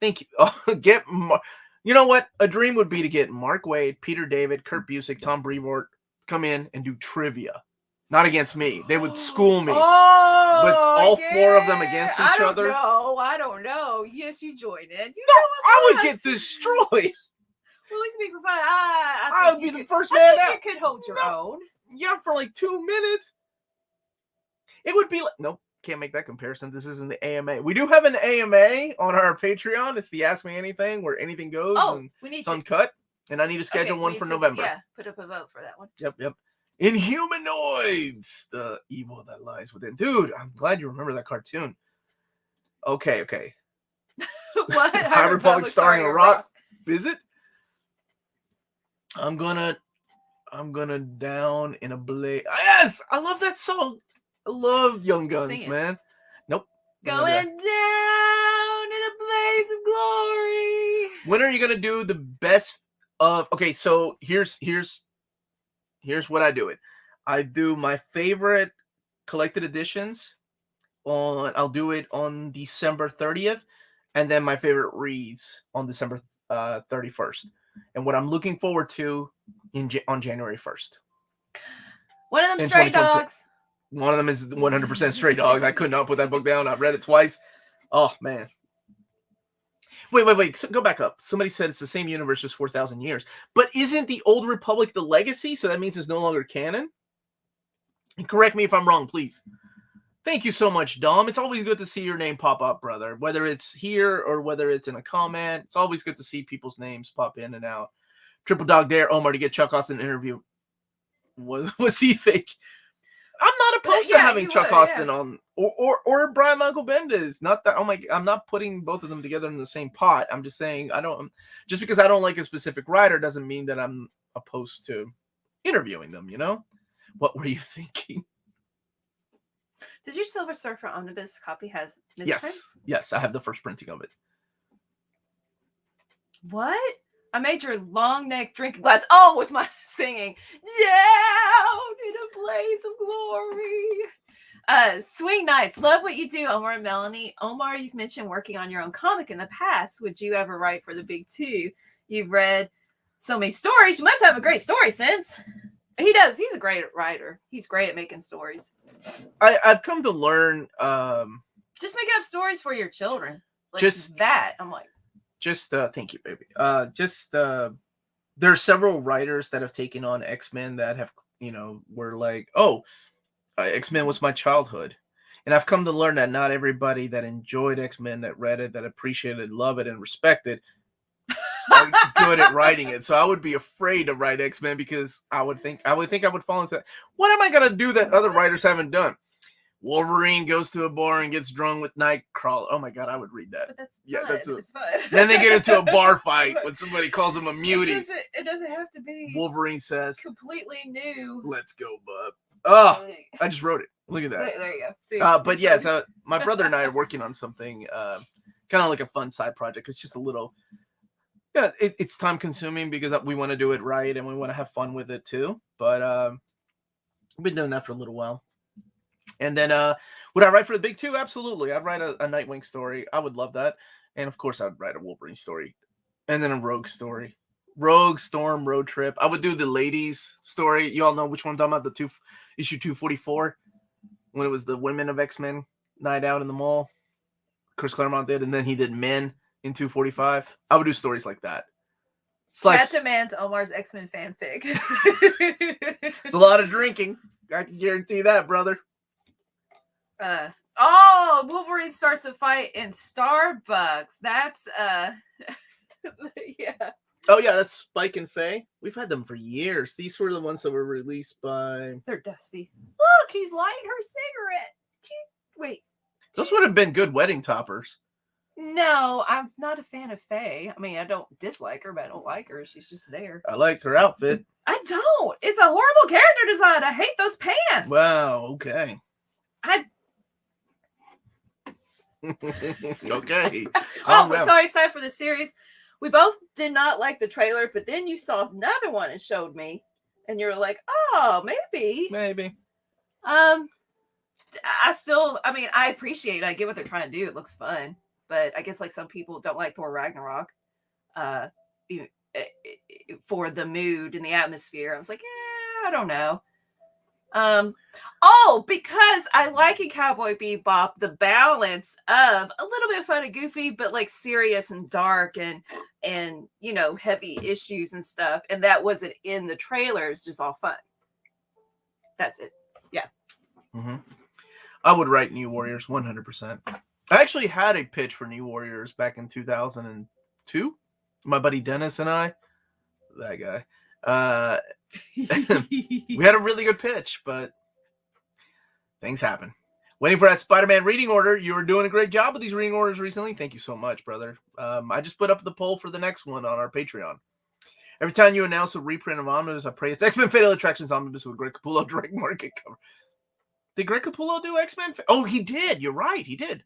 Thank you. You know what? A dream would be to get Mark Waid, Peter David, Kurt Busiek, Tom Brevoort come in and do trivia. Not against me. They would school me. But all 4 of them against each other. I don't know. Yes, you join in. I would get destroyed. Well, at least be provided. I would be the first man out. You could hold your own. Yeah, for like 2 minutes. It would be like, nope, can't make that comparison. This isn't the AMA. We do have an AMA on our Patreon. It's the Ask Me Anything, where anything goes. And it's uncut. And I need to schedule one for November. Yeah, put up a vote for that one. Yep. Inhumanoids, the evil that lies within. Dude, I'm glad you remember that cartoon. Okay. What? High Republic starring a rock. Is it? I'm gonna down in a blaze. Yes, I love that song. I love Young Guns, man. Nope. Going down in a blaze of glory. When are you gonna do the best of? Okay, so here's what I do it. I do my favorite collected editions I'll do it on December 30th, and then my favorite reads on December 31st. And what I'm looking forward to on January 1st. One of them Stray Dogs. One of them is 100% Stray Dogs. I could not put that book down. I've read it twice. Oh, man. Wait. So go back up. Somebody said it's the same universe, just 4,000 years. But isn't the Old Republic the legacy? So that means it's no longer canon? And correct me if I'm wrong, please. Thank you so much, Dom. It's always good to see your name pop up, brother. Whether it's here or whether it's in a comment, it's always good to see people's names pop in and out. Triple Dog Dare Omar to get Chuck Austin interview. Was he fake? I'm not opposed to having Chuck Austin on or Brian Michael Bendis. Not that I'm not putting both of them together in the same pot. I'm just saying just because I don't like a specific writer doesn't mean that I'm opposed to interviewing them, you know? What were you thinking? Does your Silver Surfer Omnibus copy has misprints? Yes, I have the first printing of it. What? I made your long neck drinking glass with my singing. Down in a blaze of glory. Swing Nights. Love what you do, Omar and Melanie. Omar, you've mentioned working on your own comic in the past. Would you ever write for the big two? You've read so many stories. You must have a great story sense. He does. He's a great writer. He's great at making stories. I've come to learn. Just making up stories for your children. Like just that. I'm like. Thank you, baby. There are several writers that have taken on X-Men that have, were like, X-Men was my childhood. And I've come to learn that not everybody that enjoyed X-Men, that read it, that appreciated, love it, and respect it, are good at writing it. So I would be afraid to write X-Men because I would think I would fall into that. What am I going to do that other writers haven't done? Wolverine goes to a bar and gets drunk with Nightcrawler. Oh my god, I would read that. But that's fun. Yeah, that's it's fun. Then they get into a bar fight when somebody calls him a mutie. It doesn't have to be. Wolverine says, completely new. "Let's go, bub." Oh, I just wrote it. Look at that. There you go. See, but yeah, so my brother and I are working on something, kind of like a fun side project. It's just a little, yeah, it's time consuming because we want to do it right and we want to have fun with it too. But I've been doing that for a little while. And then would I write for the big two? Absolutely. I'd write a Nightwing story. I would love that. And of course, I'd write a Wolverine story. And then a Rogue story. Rogue, Storm, Road Trip. I would do the ladies story. You all know which one I'm talking about, issue 244, when it was the women of X-Men night out in the mall. Chris Claremont did, and then he did men in 245. I would do stories like that. That demands Omar's X-Men fanfic. It's a lot of drinking. I can guarantee that, brother. Wolverine starts a fight in Starbucks. That's yeah. Oh yeah, that's Spike and Faye. We've had them for years. These were the ones that were released by. They're dusty. Look, he's lighting her cigarette. Wait. Those would have been good wedding toppers. No, I'm not a fan of Faye. I mean, I don't dislike her, but I don't like her. She's just there. I like her outfit. I don't. It's a horrible character design. I hate those pants. Wow. Okay. Okay. We're so excited for the series. We both did not like the trailer, but then you saw another one and showed me, and you were like, "Oh, maybe." I appreciate it. I get what they're trying to do. It looks fun, but I guess like some people don't like Thor Ragnarok, for the mood and the atmosphere. I was like, I don't know. Because I like in Cowboy Bebop the balance of a little bit fun and goofy, but like serious and dark and heavy issues and stuff. And that wasn't in the trailers, just all fun. That's it. Yeah. Mm-hmm. I would write New Warriors 100%. I actually had a pitch for New Warriors back in 2002. My buddy Dennis and I, that guy, we had a really good pitch, but things happen. Waiting for that Spider-Man reading order. You were doing a great job with these reading orders recently. Thank you so much, brother. I just put up the poll for the next one on our Patreon. Every time you announce a reprint of Omnibus, I pray it's X-Men Fatal Attractions Omnibus with Greg Capullo direct market cover. Did Greg Capullo do X-Men? Oh, he did. You're right. He did.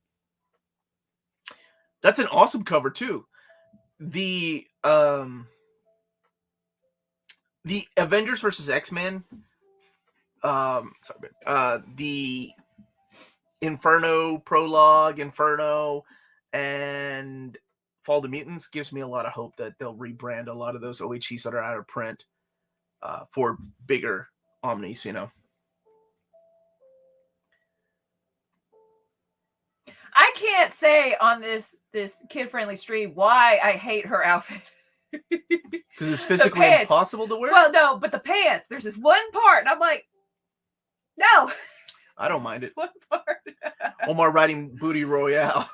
That's an awesome cover, too. The Avengers versus X-Men, the Inferno prologue, Inferno, and Fall of the Mutants gives me a lot of hope that they'll rebrand a lot of those OHEs that are out of print for bigger omnis, I can't say on this kid-friendly stream why I hate her outfit. Because it's physically impossible to wear? Well, no, but the pants. There's this one part, and I'm like, no. I don't mind it. One part. Omar riding Booty Royale.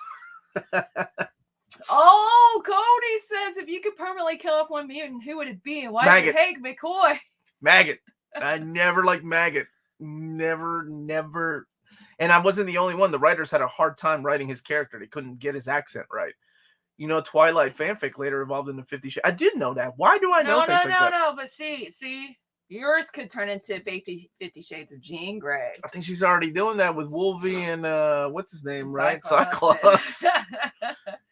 Oh, Cody says if you could permanently kill off one mutant, who would it be? And why is it Hank McCoy? Maggot. I never liked Maggot. Never. And I wasn't the only one. The writers had a hard time writing his character. They couldn't get his accent right. Twilight fanfic later evolved into 50 Shades. I did know that. Why do I know things like that? No. But see, yours could turn into 50 Shades of Jean Grey. I think she's already doing that with Wolvie and what's his name, right? Cyclops.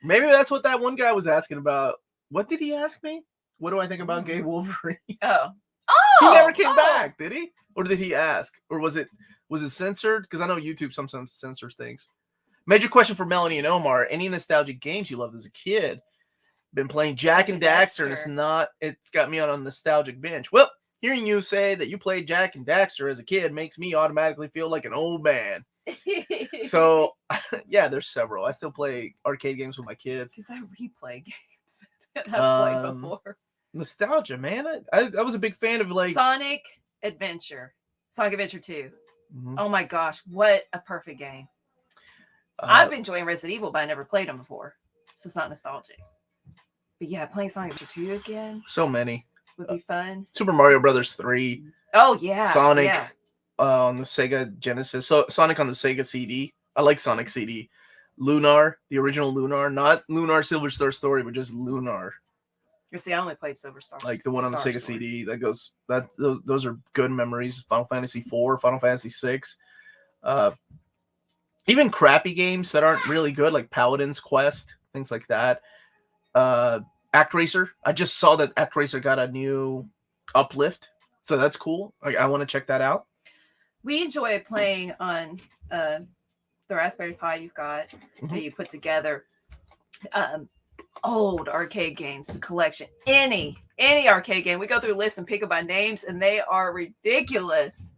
Maybe that's what that one guy was asking about. What did he ask me? What do I think about gay Wolverine? Oh, he never came back, did he? Or did he ask? Or was it censored? Because I know YouTube sometimes censors things. Major question for Melanie and Omar. Any nostalgic games you loved as a kid? Been playing Jak and Daxter, and it's got me on a nostalgic binge. Well, hearing you say that you played Jak and Daxter as a kid makes me automatically feel like an old man. So, yeah, there's several. I still play arcade games with my kids. Because I replay games that I've played before. Nostalgia, man. I was a big fan of Sonic Adventure 2. Mm-hmm. Oh my gosh, what a perfect game. I've been enjoying Resident Evil, but I never played them before. So it's not nostalgic. But yeah, playing Sonic Adventure 2 again. So many. Would be fun. Super Mario Brothers 3. Oh, yeah. Sonic. Yeah. on the Sega Genesis. So Sonic on the Sega CD. I like Sonic CD. Lunar, the original Lunar, not Lunar Silver Star Story, but just Lunar. You see, I only played Silver Star. Like the one on the Sega Story. CD. Those are good memories. Final Fantasy 4, Final Fantasy 6. Even crappy games that aren't really good, like Paladin's Quest, things like that. ActRaiser. I just saw that ActRaiser got a new uplift, so that's cool. I want to check that out. We enjoy playing on the Raspberry Pi you've got that you put together. Old arcade games, the collection, any arcade game. We go through lists and pick up by names, and they are ridiculous.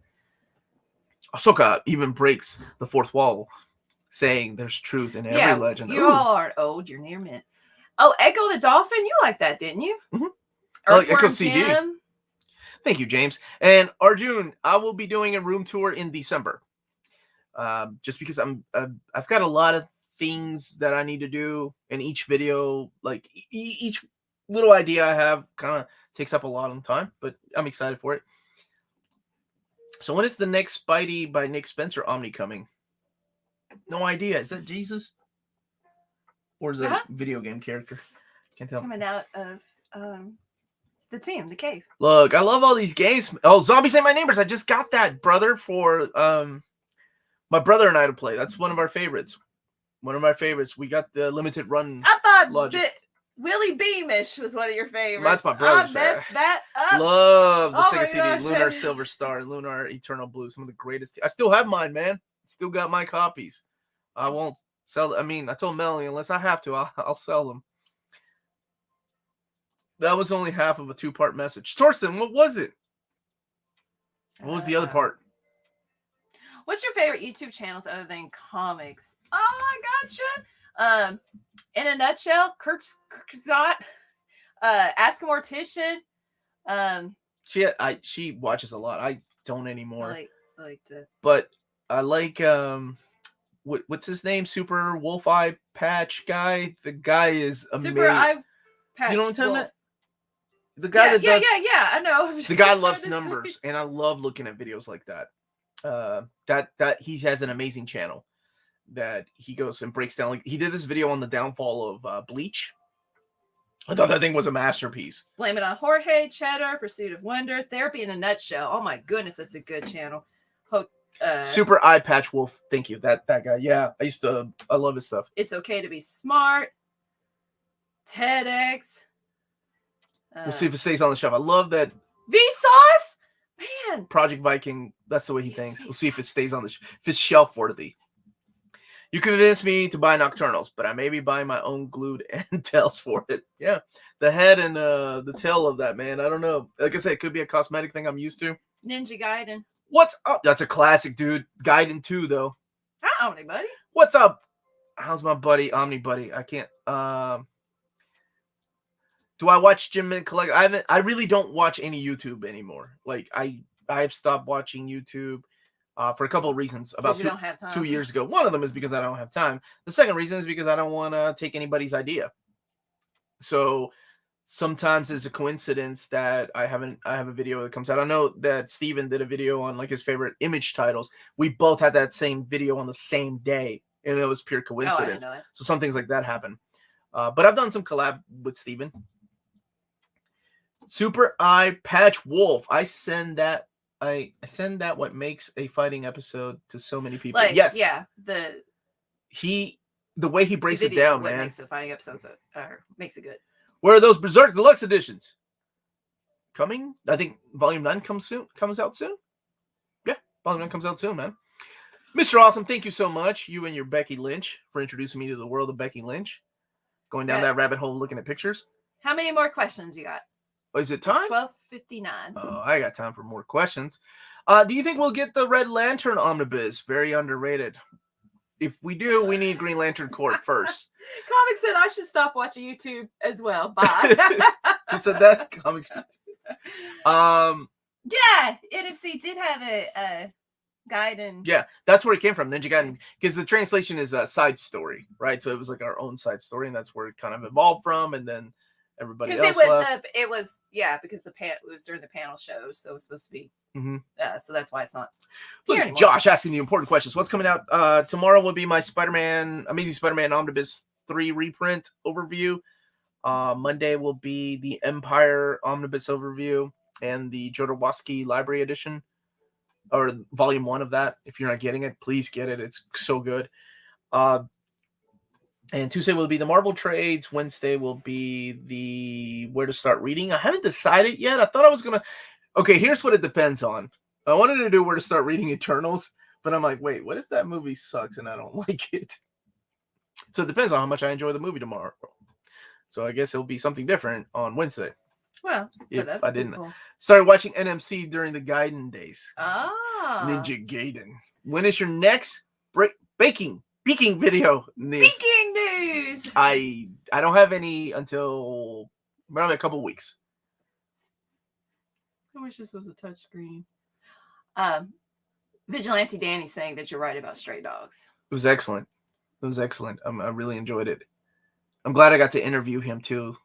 Ahsoka even breaks the fourth wall, saying there's truth in every legend. You all aren't old. You're near mint. Oh, Echo the Dolphin. You like that, didn't you? I like Echo CD. Thank you, James. And Arjun, I will be doing a room tour in December. Just because I've got a lot of things that I need to do, and each video, like each little idea I have, kind of takes up a lot of time. But I'm excited for it. So when is the next Spidey by Nick Spencer Omni coming? No idea. Is that Jesus? Or is that a video game character? Can't tell. Coming out of the team, the cave. Look, I love all these games. Oh, Zombies Ain't My Neighbors. I just got that, brother, for my brother and I to play. That's one of our favorites. One of my favorites. We got the limited run. I thought logic. that Willie Beamish was one of your favorites. That's my brother's I messed that up. Love the Sega CD. gosh, Lunar Silver Star, Lunar Eternal Blue. Some of the greatest. I still have mine, man. Still got my copies. I won't sell. I mean, I told Melanie, unless I have to, I'll sell them. That was only half of a 2-part message. Torsten, what was it? What was the other part? What's your favorite YouTube channels other than comics? Oh, I gotcha. In a nutshell, Kirkzot, Ask a Mortician. She watches a lot. I don't anymore. I like to. But I like what's his name? Super Wolf Eye Patch guy. The guy is amazing. Super Eye Patch. You know what I'm talking about? The guy that does. Yeah. I know. The guy loves numbers, and I love looking at videos like that. That he has an amazing channel that he goes and breaks down. Like he did this video on the downfall of Bleach. I thought that thing was a masterpiece. Blame It on Jorge, Cheddar, Pursuit of Wonder, Therapy in a Nutshell. Oh my goodness, that's a good channel. Super Eye Patch Wolf. Thank you. That guy. Yeah, I love his stuff. It's Okay to Be Smart. TEDx. We'll see if it stays on the shelf. I love that. Vsauce? Man. Project Viking. That's the way he thinks. We'll see if it stays on the if it's shelf worthy. You convinced me to buy Nocturnals, but I may be buying my own glued end tails for it. Yeah. The head and the tail of that, man. I don't know. Like I said, it could be a cosmetic thing I'm used to. Ninja Gaiden. What's up? That's a classic, dude. Gaiden 2, though. Hi, Omni Buddy. What's up? How's my buddy, Omni Buddy? I can't. Do I watch Jim and Collect? I really don't watch any YouTube anymore. Like I've stopped watching YouTube for a couple of reasons. About 2 years ago. One of them is because I don't have time. The second reason is because I don't want to take anybody's idea. So sometimes it's a coincidence that I have a video that comes out. I know that Steven did a video on like his favorite image titles. We both had that same video on the same day, and it was pure coincidence. So some things like that happen. But I've done some collab with Steven. Super Eye Patch Wolf. I send that what makes a fighting episode to so many people. Like, yes. Yeah. The way he breaks it down, man. Makes the fighting episodes makes it good. Where are those Berserk Deluxe editions? Coming? I think Volume 9 comes out soon. Yeah, Volume 9 comes out soon, man. Mr. Awesome, thank you so much. You and your Becky Lynch for introducing me to the world of Becky Lynch. Going down that rabbit hole looking at pictures. How many more questions you got? Oh, is it time? 12:59. Oh, I got time for more questions. Do you think we'll get the Red Lantern Omnibus? Very underrated. If we do, we need Green Lantern Corps first. Comics said I should stop watching YouTube as well. Bye. Who said that? Comics. Yeah, NFC did have a Gaiden. Yeah, that's where it came from, Ninja Gaiden, because the translation is a side story, right? So it was like our own side story, and that's where it kind of evolved from, and then everybody else because it was because it was during the panel shows, so it was supposed to be Mm-hmm. So that's why it's not Look here at anymore. Josh asking the important questions. What's coming out? Tomorrow will be my Amazing Spider-Man Omnibus 3 reprint overview. Monday will be the EMPYRE Omnibus overview and the Jodorowsky Library Edition, or Volume 1 of that. If you're not getting it, please get it. It's so good. And Tuesday will be the Marvel trades. Wednesday will be the Where to Start Reading. I haven't decided yet. I thought I was going to... Okay, here's what it depends on. I wanted to do Where to Start Reading Eternals, but I'm like, wait, what if that movie sucks and I don't like it? So it depends on how much I enjoy the movie tomorrow. So I guess it'll be something different on Wednesday. Well, if I didn't. Started watching NMC during the Gaiden days. Ninja Gaiden. When is your next baking video news? Baking news. I don't have any until around a couple weeks. I wish this was a touchscreen. Vigilante Danny saying that you're right about Stray Dogs. It was excellent. It was excellent. I really enjoyed it. I'm glad I got to interview him too.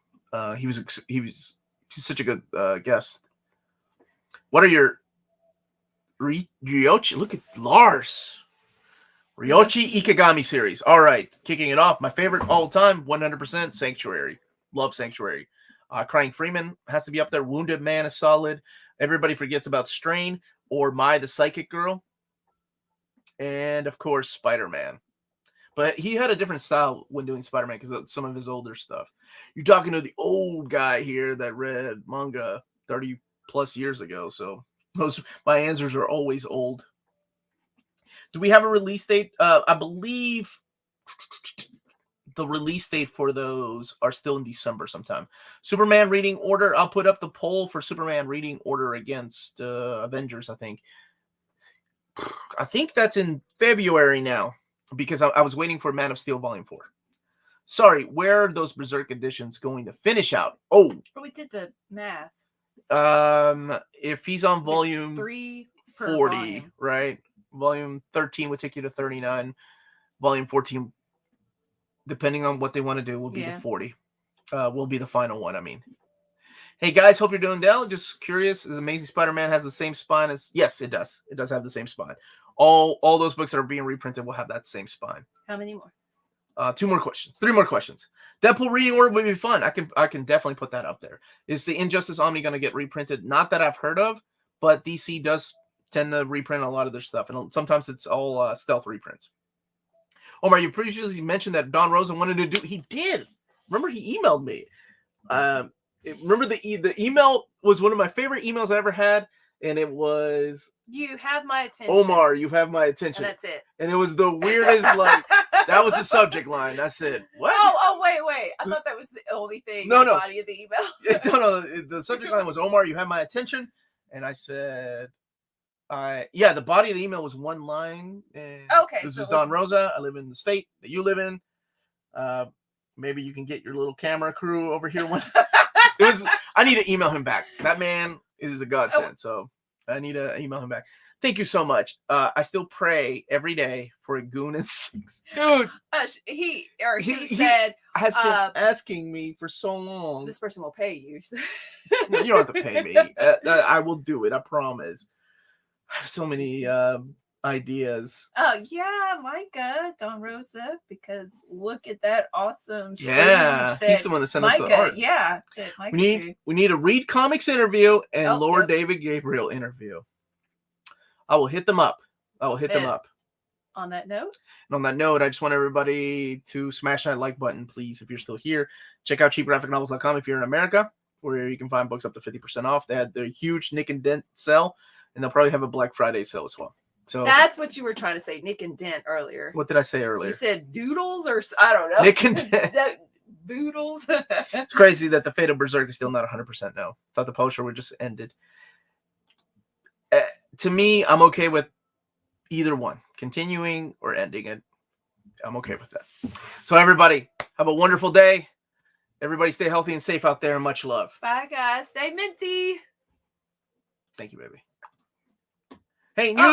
He's such a good guest. What are your Ryochi? Look at Lars. Ryochi Ikigami series. All right, kicking it off. My favorite all time, 100% Sanctuary. Love Sanctuary. Crying Freeman has to be up there. Wounded Man is solid. Everybody forgets about Strain or Mai the Psychic Girl. And of course, Spider-Man. But he had a different style when doing Spider-Man because of some of his older stuff. You're talking to the old guy here that read manga 30 plus years ago. So my answers are always old. Do we have a release date? I believe the release date for those are still in December sometime. Superman reading order. I'll put up the poll for Superman reading order against Avengers, I think. I think that's in February now because I was waiting for Man of Steel Volume 4. Sorry, where are those Berserk editions going to finish out? Oh, we did the math. If he's on volume 3 per 40, volume. right? Volume 13 would take you to 39. Volume 14, depending on what they want to do, will be the 40. Will be the final one, I mean. Hey, guys, hope you're doing well. Just curious, is Amazing Spider-Man has the same spine as... Yes, it does. It does have the same spine. All those books that are being reprinted will have that same spine. How many more? 2 more questions. 3 more questions. Deadpool reading order would be fun. I can definitely put that up there. Is the Injustice Omni going to get reprinted? Not that I've heard of, but DC does tend to reprint a lot of their stuff, and sometimes it's all stealth reprints. Omar, you previously mentioned that Don Rosa wanted to do... He did. Remember, he emailed me. Remember the email was one of my favorite emails I ever had, and it was... You have my attention. Omar, you have my attention. And that's it. And it was the weirdest, like... That was the subject line. That's it. What? Oh, wait. I thought that was the only thing in the body of the email. No. The subject line was, Omar, you have my attention. And I said... the body of the email was one line. And okay. This is Don Rosa. I live in the state that you live in. Maybe you can get your little camera crew over here. I need to email him back. That man is a godsend. So I need to email him back. Thank you so much. I still pray every day for a Goon and 6. Dude. He said... has been asking me for so long. This person will pay you. You don't have to pay me. I will do it. I promise. I have so many ideas. Oh, yeah, Micah, Don Rosa, because look at that awesome he's the one that sent us the art. Yeah. We need a Read Comics interview and Lord David Gabriel interview. I will hit them up. On that note? And on that note, I just want everybody to smash that like button, please, if you're still here. Check out cheapgraphicnovels.com if you're in America, where you can find books up to 50% off. They had their huge Nick and Dent sale, and they'll probably have a Black Friday sale as well. So that's what you were trying to say, Nick and Dent, earlier. What did I say earlier? You said doodles, or I don't know. Nick and Dent. Boodles. It's crazy that the fate of Berserk is still not 100% no. Thought the poster would just ended. To me, I'm okay with either one, continuing or ending it. I'm okay with that. So everybody, have a wonderful day. Everybody stay healthy and safe out there, and much love. Bye, guys. Stay minty. Thank you, baby. Hey,